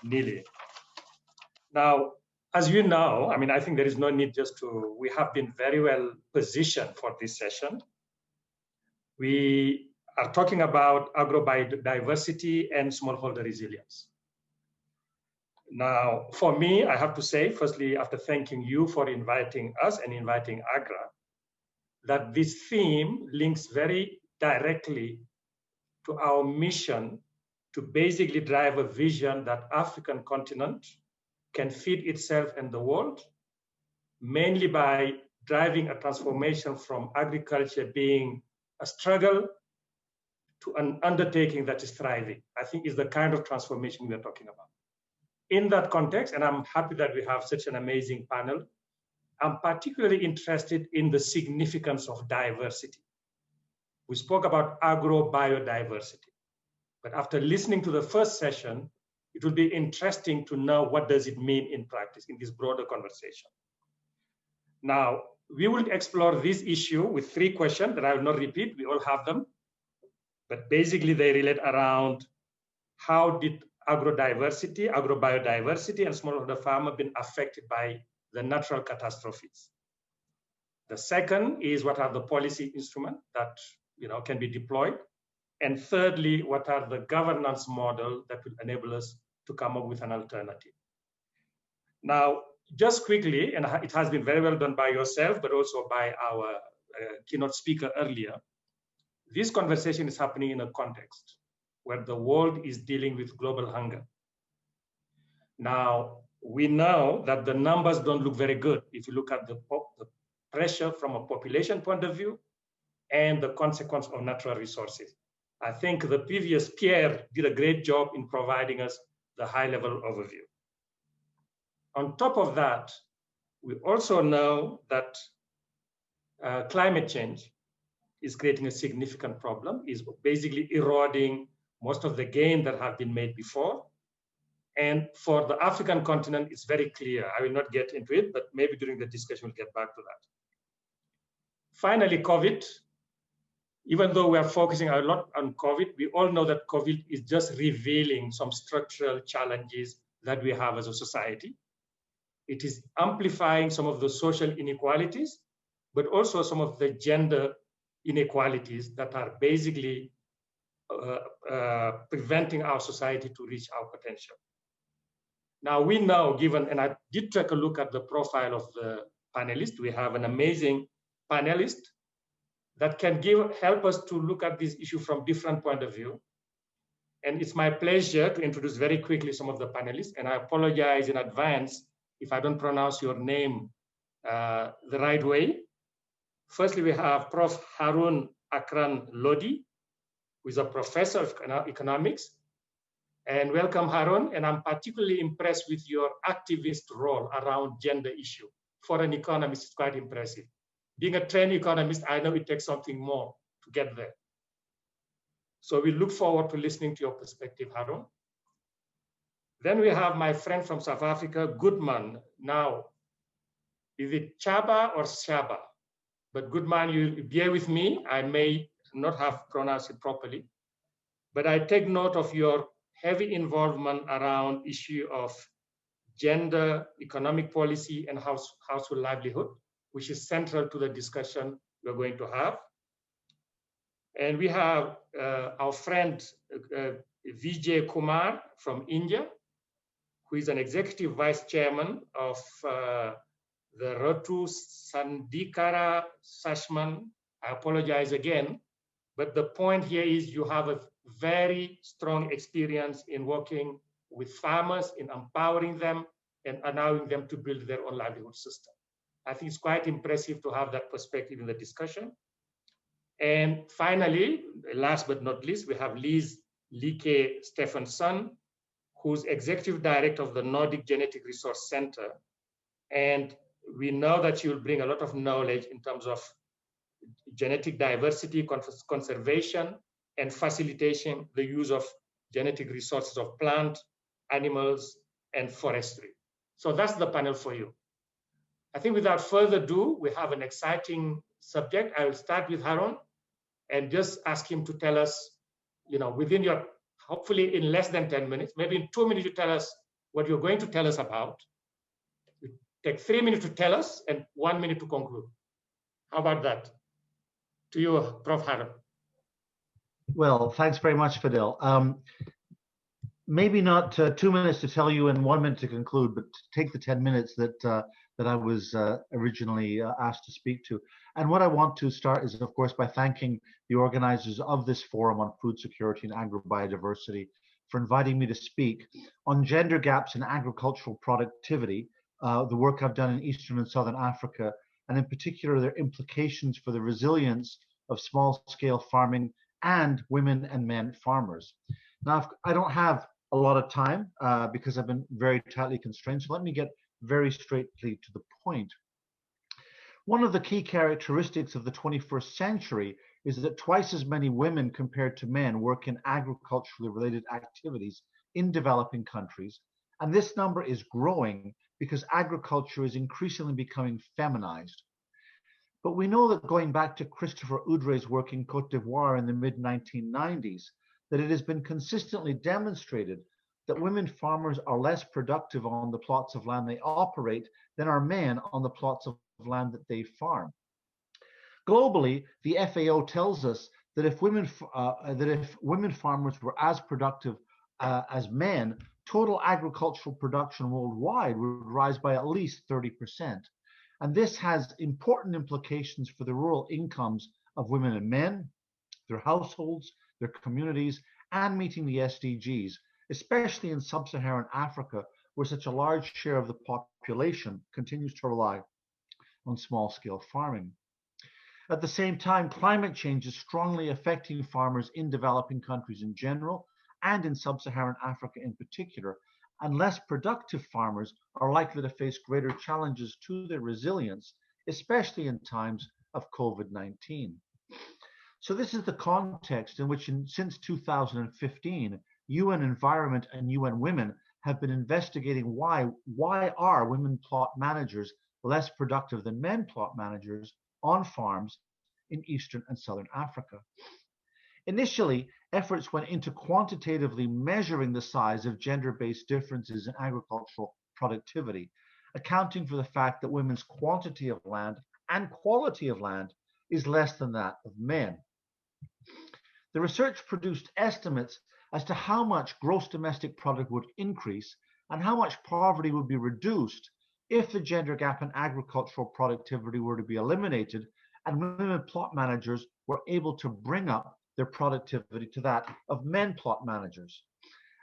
Nili. Now, as you know, I mean, I think there is no need just to, we have been very well positioned for this session. We are talking about agrobiodiversity and smallholder resilience. Now, for me, I have to say, firstly, after thanking you for inviting us and inviting AGRA, that this theme links very directly to our mission to basically drive a vision that African continent can feed itself and the world, mainly by driving a transformation from agriculture being a struggle to an undertaking that is thriving. I think is the kind of transformation we are talking about. In that context, and I'm happy that we have such an amazing panel, I'm particularly interested in the significance of diversity. We spoke about agrobiodiversity, but after listening to the first session, it will be interesting to know what does it mean in practice in this broader conversation. Now, we will explore this issue with 3 questions that I will not repeat, we all have them, but basically they relate around how did agrobiodiversity, and smallholder farmer been affected by the natural catastrophes. The second is what are the policy instruments that can be deployed. And thirdly, what are the governance model that will enable us to come up with an alternative. Now, just quickly, and it has been very well done by yourself, but also by our keynote speaker earlier, this conversation is happening in a context where the world is dealing with global hunger. Now, we know that the numbers don't look very good if you look at the pressure from a population point of view and the consequence of natural resources. I think the previous Pierre did a great job in providing us the high-level overview. On top of that, we also know that climate change is creating a significant problem, is basically eroding most of the gain that have been made before. And for the African continent, it's very clear. I will not get into it, but maybe during the discussion, we'll get back to that. Finally, COVID. Even though we are focusing a lot on COVID, we all know that COVID is just revealing some structural challenges that we have as a society. It is amplifying some of the social inequalities, but also some of the gender inequalities that are basically preventing our society to reach our potential. Now we know, given, and I did take a look at the profile of the panelists, we have an amazing panelist that can help us to look at this issue from different point of view. And it's my pleasure to introduce very quickly some of the panelists, and I apologize in advance if I don't pronounce your name the right way. Firstly, we have Prof. Harun Akran Lodi, who is a professor of economics. And welcome, Harun. And I'm particularly impressed with your activist role around gender issue. For an economist, it's quite impressive. Being a trained economist, I know it takes something more to get there. So we look forward to listening to your perspective, Harun. Then we have my friend from South Africa, Goodman. Now, is it Chaba or Shaba? But Goodman, you bear with me. I may not have pronounced it properly, but I take note of your heavy involvement around issue of gender, economic policy, and household livelihood, which is central to the discussion we're going to have. And we have our friend Vijay Kumar from India, who is an executive vice chairman of the Ratu Sandikara Sashman. I apologize again, but the point here is you have a very strong experience in working with farmers, in empowering them and allowing them to build their own livelihood system. I think it's quite impressive to have that perspective in the discussion. And finally, last but not least, we have Liz Like Stephenson, who's executive director of the Nordic Genetic Resource Center. And we know that she will bring a lot of knowledge in terms of genetic diversity, conservation, and facilitation the use of genetic resources of plant, animals, and forestry. So that's the panel for you. I think without further ado, we have an exciting subject. I will start with Harun and just ask him to tell us, within your, hopefully in less than 10 minutes, maybe in 2 minutes, you tell us what you're going to tell us about. You take 3 minutes to tell us and 1 minute to conclude. How about that? To you, Prof. Harun. Well, thanks very much, Fidel. Maybe not 2 minutes to tell you and 1 minute to conclude, but take the 10 minutes that I was originally asked to speak to. And what I want to start is, of course, by thanking the organizers of this forum on food security and agrobiodiversity for inviting me to speak on gender gaps in agricultural productivity, the work I've done in Eastern and Southern Africa, and in particular their implications for the resilience of small-scale farming and women and men farmers. Now, I don't have a lot of time because I've been very tightly constrained, so let me get very straightly to the point. One of the key characteristics of the 21st century is that twice as many women compared to men work in agriculturally related activities in developing countries, and this number is growing because agriculture is increasingly becoming feminized. But we know that going back to Christopher Udre's work in Cote d'Ivoire in the mid-1990s, that it has been consistently demonstrated that women farmers are less productive on the plots of land they operate than are men on the plots of land that they farm. Globally, the FAO tells us that if women farmers were as productive as men, total agricultural production worldwide would rise by at least 30%. And this has important implications for the rural incomes of women and men, their households, their communities, and meeting the SDGs, especially in sub-Saharan Africa, where such a large share of the population continues to rely on small-scale farming. At the same time, climate change is strongly affecting farmers in developing countries in general and in sub-Saharan Africa in particular, and less productive farmers are likely to face greater challenges to their resilience, especially in times of COVID-19. So this is the context in which since 2015, UN Environment and UN Women have been investigating why are women plot managers less productive than men plot managers on farms in Eastern and Southern Africa. Initially, efforts went into quantitatively measuring the size of gender-based differences in agricultural productivity, accounting for the fact that women's quantity of land and quality of land is less than that of men. The research produced estimates as to how much gross domestic product would increase and how much poverty would be reduced if the gender gap in agricultural productivity were to be eliminated and women plot managers were able to bring up their productivity to that of men plot managers.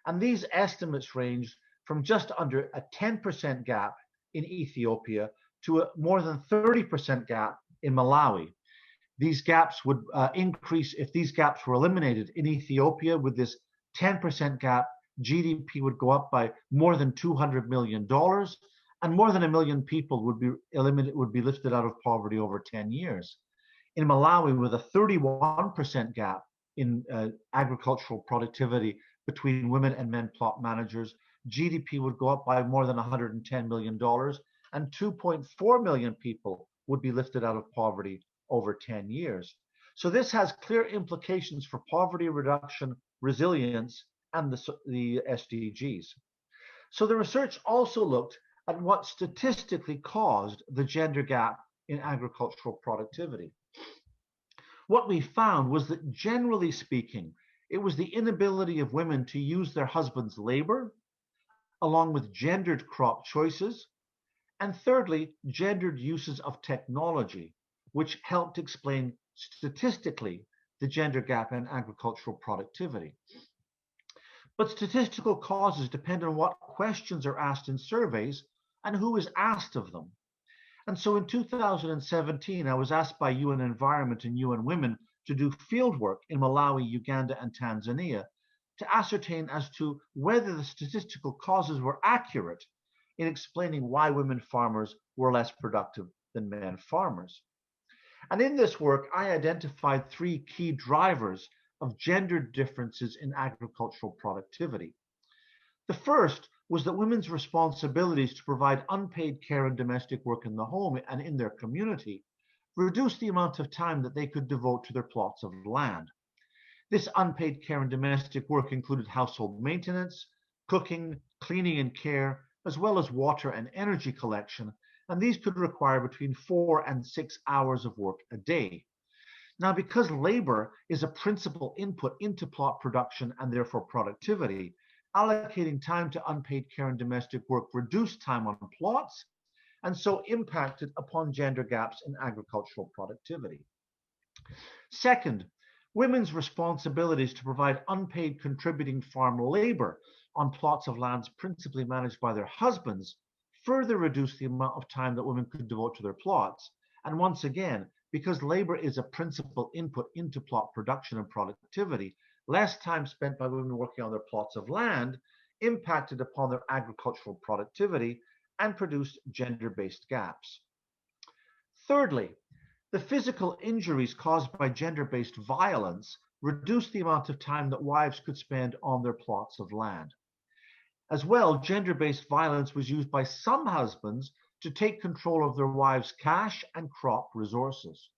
And these estimates ranged from just under a 10% gap in Ethiopia to a more than 30% gap in Malawi. These gaps would increase if these gaps were eliminated. In Ethiopia, with this 10% gap, GDP would go up by more than $200 million, and more than 1 million people would be lifted out of poverty over 10 years. In Malawi, with a 31% gap in agricultural productivity between women and men plot managers, GDP would go up by more than $110 million, and 2.4 million people would be lifted out of poverty over 10 years. So this has clear implications for poverty reduction, resilience, and the SDGs. So the research also looked at what statistically caused the gender gap in agricultural productivity. What we found was that, generally speaking, it was the inability of women to use their husband's labor, along with gendered crop choices, and thirdly, gendered uses of technology, which helped explain statistically the gender gap in agricultural productivity. But statistical causes depend on what questions are asked in surveys and who is asked of them. And so in 2017, I was asked by UN Environment and UN Women to do fieldwork in Malawi, Uganda, and Tanzania to ascertain as to whether the statistical causes were accurate in explaining why women farmers were less productive than men farmers. And in this work, I identified 3 key drivers of gender differences in agricultural productivity. The first was that women's responsibilities to provide unpaid care and domestic work in the home and in their community reduced the amount of time that they could devote to their plots of land. This unpaid care and domestic work included household maintenance, cooking, cleaning and care, as well as water and energy collection, and these could require between 4 and 6 hours of work a day. Now, because labor is a principal input into plot production and therefore productivity, allocating time to unpaid care and domestic work reduced time on plots and so impacted upon gender gaps in agricultural productivity. Second, women's responsibilities to provide unpaid contributing farm labor on plots of lands principally managed by their husbands further reduced the amount of time that women could devote to their plots. And once again, because labor is a principal input into plot production and productivity, less time spent by women working on their plots of land impacted upon their agricultural productivity and produced gender-based gaps. Thirdly, the physical injuries caused by gender-based violence reduced the amount of time that wives could spend on their plots of land. As well, gender-based violence was used by some husbands to take control of their wives' cash and crop resources.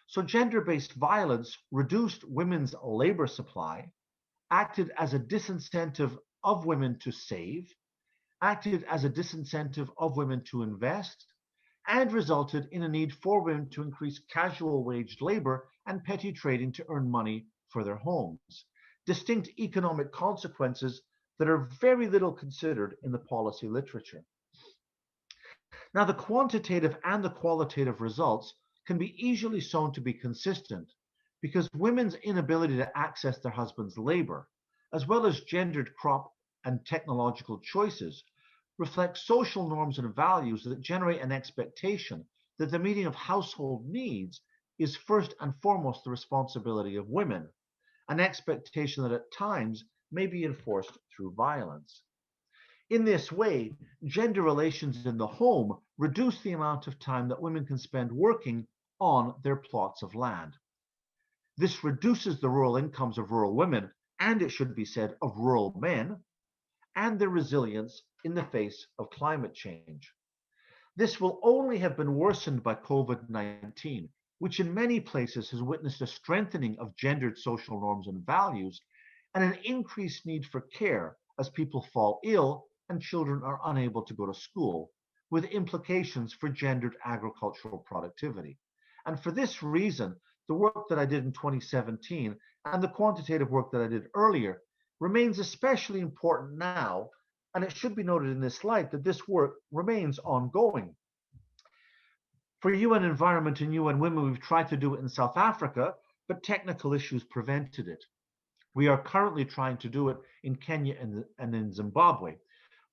So gender-based violence reduced women's labor supply, acted as a disincentive of women to save, acted as a disincentive of women to invest, and resulted in a need for women to increase casual wage labor and petty trading to earn money for their homes. Distinct economic consequences that are very little considered in the policy literature. Now, the quantitative and the qualitative results can be easily shown to be consistent because women's inability to access their husband's labor, as well as gendered crop and technological choices, reflect social norms and values that generate an expectation that the meeting of household needs is first and foremost the responsibility of women, an expectation that at times may be enforced through violence. In this way, gender relations in the home reduce the amount of time that women can spend working on their plots of land. This reduces the rural incomes of rural women, and it should be said of rural men, and their resilience in the face of climate change. This will only have been worsened by COVID-19, which in many places has witnessed a strengthening of gendered social norms and values, and an increased need for care as people fall ill and children are unable to go to school, with implications for gendered agricultural productivity. And for this reason, the work that I did in 2017 and the quantitative work that I did earlier remains especially important now, and it should be noted in this slide that this work remains ongoing. For UN Environment and UN Women, we've tried to do it in South Africa, but technical issues prevented it. We are currently trying to do it in Kenya and in Zimbabwe.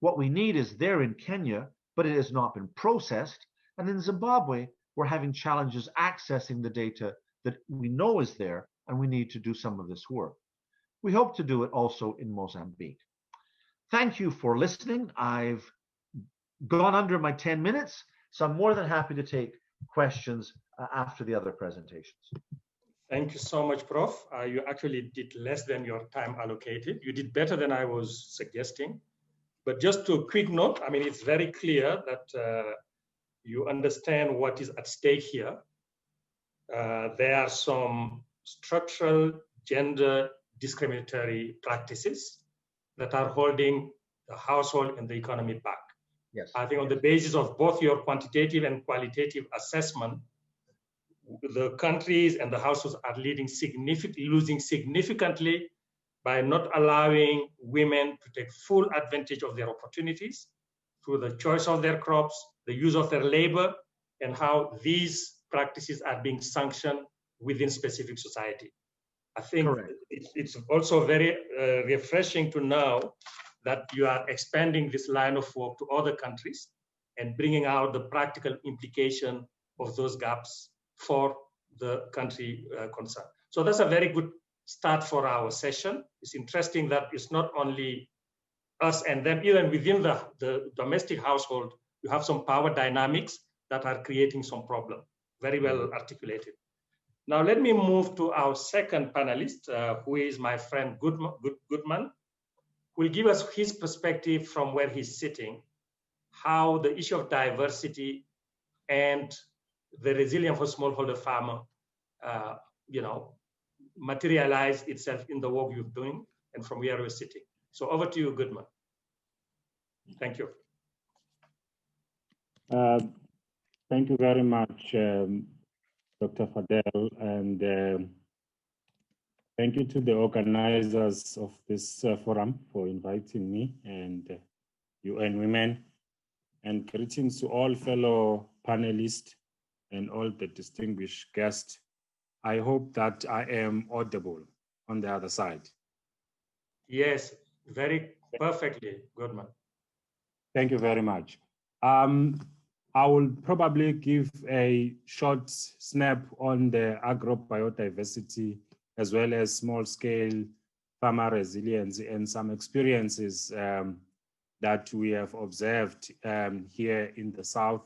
What we need is there in Kenya, but it has not been processed. And in Zimbabwe, we're having challenges accessing the data that we know is there, and we need to do some of this work. We hope to do it also in Mozambique. Thank you for listening. I've gone under my 10 minutes, so I'm more than happy to take questions after the other presentations. Thank you so much, Prof. You actually did less than your time allocated. You did better than I was suggesting. But just to a quick note, I mean, it's very clear that you understand what is at stake here. There are some structural gender discriminatory practices that are holding the household and the economy back. Yes. I think on the basis of both your quantitative and qualitative assessment, the countries and the households are losing significantly by not allowing women to take full advantage of their opportunities through the choice of their crops, the use of their labor, and how these practices are being sanctioned within specific society. I think it's also very refreshing to know that you are expanding this line of work to other countries and bringing out the practical implication of those gaps for the country concerned. So that's a very good start for our session. It's interesting that it's not only us and them, even within the domestic household, you have some power dynamics that are creating some problem. Very well articulated. Now let me move to our second panelist, who is my friend Goodman, who will give us his perspective from where he's sitting, how the issue of diversity and the resilience for smallholder farmer, materialize itself in the work you're doing and from where we're sitting. So over to you, Goodman. Thank you. Thank you very much, Dr. Fadel, and thank you to the organizers of this forum for inviting me and UN Women, and greetings to all fellow panelists and all the distinguished guests. I hope that I am audible on the other side. Yes, very perfectly, Goodman. Thank you very much. I will probably give a short snap on the agrobiodiversity as well as small-scale farmer resilience and some experiences that we have observed here in the South,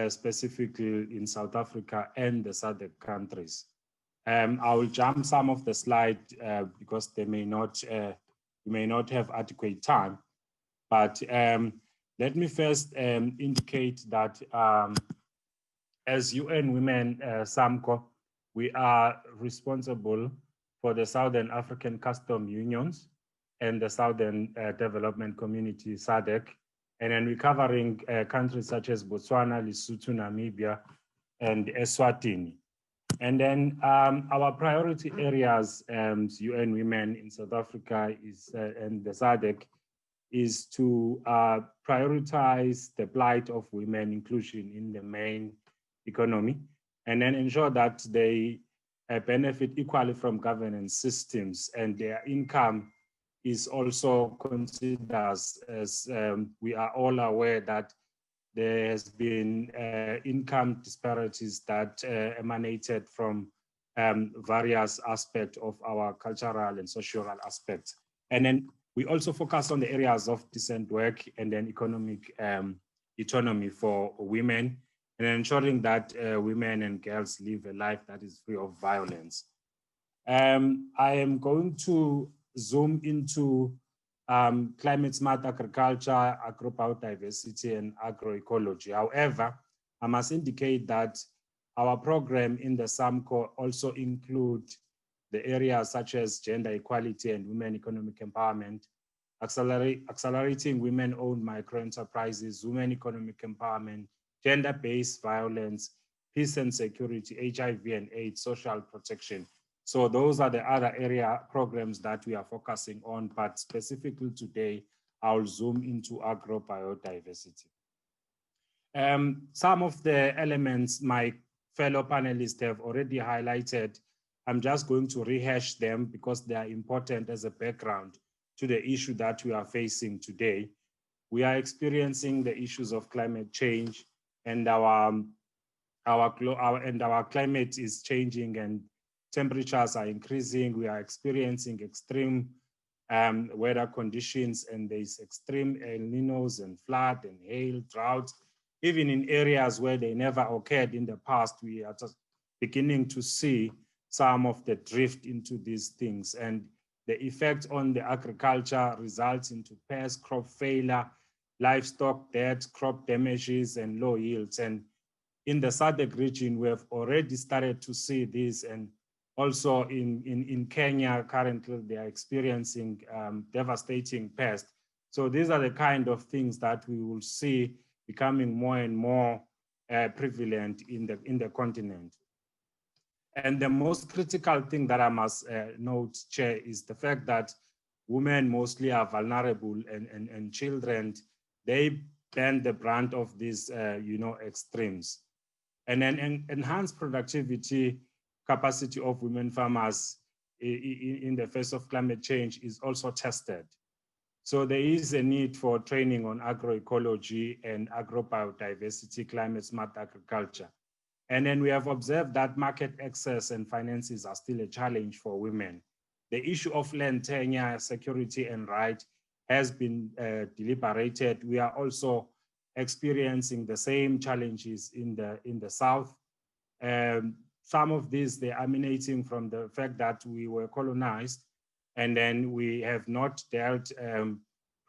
specifically in South Africa and the SADC countries. I will jump some of the slides because they may not have adequate time, but let me first indicate that as UN Women SAMCO, we are responsible for the Southern African Custom Unions and the Southern Development Community, SADC. And then we're covering countries such as Botswana, Lesotho, Namibia, and Eswatini. And then our priority areas, UN Women in South Africa is, and the SADC, is to prioritize the plight of women inclusion in the main economy, and then ensure that they benefit equally from governance systems, and their income is also considered as we are all aware that there has been income disparities that emanated from various aspects of our cultural and social aspects. And then we also focus on the areas of decent work and then economic autonomy for women, and ensuring that women and girls live a life that is free of violence. I am going to zoom into climate smart agriculture, agrobiodiversity, and agroecology. However, I must indicate that our program in the SAMCO also include the areas such as gender equality and women economic empowerment, accelerating women-owned microenterprises, women economic empowerment, gender-based violence, peace and security, HIV and AIDS, social protection. So those are the other area programs that we are focusing on, but specifically today, I'll zoom into agrobiodiversity. Some of the elements my fellow panelists have already highlighted. I'm just going to rehash them because they are important as a background to the issue that we are facing today. We are experiencing the issues of climate change, and our climate is changing and temperatures are increasing. We are experiencing extreme weather conditions, and there's extreme El Ninos and flood and hail, drought. Even in areas where they never occurred in the past, we are just beginning to see some of the drift into these things. And the effect on the agriculture results into pest, crop failure, livestock death, crop damages, and low yields. And in the SADC region, we have already started to see this, and also in Kenya, currently they are experiencing devastating pests. So these are the kind of things that we will see becoming more and more prevalent in the continent. And the most critical thing that I must note, Chair, is the fact that women mostly are vulnerable, and children, they bear the brunt of these extremes. And then enhanced productivity capacity of women farmers in the face of climate change is also tested. So there is a need for training on agroecology and agrobiodiversity, climate smart agriculture. And then we have observed that market access and finances are still a challenge for women. The issue of land tenure, security, and right has been deliberated. We are also experiencing the same challenges in the South. Some of these, they're emanating from the fact that we were colonized, and then we have not dealt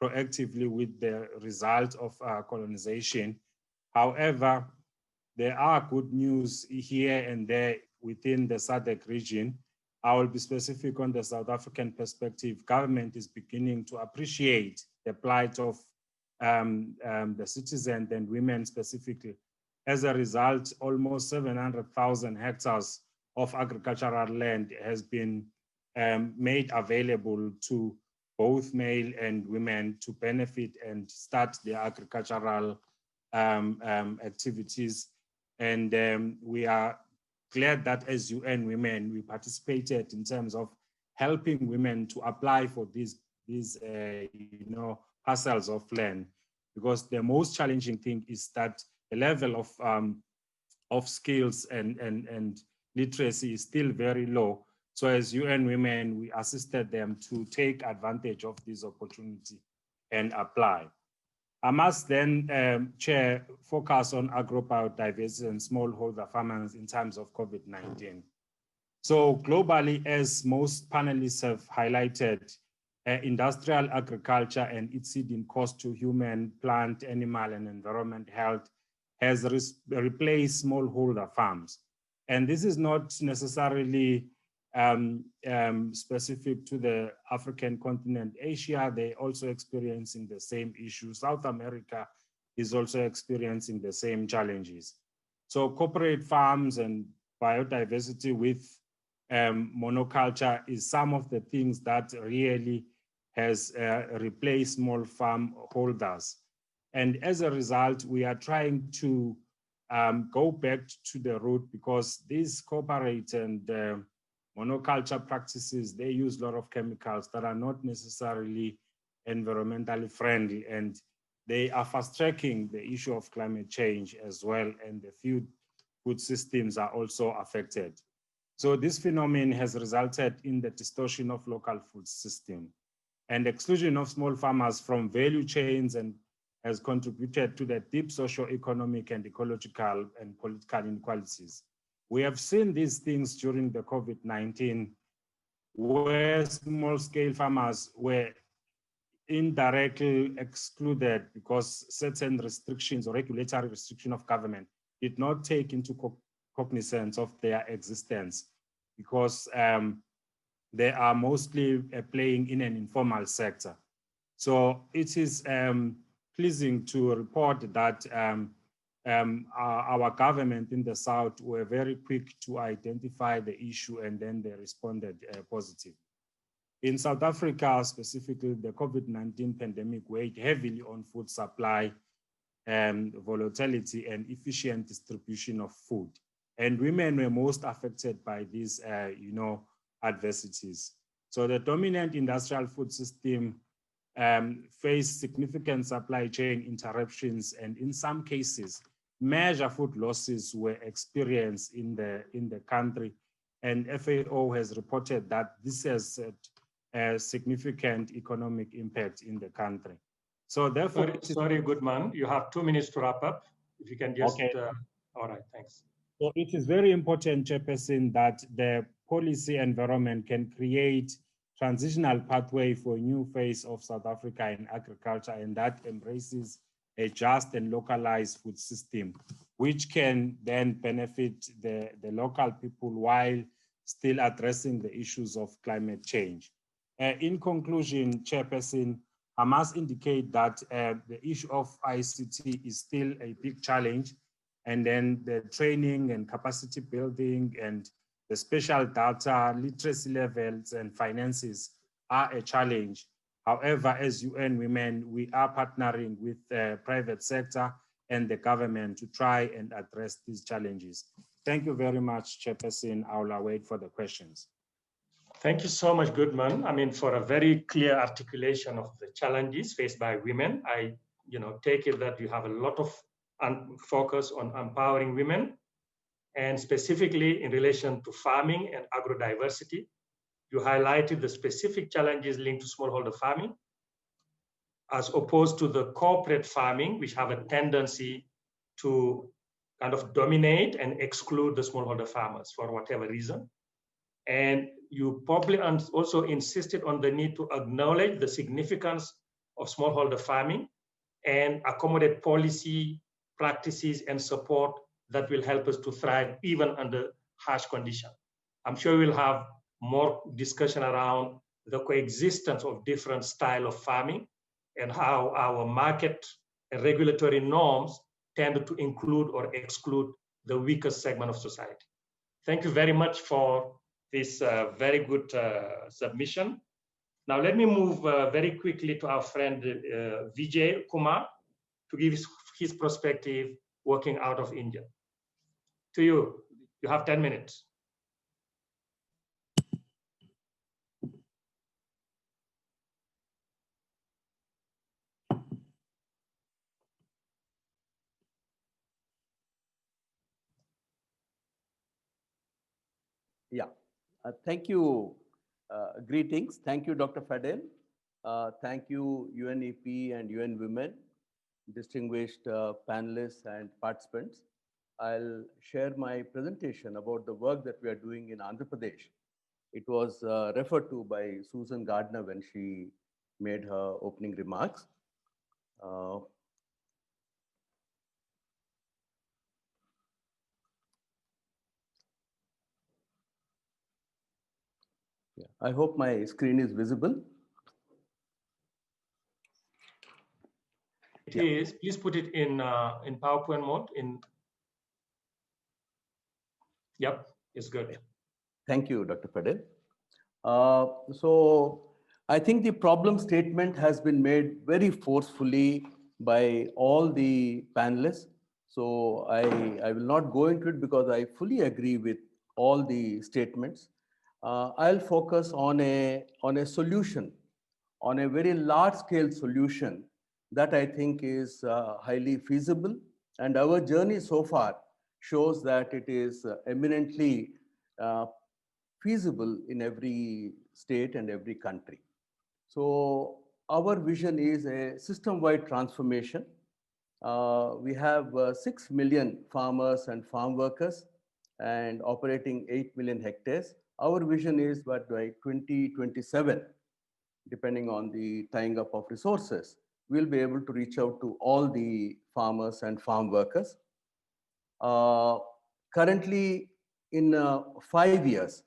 proactively with the result of colonization. However, there are good news here and there within the SADC region. I will be specific on the South African perspective. Government is beginning to appreciate the plight of the citizens and women specifically. As a result, almost 700,000 hectares of agricultural land has been made available to both male and women to benefit and start their agricultural activities. And we are glad that as UN Women, we participated in terms of helping women to apply for these parcels of land, because the most challenging thing is that the level of skills and literacy is still very low. So as UN Women, we assisted them to take advantage of this opportunity and apply. I must then, Chair, focus on agrobiodiversity and smallholder farmers in terms of COVID-19. So globally, as most panelists have highlighted, industrial agriculture and its leading cost to human, plant, animal, and environment health has replaced smallholder farms. And this is not necessarily specific to the African continent. Asia, they're also experiencing the same issue. South America is also experiencing the same challenges. So corporate farms and biodiversity with monoculture is some of the things that really has replaced small farm holders. And as a result, we are trying to go back to the root, because these corporate and monoculture practices, they use a lot of chemicals that are not necessarily environmentally friendly, and they are fast-tracking the issue of climate change as well, and the food systems are also affected. So this phenomenon has resulted in the distortion of local food system and exclusion of small farmers from value chains, and has contributed to the deep socio-economic and ecological and political inequalities. We have seen these things during the COVID-19, where small-scale farmers were indirectly excluded because certain restrictions or regulatory restriction of government did not take into cognizance of their existence, because they are mostly playing in an informal sector. So it is pleasing to report that our government in the South were very quick to identify the issue, and then they responded positively. In South Africa, specifically, the COVID-19 pandemic weighed heavily on food supply, volatility, and efficient distribution of food. And women were most affected by these, adversities. So the dominant industrial food system faced significant supply chain interruptions, and in some cases, major food losses were experienced in the country. And FAO has reported that this has a significant economic impact in the country. So therefore— Sorry, Goodman, you have 2 minutes to wrap up. If you can just, okay. All right, thanks. So it is very important, Chairperson, that the policy environment can create transitional pathway for a new phase of South Africa in agriculture, and that embraces a just and localized food system, which can then benefit the local people while still addressing the issues of climate change. In conclusion, Chairperson, I must indicate that the issue of ICT is still a big challenge, and then the training and capacity building and the special data, literacy levels, and finances are a challenge. However, as UN Women, we are partnering with the private sector and the government to try and address these challenges. Thank you very much, Chairperson. I will await for the questions. Thank you so much, Goodman. I mean, for a very clear articulation of the challenges faced by women. I, take it that you have a lot of focus on empowering women, and specifically in relation to farming and agrodiversity. You highlighted the specific challenges linked to smallholder farming, as opposed to the corporate farming, which have a tendency to kind of dominate and exclude the smallholder farmers for whatever reason. And you probably also insisted on the need to acknowledge the significance of smallholder farming and accommodate policy, practices, and support that will help us to thrive even under harsh conditions. I'm sure we'll have more discussion around the coexistence of different styles of farming and how our market and regulatory norms tend to include or exclude the weakest segment of society. Thank you very much for this very good submission. Now let me move very quickly to our friend Vijay Kumar to give his perspective working out of India. To you, you have 10 minutes. Yeah, thank you. Greetings. Thank you, Dr. Fadel. Thank you, UNEP and UN Women, distinguished panelists and participants. I'll share my presentation about the work that we are doing in Andhra Pradesh. It was referred to by Susan Gardner when she made her opening remarks. Yeah, I hope my screen is visible. It is. Please put it in PowerPoint mode. Yep, it's good. Thank you, Dr. Fadel. So I think the problem statement has been made very forcefully by all the panelists. So I will not go into it because I fully agree with all the statements. I'll focus on a solution, on a very large scale solution that I think is highly feasible. And our journey so far shows that it is eminently feasible in every state and every country. So our vision is a system-wide transformation. We have 6 million farmers and farm workers and operating 8 million hectares. Our vision is that by 2027, depending on the tying up of resources, we'll be able to reach out to all the farmers and farm workers. Currently, in 5 years,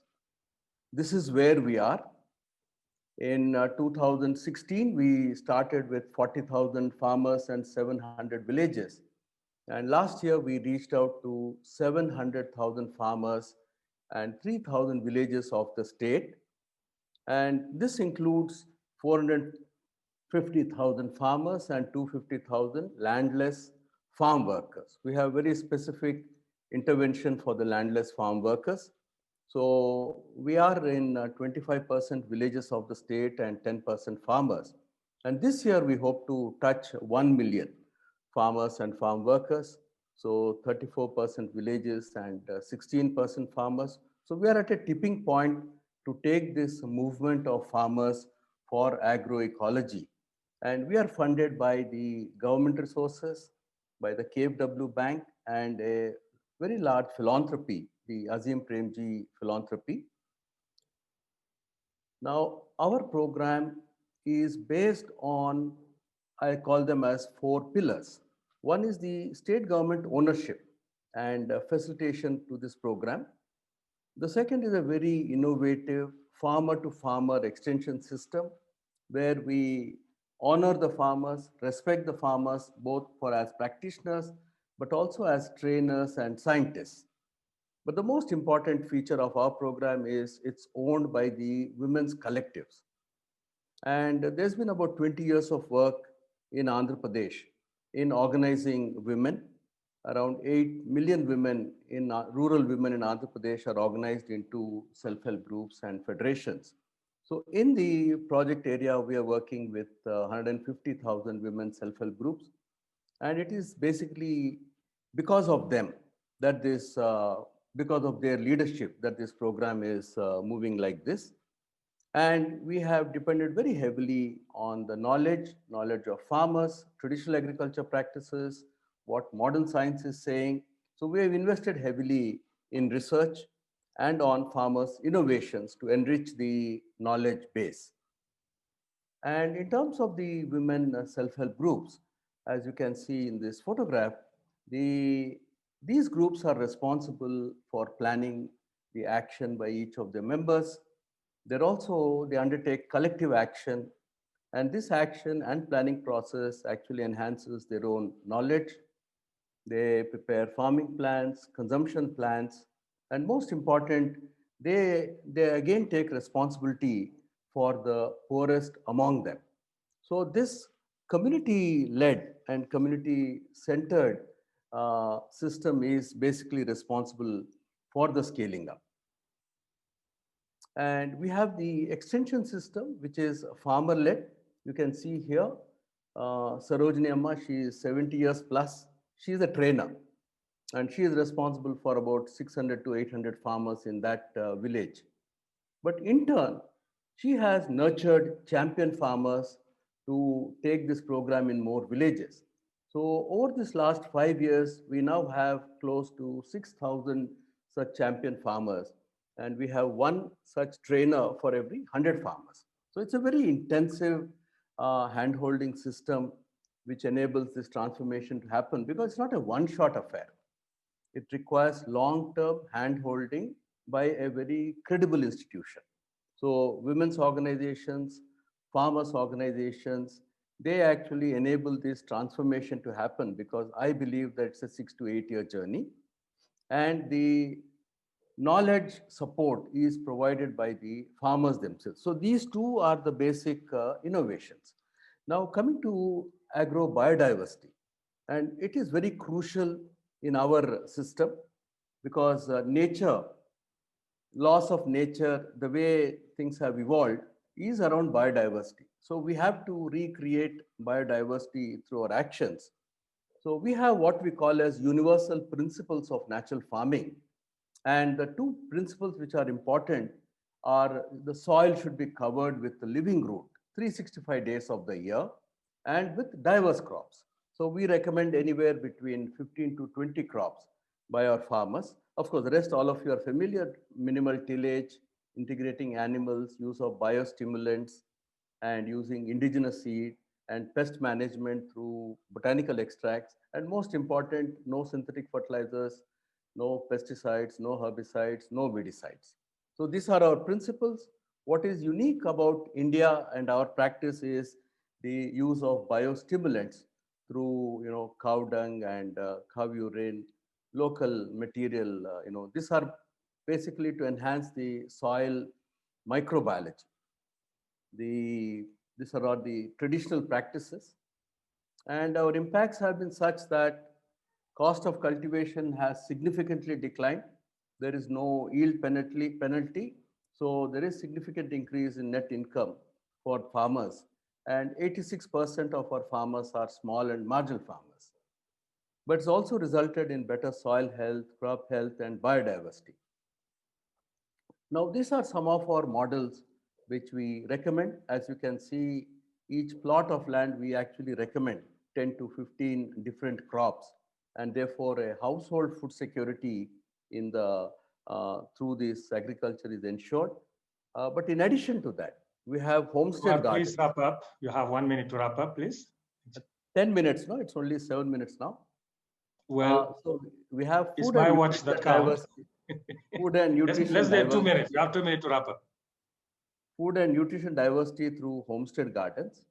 this is where we are. In 2016, we started with 40,000 farmers and 700 villages. And last year, we reached out to 700,000 farmers and 3,000 villages of the state. And this includes 450,000 farmers and 250,000 landless farm workers. We have very specific intervention for the landless farm workers. So we are in 25% villages of the state and 10% farmers. And this year we hope to touch 1 million farmers and farm workers. So 34% villages and 16% farmers. So we are at a tipping point to take this movement of farmers for agroecology. And we are funded by the government resources, by the KfW Bank, and a very large philanthropy, the Azim Premji philanthropy. Now, our program is based on, I call them as 4 pillars. One is the state government ownership and facilitation to this program. The second is a very innovative farmer-to-farmer extension system where we honor the farmers, respect the farmers, both for as practitioners, but also as trainers and scientists. But the most important feature of our program is it's owned by the women's collectives. And there's been about 20 years of work in Andhra Pradesh in organizing women. Around 8 million women in rural women in Andhra Pradesh are organized into self-help groups and federations. So in the project area, we are working with 150,000 women self-help groups. And it is basically because of them that this, because of their leadership, that this program is moving like this. And we have depended very heavily on the knowledge of farmers, traditional agriculture practices, what modern science is saying. So we have invested heavily in research and on farmers' innovations to enrich the knowledge base. And in terms of the women self-help groups, as you can see in this photograph, these groups are responsible for planning the action by each of their members. They undertake collective action, and this action and planning process actually enhances their own knowledge. They prepare farming plans, consumption plans, and most important, they again take responsibility for the poorest among them. So this community-led and community-centered system is basically responsible for the scaling up. And we have the extension system, which is farmer-led. You can see here, Sarojini Amma, she is 70 years plus. She is a trainer, and she is responsible for about 600 to 800 farmers in that village. But in turn, she has nurtured champion farmers to take this program in more villages. So over this last 5 years, we now have close to 6,000 such champion farmers, and we have one such trainer for every 100 farmers. So it's a very intensive hand-holding system which enables this transformation to happen, because it's not a one-shot affair. It requires long-term hand-holding by a very credible institution. So women's organizations, farmers organizations, they actually enable this transformation to happen, because I believe that it's a 6 to 8 year journey. And the knowledge support is provided by the farmers themselves. So these two are the basic innovations. Now coming to agrobiodiversity, and it is very crucial in our system, because nature, loss of nature, the way things have evolved is around biodiversity. So we have to recreate biodiversity through our actions. So we have what we call as universal principles of natural farming. And the two principles which are important are the soil should be covered with the living root 365 days of the year and with diverse crops. So we recommend anywhere between 15 to 20 crops by our farmers. Of course, the rest, all of you are familiar: minimal tillage, integrating animals, use of biostimulants, and using indigenous seed, and pest management through botanical extracts. And most important, no synthetic fertilizers, no pesticides, no herbicides, no weedicides. So these are our principles. What is unique about India and our practice is the use of biostimulants through cow dung and cow urine, local material. These are basically to enhance the soil microbiology. These are all the traditional practices, and our impacts have been such that cost of cultivation has significantly declined. There is no yield penalty, so there is significant increase in net income for farmers, and 86% of our farmers are small and marginal farmers. But it's also resulted in better soil health, crop health, and biodiversity. Now, these are some of our models which we recommend. As you can see, each plot of land we actually recommend 10 to 15 different crops, and therefore a household food security in the through this agriculture is ensured. But in addition to that, we have homestead gardens. Please wrap up. You have 1 minute to wrap up, please. 10 minutes, no? It's only 7 minutes now. Well, so we have food it's my watch that counts. Food and nutrition. Less than 2 minutes. You have 2 minutes to wrap up. Food and nutrition diversity through homestead gardens,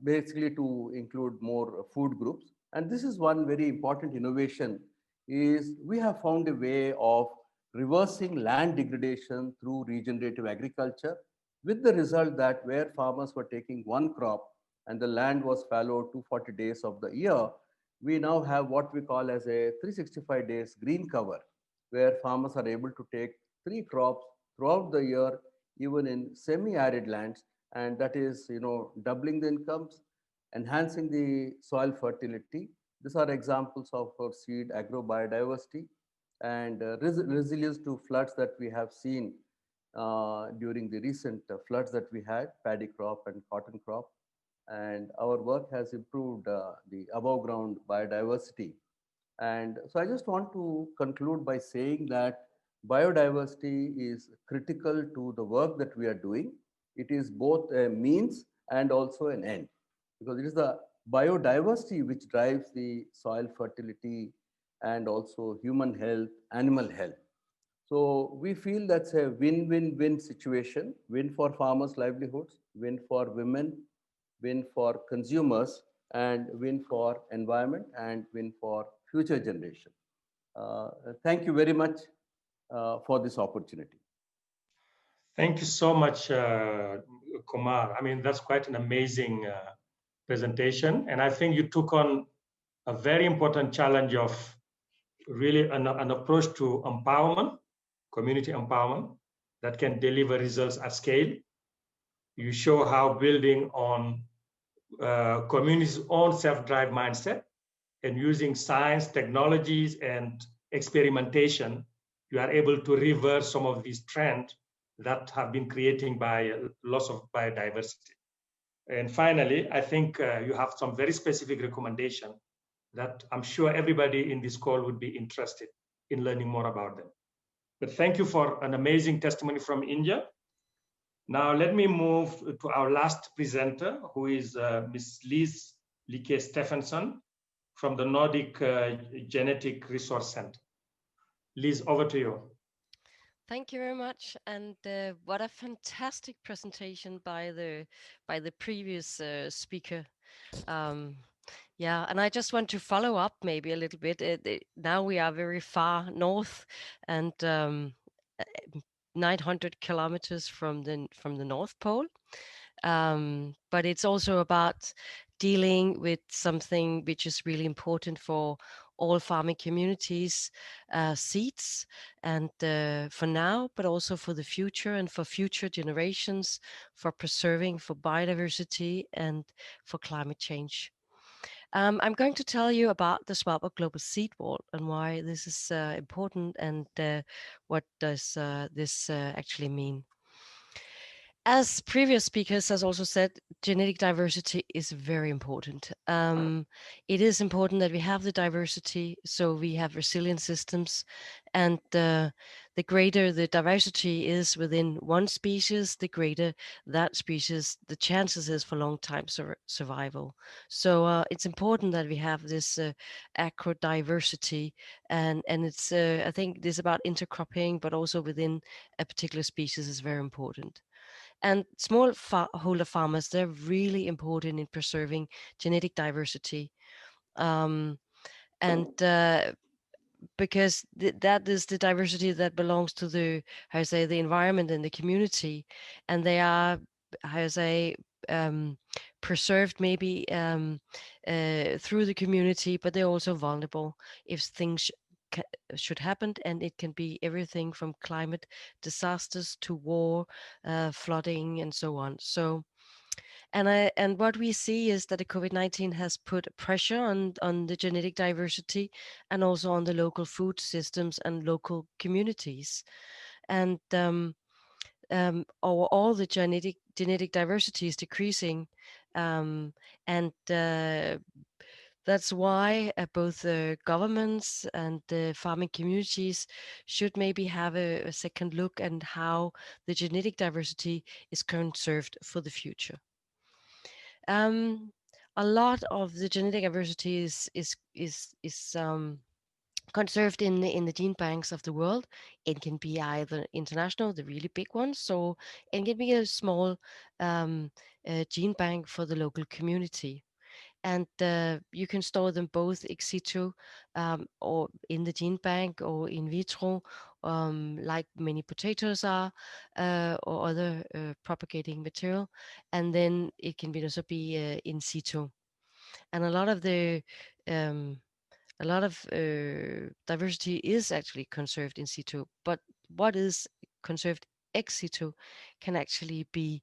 basically to include more food groups. And this is one very important innovation, is we have found a way of reversing land degradation through regenerative agriculture, with the result that where farmers were taking one crop and the land was fallow 240 days of the year, we now have what we call as a 365 days green cover, where farmers are able to take 3 crops throughout the year, even in semi-arid lands, and that is, doubling the incomes, enhancing the soil fertility. These are examples of our seed agrobiodiversity and resilience to floods that we have seen during the recent floods that we had, paddy crop and cotton crop. And our work has improved the above ground biodiversity. And so I just want to conclude by saying that biodiversity is critical to the work that we are doing. It is both a means and also an end, because it is the biodiversity which drives the soil fertility and also human health, animal health. So we feel that's a win-win-win situation: win for farmers' livelihoods, win for women, win for consumers, and win for environment, and win for future generation. Thank you very much for this opportunity. Thank you so much, Kumar. I mean, that's quite an amazing presentation. And I think you took on a very important challenge of really an approach to empowerment, community empowerment, that can deliver results at scale. You show how building on communities' own self-drive mindset and using science, technologies, and experimentation, you are able to reverse some of these trends that have been creating by loss of biodiversity. And finally, I think you have some very specific recommendation that I'm sure everybody in this call would be interested in learning more about them. But thank you for an amazing testimony from India. Now let me move to our last presenter, who is Ms. Liz Lykke Stephenson from the Nordic Genetic Resource Center. Liz, over to you. Thank you very much, and what a fantastic presentation by the previous speaker. Yeah, and I just want to follow up maybe a little bit. Now we are very far north, and 900 kilometers from the North Pole. But it's also about dealing with something which is really important for all farming communities, seeds, and for now, but also for the future and for future generations, for preserving, for biodiversity, and for climate change. I'm going to tell you about the Svalbard Global Seed Vault and why this is important, and what does this actually mean. As previous speakers has also said, genetic diversity is very important. It is important that we have the diversity, so we have resilient systems, and the greater the diversity is within one species, the greater that species, the chances is for long time survival. So it's important that we have this agrobiodiversity, and it's I think this about intercropping, but also within a particular species is very important. And smallholder farmers, they're really important in preserving genetic diversity. And because that is the diversity that belongs to the, how I say, the environment and the community. And they are, how I say, preserved maybe through the community, but they're also vulnerable if things should happen, and it can be everything from climate disasters to war, flooding, and so on. So, and what we see is that the COVID-19 has put pressure on the genetic diversity and also on the local food systems and local communities, and all the genetic diversity is decreasing, and that's why both governments and farming communities should maybe have a second look at how the genetic diversity is conserved for the future. A lot of the genetic diversity is conserved in the gene banks of the world. It can be either international, the really big ones, so it can be a small gene bank for the local community. And you can store them both ex situ, or in the gene bank, or in vitro, like many potatoes are, or other propagating material. And then it can also be in situ. And a lot of the diversity is actually conserved in situ, but what is conserved ex situ can actually be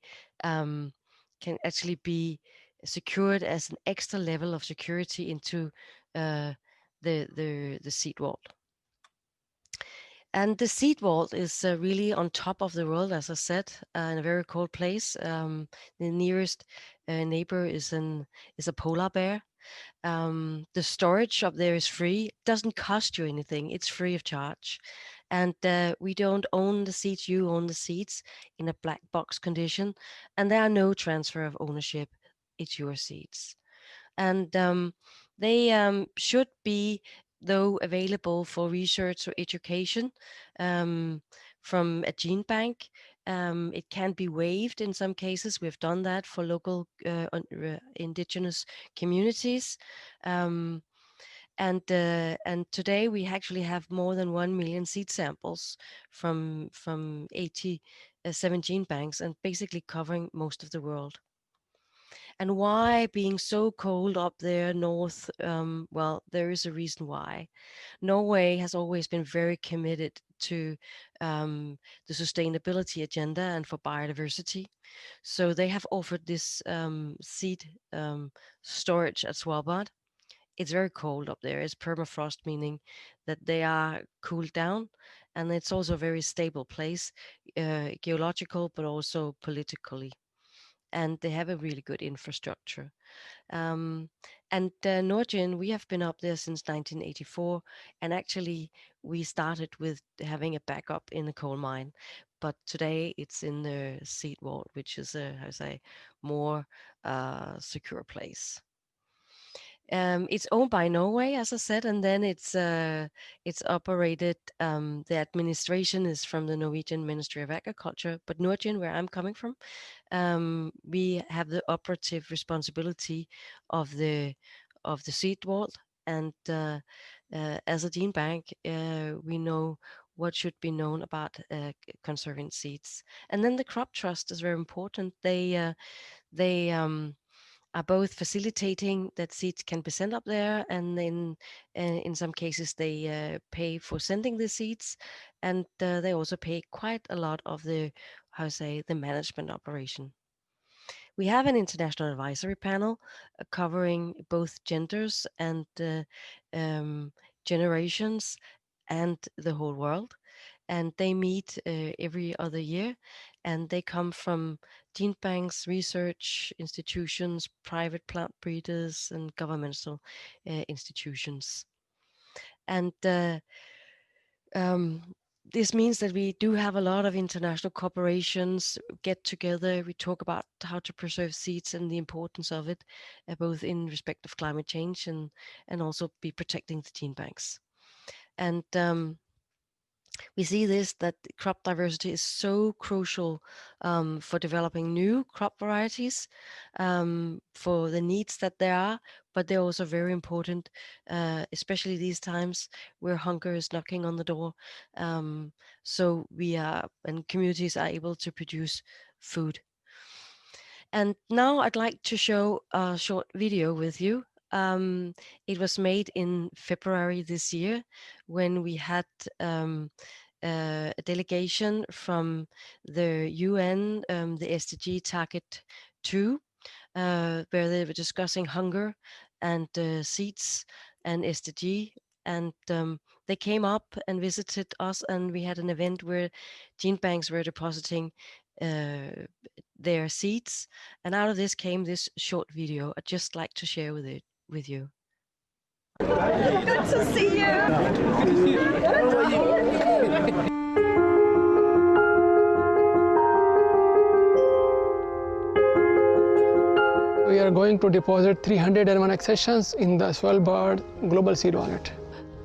secured as an extra level of security into the seed vault. And the seed vault is really on top of the world, as I said, in a very cold place. The nearest neighbor is a polar bear. The storage up there is free. It doesn't cost you anything. It's free of charge. And we don't own the seeds. You own the seeds in a black box condition. And there are no transfer of ownership. It's your seeds. And they should be, though, available for research or education from a gene bank. It can be waived in some cases. We've done that for local indigenous communities. And today we actually have more than 1 million seed samples from 87 gene banks, and basically covering most of the world. And why being so cold up there north? Well, there is a reason why. Norway has always been very committed to the sustainability agenda and for biodiversity. So they have offered this seed storage at Svalbard. It's very cold up there. It's permafrost, meaning that they are cooled down. And it's also a very stable place, geological, but also politically. And they have a really good infrastructure. And Nordgen, we have been up there since 1984, and actually we started with having a backup in the coal mine, but today it's in the seed vault, which is a, how to say, more secure place. It's owned by Norway, as I said, and then it's operated. The administration is from the Norwegian Ministry of Agriculture, but Nordjylland, where I'm coming from, we have the operative responsibility of the seed vault, and as a gene bank, we know what should be known about conserving seeds. And then the crop trust is very important. They are both facilitating that seeds can be sent up there, and then in some cases they pay for sending the seeds, and they also pay quite a lot of the the management operation. We have an international advisory panel covering both genders and generations and the whole world, and they meet every other year, and they come from gene banks, research institutions, private plant breeders, and governmental institutions. And this means that we do have a lot of international corporations get together. We talk about how to preserve seeds and the importance of it, both in respect of climate change and also be protecting the gene banks. And we see this, that crop diversity is so crucial for developing new crop varieties for the needs that there are, but they're also very important, especially these times where hunger is knocking on the door. So we are, and communities are able to produce food. And now I'd like to show a short video with you. It was made in February this year when we had a delegation from the UN, the SDG Target 2, where they were discussing hunger and seeds and SDG. And they came up and visited us, and we had an event where gene banks were depositing their seeds. And out of this came this short video I'd just like to share with you. Good to see you. We are going to deposit 301 accessions in the Svalbard Global Seed Wallet.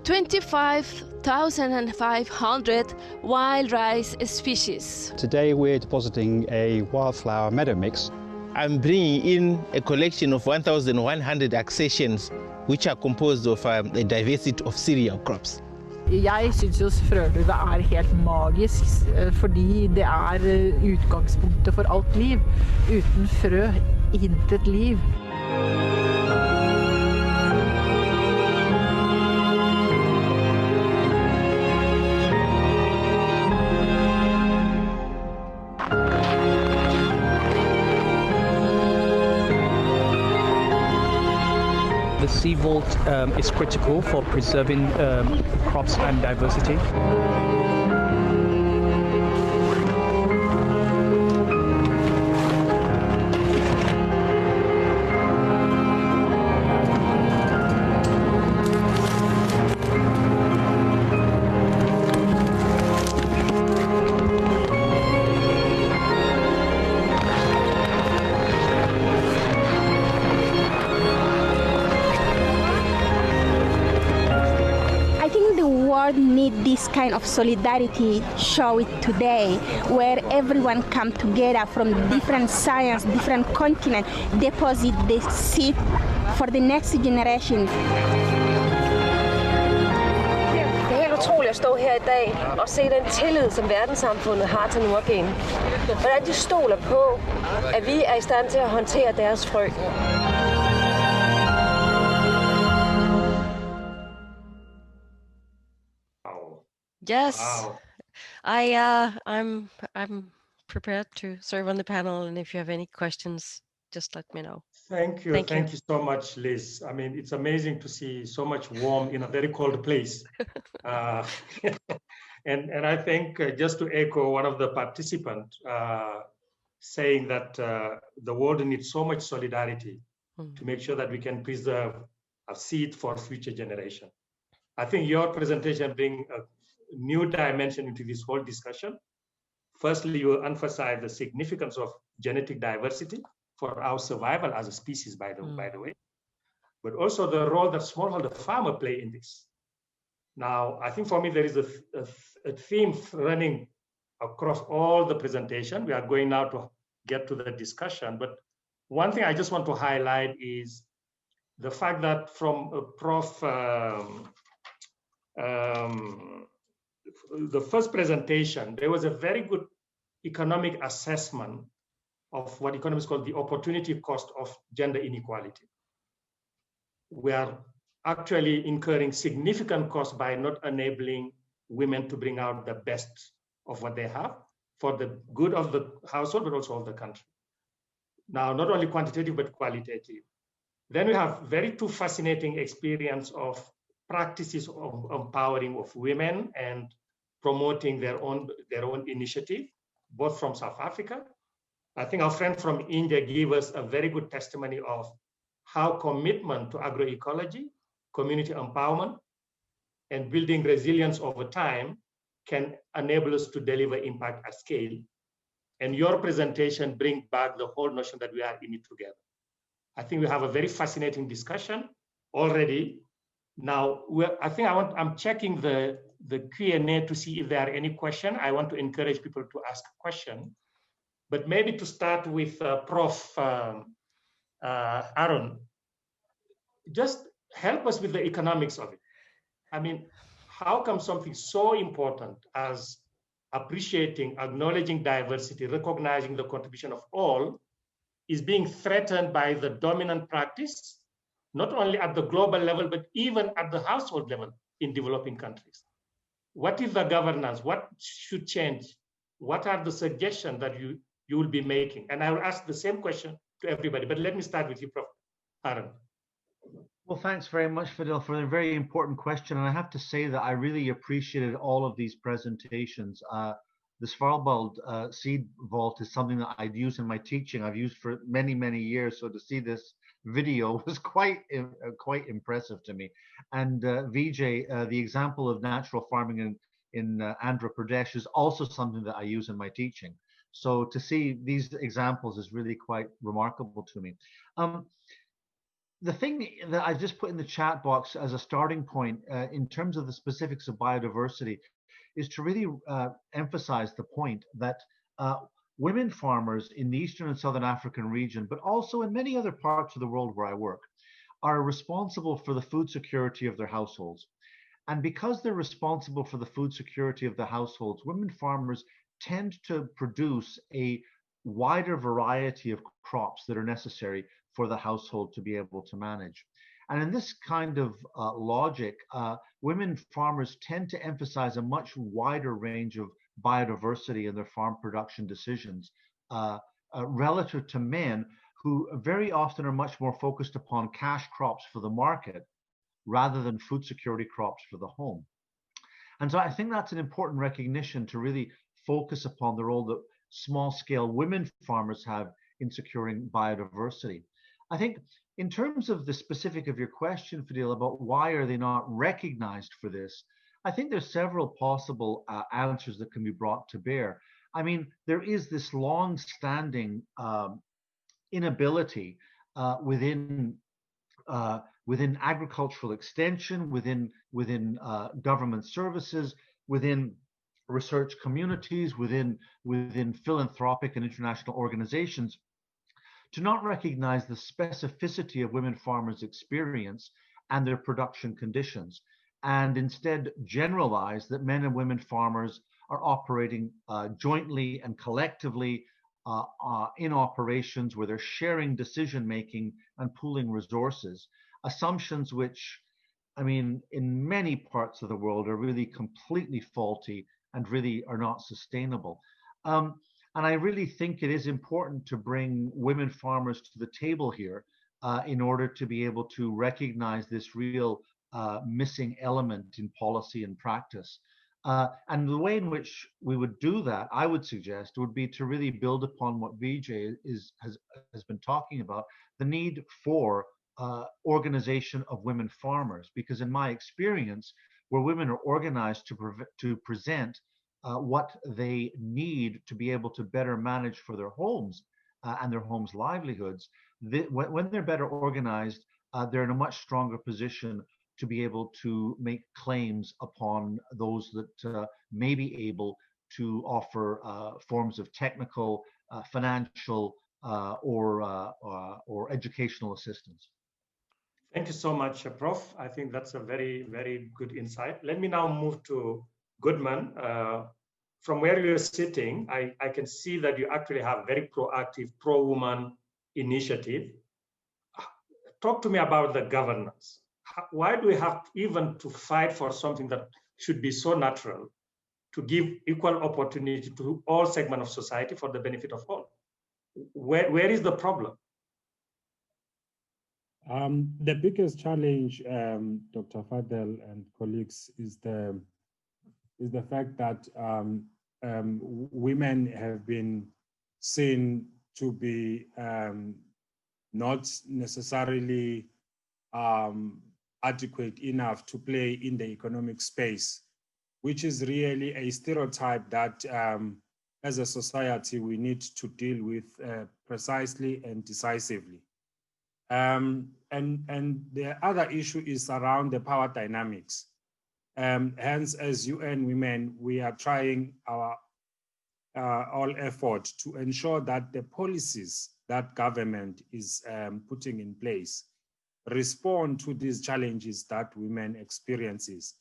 25,500 wild rice species. Today we're depositing a wildflower meadow mix. I'm bringing in a collection of 1,100 accessions, which are composed of a diversity of cereal crops. Jeg synes jo frøløve er helt magisk, fordi det er utgangspunktet for alt liv. Uten frø, intet liv. The seed vault is critical for preserving crops and diversity. Need this kind of solidarity, show it today, where everyone come together from different science, different continents, deposit the seed for the next generation. Det er helt utroligt at stå her i dag og se den tillid, som verdenssamfundet har til Nordgen. Hvordan de stoler på, at vi er i stand til at håndtere deres frø. Yes, Wow. I'm prepared to serve on the panel, and if you have any questions, just let me know. Thank you. Thank you so much, Liz. I mean, it's amazing to see so much warmth in a very cold place. And I think just to echo one of the participants saying that the world needs so much solidarity to make sure that we can preserve a seed for future generation. I think your presentation brings a new dimension into this whole discussion. Firstly, you emphasize the significance of genetic diversity for our survival as a species, by the way. but also the role that smallholder farmer play in this. Now, I think for me, there is a theme running across all the presentation. We are going now to get to the discussion, but one thing I just want to highlight is the fact that from Prof. The first presentation, there was a very good economic assessment of what economists call the opportunity cost of gender inequality. We are actually incurring significant costs by not enabling women to bring out the best of what they have for the good of the household, but also of the country. Now, not only quantitative, but qualitative. Then we have very two fascinating experience of practices of empowering of women and promoting their own initiative, both from South Africa. I think our friend from India gave us a very good testimony of how commitment to agroecology, community empowerment, and building resilience over time can enable us to deliver impact at scale. And your presentation brings back the whole notion that we are in it together. I think we have a very fascinating discussion already. Now, I'm checking the Q&A to see if there are any questions. I want to encourage people to ask a question, but maybe to start with Prof. Aaron, just help us with the economics of it. I mean, how come something so important as appreciating, acknowledging diversity, recognizing the contribution of all is being threatened by the dominant practice, not only at the global level, but even at the household level in developing countries? What is the governance? What should change? What are the suggestions that you will be making? And I will ask the same question to everybody, but let me start with you, Prof. Aaron. Well, thanks very much, Fidel, for a very important question. And I have to say that I really appreciated all of these presentations. The Svalbard seed vault is something that I'd use in my teaching. I've used for many, many years. So to see this video was quite impressive to me. And Vijay, the example of natural farming in Andhra Pradesh is also something that I use in my teaching. So to see these examples is really quite remarkable to me. The thing that I just put in the chat box as a starting point in terms of the specifics of biodiversity is to really emphasize the point that women farmers in the Eastern and Southern African region, but also in many other parts of the world where I work, are responsible for the food security of their households. And because they're responsible for the food security of the households, women farmers tend to produce a wider variety of crops that are necessary for the household to be able to manage. And in this kind of logic, women farmers tend to emphasize a much wider range of biodiversity in their farm production decisions relative to men who very often are much more focused upon cash crops for the market rather than food security crops for the home. And so I think that's an important recognition to really focus upon the role that small-scale women farmers have in securing biodiversity. I think in terms of the specific of your question, Fadil, about why are they not recognized for this, I think there's several possible answers that can be brought to bear. I mean, there is this long-standing inability within agricultural extension, within government services, within research communities, within philanthropic and international organizations, to not recognize the specificity of women farmers' experience and their production conditions, and instead generalize that men and women farmers are operating jointly and collectively in operations where they're sharing decision-making and pooling resources, assumptions which, I mean, in many parts of the world are really completely faulty and really are not sustainable. And I really think it is important to bring women farmers to the table here in order to be able to recognize this real missing element in policy and practice. And the way in which we would do that, I would suggest, would be to really build upon what Vijay has been talking about, the need for organization of women farmers. Because in my experience, where women are organized to present what they need to be able to better manage for their homes and their homes' livelihoods, when they're better organized, they're in a much stronger position to be able to make claims upon those that may be able to offer forms of technical, financial, or educational assistance. Thank you so much, Prof. I think that's a very, very good insight. Let me now move to Goodman. From where you're sitting, I can see that you actually have very proactive pro-woman initiative. Talk to me about the governance. Why do we have even to fight for something that should be so natural, to give equal opportunity to all segments of society for the benefit of all? Where is the problem? The biggest challenge, Dr. Fadel and colleagues, is the fact that women have been seen to be not necessarily adequate enough to play in the economic space, which is really a stereotype that as a society we need to deal with precisely and decisively. And the other issue is around the power dynamics. Hence, as UN Women, we are trying our all effort to ensure that the policies that government is putting in place respond to these challenges that women experiences.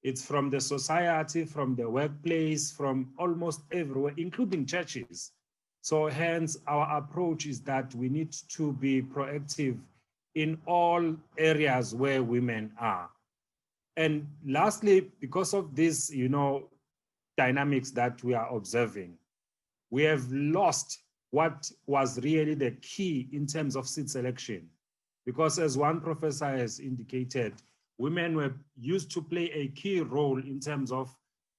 It's from the society, from the workplace, from almost everywhere, including churches. So hence our approach is that we need to be proactive in all areas where women are. And lastly, because of this, dynamics that we are observing, we have lost what was really the key in terms of seed selection. Because as one professor has indicated, women were used to play a key role in terms of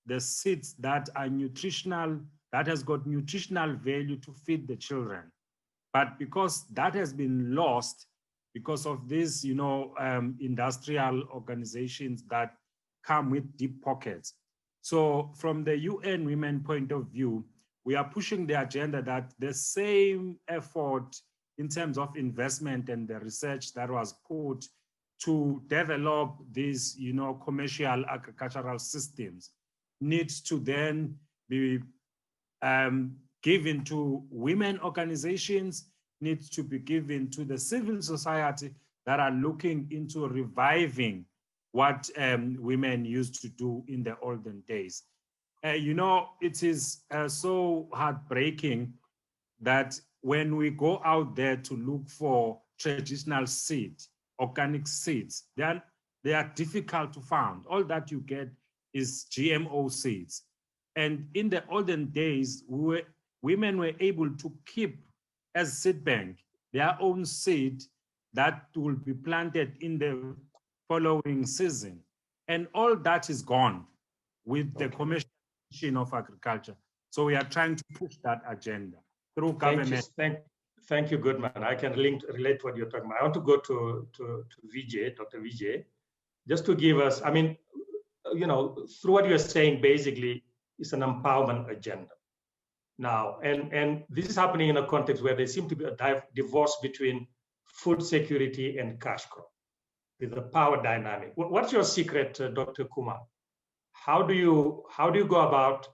the seeds that are nutritional, that has got nutritional value to feed the children. But because that has been lost, because of these, industrial organizations that come with deep pockets. So from the UN Women point of view, we are pushing the agenda that the same effort in terms of investment and the research that was put to develop these, commercial agricultural systems needs to then be given to women organizations, needs to be given to the civil society that are looking into reviving what women used to do in the olden days. It is so heartbreaking that when we go out there to look for traditional seeds, organic seeds, they are difficult to find. All that you get is GMO seeds. And in the olden days, women were able to keep as seed bank their own seed that will be planted in the following season. And all that is gone with the commercialization of agriculture. So we are trying to push that agenda through government. Thank you, Goodman. I can relate to what you're talking about. I want to go to Vijay, Dr. Vijay, just to give us, through what you're saying, basically, it's an empowerment agenda. Now, and this is happening in a context where there seems to be a divorce between food security and cash crop, with the power dynamic. What's your secret, Dr. Kumar? How do you go about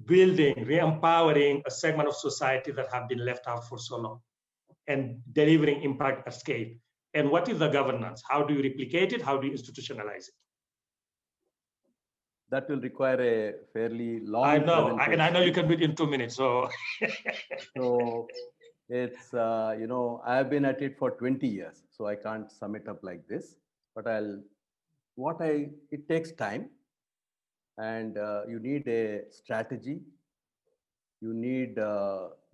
building, re-empowering a segment of society that have been left out for so long and delivering impact at scale? And what is the governance? How do you replicate it? How do you institutionalize it? That will require a fairly long presentation. And I know you can do it in 2 minutes. So, so it's, I have been at it for 20 years, so I can't sum it up like this, but it takes time, and you need a strategy. You need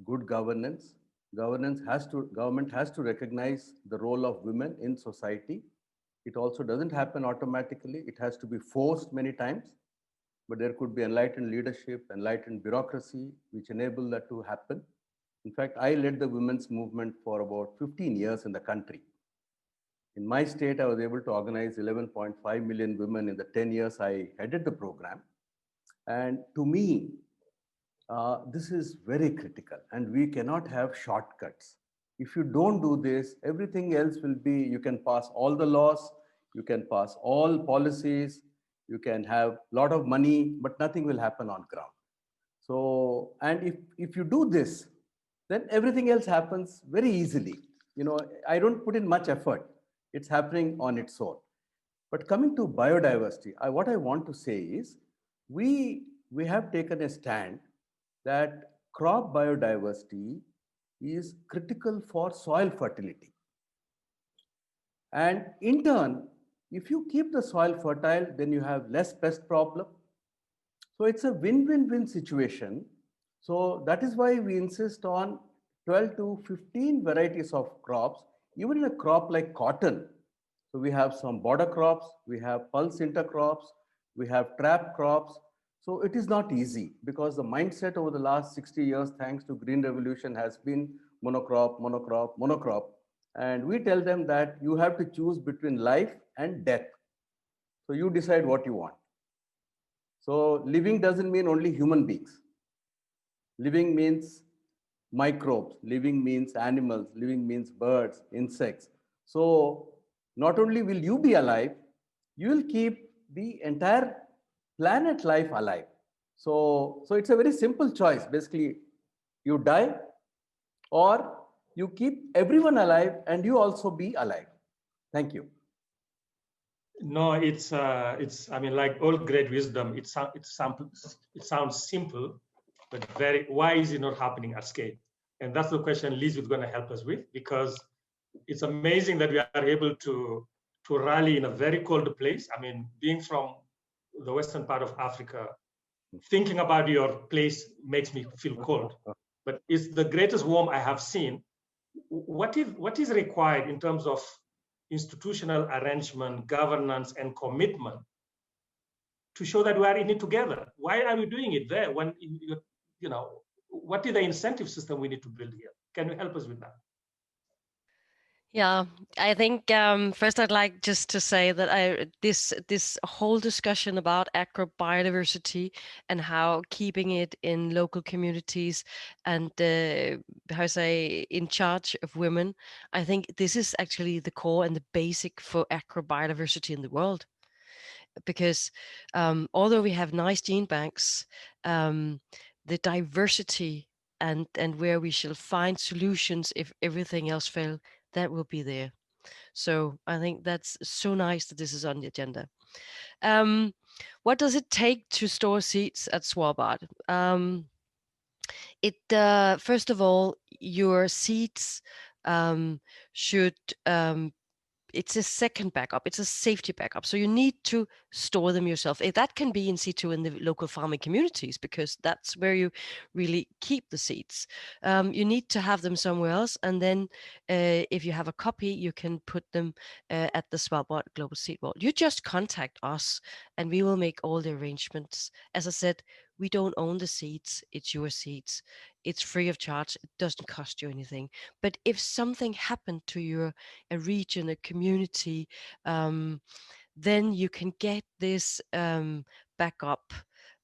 good governance. Government has to recognize the role of women in society. It also doesn't happen automatically. It has to be forced many times. But there could be enlightened leadership, enlightened bureaucracy, which enable that to happen. In fact, I led the women's movement for about 15 years in the country. In my state, I was able to organize 11.5 million women in the 10 years I headed the program. And to me, this is very critical, and we cannot have shortcuts. If you don't do this, everything else will be, you can pass all the laws, you can pass all policies, you can have a lot of money, but nothing will happen on ground. So, and if you do this, then everything else happens very easily. I don't put in much effort. It's happening on its own. But coming to biodiversity, what I want to say is, we have taken a stand that crop biodiversity is critical for soil fertility. And in turn, if you keep the soil fertile, then you have less pest problem. So it's a win-win-win situation. So that is why we insist on 12 to 15 varieties of crops, even in a crop like cotton. So we have some border crops, we have pulse intercrops, we have trap crops. So it is not easy, because the mindset over the last 60 years, thanks to Green Revolution, has been monocrop, monocrop, monocrop. And we tell them that you have to choose between life and death. So you decide what you want. So living doesn't mean only human beings. Living means microbes, living means animals, living means birds, insects. So not only will you be alive, you will keep the entire planet life alive. So it's a very simple choice. Basically, you die or you keep everyone alive and you also be alive. Thank you. No, it's I mean, like all great wisdom, it sounds simple, but why is it not happening at scale? And that's the question Liz is going to help us with, because it's amazing that we are able to rally in a very cold place. I mean, being from the western part of Africa, thinking about your place makes me feel cold, but it's the greatest warmth I have seen. What is required in terms of institutional arrangement, governance, and commitment to show that we are in it together? Why are we doing it there when, what is the incentive system we need to build here? Can you help us with that? Yeah, I think first I'd like just to say that this whole discussion about agrobiodiversity and how keeping it in local communities and in charge of women, I think this is actually the core and the basic for agrobiodiversity in the world. Because although we have nice gene banks, the diversity and where we shall find solutions if everything else fails, that will be there. So I think that's so nice that this is on the agenda. What does it take to store seeds at Svalbard? First of all, your seeds should it's a second backup. It's a safety backup. So you need to store them yourself. That can be in situ in the local farming communities, because that's where you really keep the seeds. You need to have them somewhere else. And then if you have a copy, you can put them at the Svalbard Global Seed Vault. You just contact us and we will make all the arrangements. As I said, we don't own the seeds. It's your seeds. It's free of charge. It doesn't cost you anything. But if something happened to a region, a community, then you can get this backup.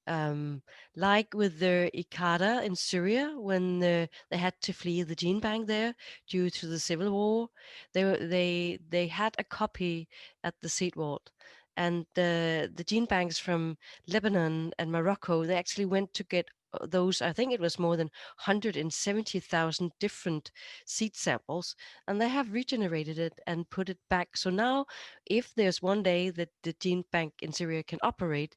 Like with the Ikada in Syria, when they had to flee the gene bank there due to the civil war, they had a copy at the seed vault. And the gene banks from Lebanon and Morocco, they actually went to get those, I think it was more than 170,000 different seed samples, and they have regenerated it and put it back. So now, if there's one day that the gene bank in Syria can operate,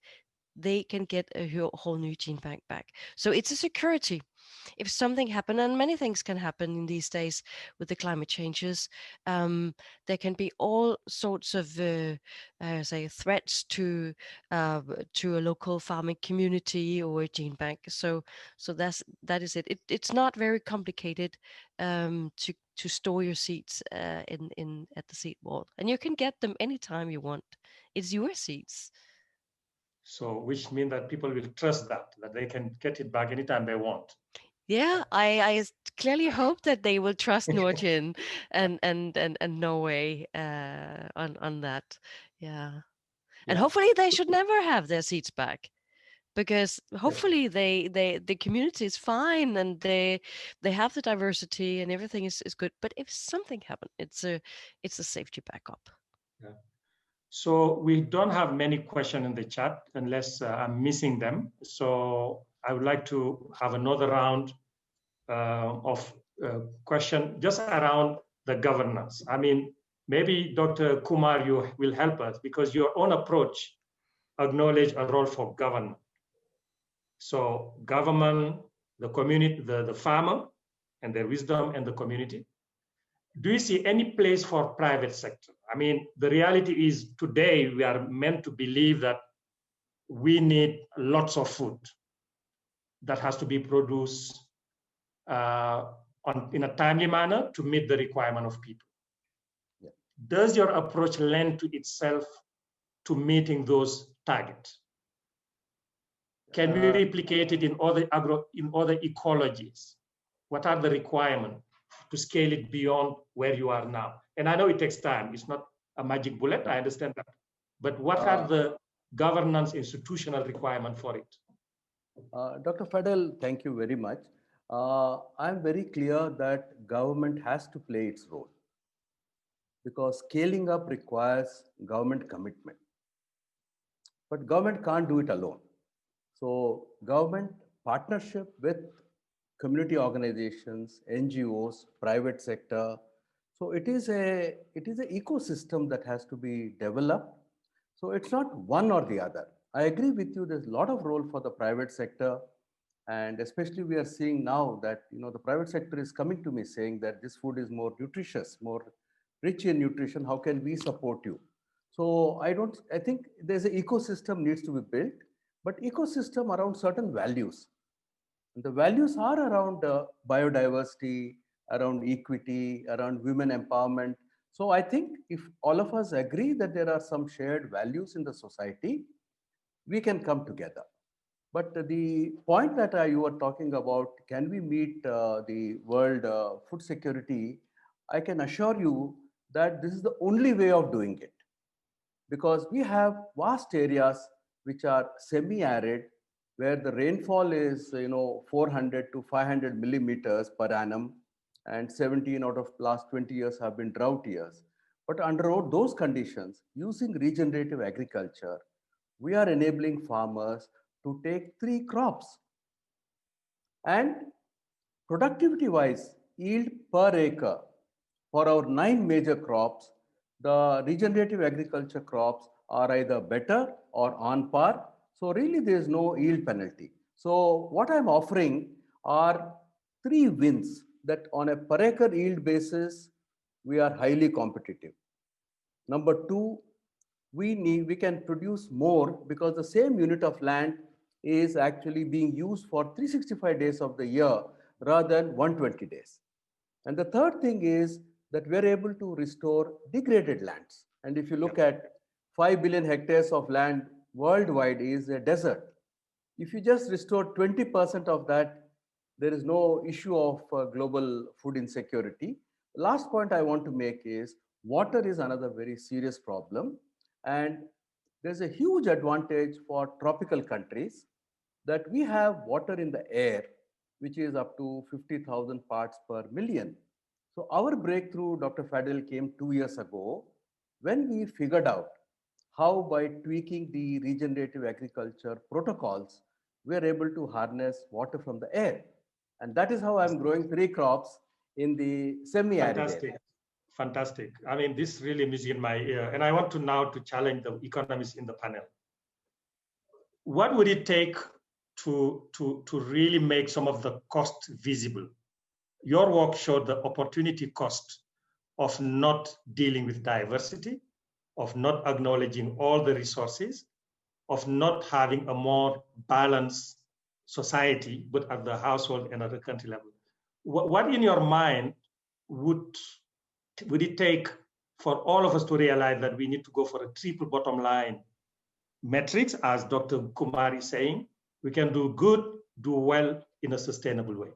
they can get a whole new gene bank back. So it's a security. If something happened, and many things can happen in these days with the climate changes, there can be all sorts of threats to a local farming community or a gene bank. So that is it. It's not very complicated to store your seeds in at the seed vault, and you can get them anytime you want. It's your seeds. So, which means that people will trust that they can get it back anytime they want. Yeah, I clearly hope that they will trust Nordgen and Norway on that. Yeah, and hopefully they should never have their seats back. because hopefully the community is fine and they have the diversity and everything is good. But if something happens, it's a safety backup. Yeah. So we don't have many questions in the chat unless I'm missing them. So I would like to have another round of question just around the governance. I mean, maybe Dr. Kumar, you will help us because your own approach acknowledge a role for government. So government, the community, the farmer, and their wisdom and the community. Do you see any place for private sector? I mean, the reality is today we are meant to believe that we need lots of food that has to be produced in a timely manner to meet the requirement of people. Yeah. Does your approach lend to itself to meeting those targets? Can we replicate it in other ecologies? What are the requirements to scale it beyond where you are now? And I know it takes time. It's not a magic bullet. I understand that. But what are the governance institutional requirements for it? Dr. Fadel, thank you very much. I'm very clear that government has to play its role because scaling up requires government commitment. But government can't do it alone. So government partnership with community organizations, NGOs, private sector. So it is an ecosystem that has to be developed. So it's not one or the other. I agree with you. There's a lot of role for the private sector. And especially we are seeing now that, the private sector is coming to me saying that this food is more nutritious, more rich in nutrition. How can we support you? So I think there's an ecosystem needs to be built, but ecosystem around certain values. And the values are around biodiversity, around equity, around women empowerment. So I think if all of us agree that there are some shared values in the society, we can come together. But the point that you were talking about, can we meet the world food security? I can assure you that this is the only way of doing it. Because we have vast areas which are semi-arid, where the rainfall is 400 to 500 millimeters per annum, and 17 out of last 20 years have been drought years. But under those conditions, using regenerative agriculture, we are enabling farmers to take 3 crops. And productivity-wise, yield per acre for our 9 major crops, the regenerative agriculture crops are either better or on par. So really there is no yield penalty. So what I'm offering are 3 wins that on a per acre yield basis, we are highly competitive. Number 2, we can produce more because the same unit of land is actually being used for 365 days of the year rather than 120 days. And the third thing is that we're able to restore degraded lands. And if you look at 5 billion hectares of land worldwide is a desert. If you just restore 20% of that, there is no issue of global food insecurity. The last point I want to make is water is another very serious problem. And there's a huge advantage for tropical countries that we have water in the air, which is up to 50,000 parts per million. So our breakthrough, Dr. Fadel, came 2 years ago when we figured out how by tweaking the regenerative agriculture protocols, we're able to harness water from the air. And that is how I'm growing 3 crops in the semi-arid area. Fantastic. I mean, this really music in my ear. And I want to now to challenge the economists in the panel. What would it take to really make some of the costs visible? Your work showed the opportunity cost of not dealing with diversity, of not acknowledging all the resources, of not having a more balanced society, but at the household and at the country level. What in your mind would it take for all of us to realize that we need to go for a triple bottom line metrics, as Dr. Kumar is saying? We can do good, do well in a sustainable way.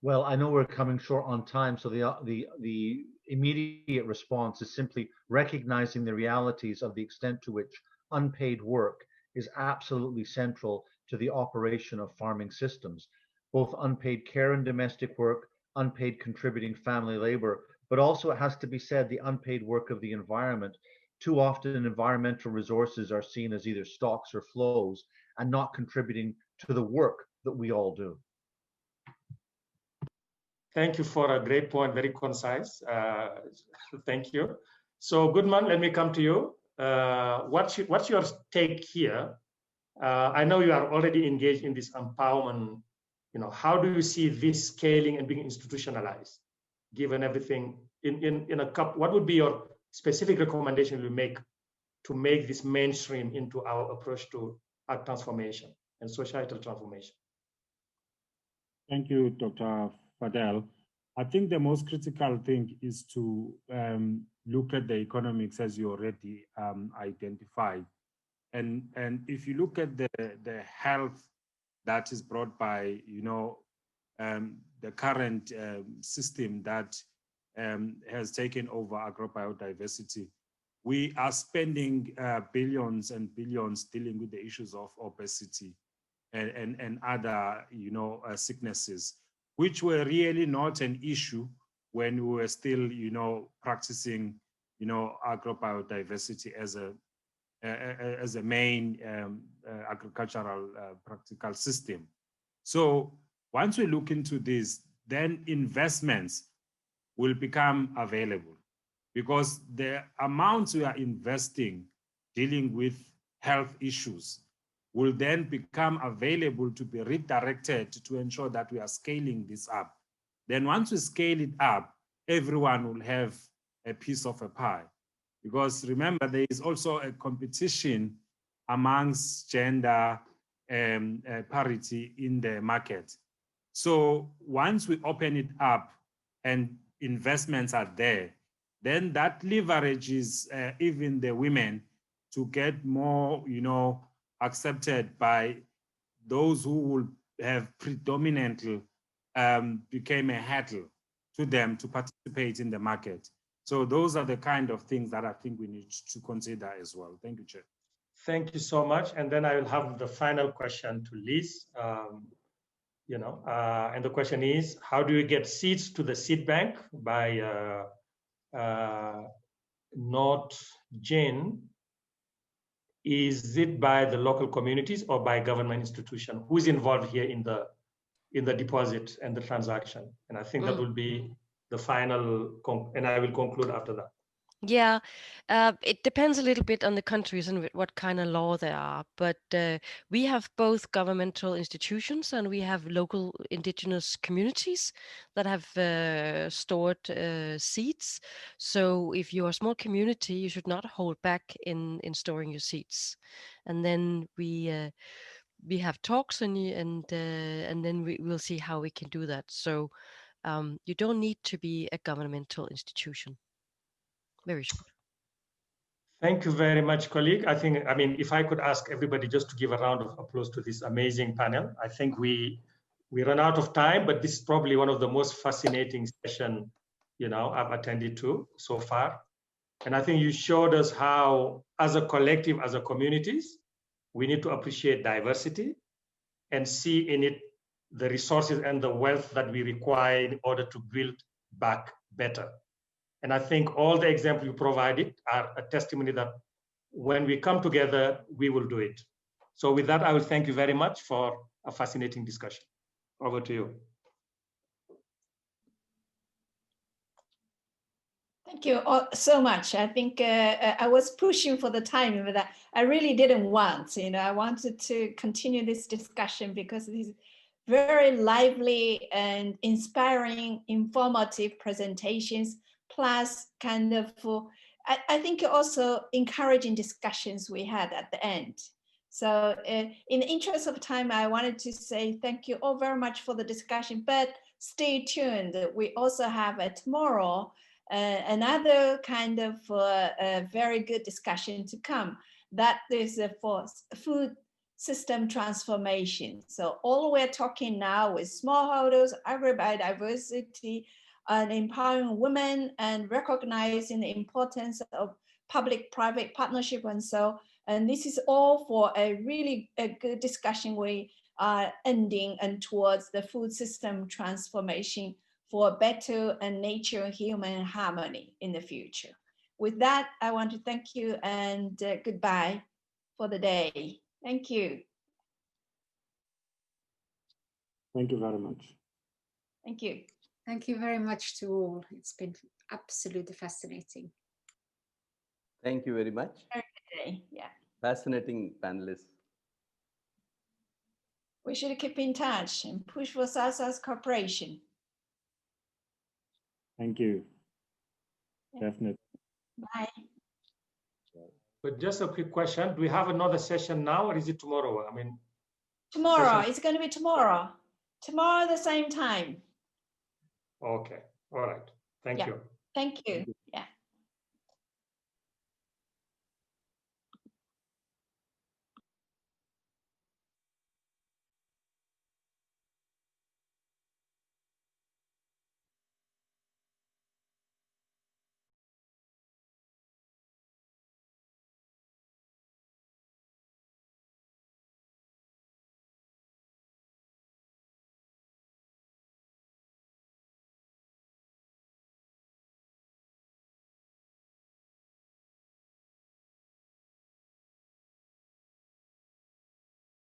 Well, I know we're coming short on time, so the immediate response is simply recognizing the realities of the extent to which unpaid work is absolutely central to the operation of farming systems, both unpaid care and domestic work, unpaid contributing family labor, but also, it has to be said, the unpaid work of the environment. Too often environmental resources are seen as either stocks or flows and not contributing to the work that we all do. Thank you for a great point, very concise. Thank you. So Goodman, let me come to you. What's your take here? I know you are already engaged in this empowerment. How do you see this scaling and being institutionalized, given everything in a cup? What would be your specific recommendation you make to make this mainstream into our approach to ag transformation and societal transformation? Thank you, Dr. Fadel. I think the most critical thing is to look at the economics as you already identified. And if you look at the health that is brought by, the current system that has taken over agrobiodiversity, we are spending billions and billions dealing with the issues of obesity and other, sicknesses, which were really not an issue when we were still, practicing, agrobiodiversity as a main agricultural practical system. So once we look into this, then investments will become available, because the amounts we are investing dealing with health issues will then become available to be redirected to ensure that we are scaling this up. Then once we scale it up, everyone will have a piece of a pie. Because remember, there is also a competition amongst gender parity in the market. So once we open it up and investments are there, then that leverages even the women to get more, accepted by those who will have predominantly became a hurdle to them to participate in the market. So those are the kind of things that I think we need to consider as well. Thank you, Chair. Thank you so much. And then I will have the final question to Liz. And the question is, how do you get seeds to the seed bank by not Jane? Is it by the local communities or by government institution? Who is involved here in the deposit and the transaction? And I think that will be the final, and I will conclude after that. Yeah, it depends a little bit on the countries and what kind of law there are. But we have both governmental institutions and we have local indigenous communities that have stored seeds. So if you're a small community, you should not hold back in storing your seeds. And then we have talks and then we will see how we can do that. So you don't need to be a governmental institution. Very short. Thank you very much, colleague. I mean, if I could ask everybody just to give a round of applause to this amazing panel. I think we run out of time, but this is probably one of the most fascinating sessions, I've attended to so far. And I think you showed us how, as a collective, as a communities, we need to appreciate diversity and see in it the resources and the wealth that we require in order to build back better. And I think all the examples you provided are a testimony that when we come together, we will do it. So with that, I will thank you very much for a fascinating discussion. Over to you. Thank you so much. I think I was pushing for the time, but I really didn't want, I wanted to continue this discussion because this is very lively and inspiring, informative presentations, plus kind of, I think also encouraging discussions we had at the end. So in the interest of time, I wanted to say thank you all very much for the discussion, but stay tuned. We also have tomorrow another kind of very good discussion to come. That is for food system transformation. So all we're talking now is smallholders, agrobiodiversity, and empowering women and recognizing the importance of public-private partnership. And so And this is all for a really good discussion we are ending and towards the food system transformation for better and nature-human harmony in the future. With that, I want to thank you and goodbye for the day. Thank you. Thank you very much. Thank you. Thank you very much to all. It's been absolutely fascinating. Thank you very much. Yeah. Fascinating panelists. We should keep in touch and push for South-South cooperation. Thank you. Definitely. Bye. But just a quick question. Do we have another session now or is it tomorrow? I mean, tomorrow. It's going to be tomorrow. Tomorrow at the same time. Okay. All right. Thank you. Thank you.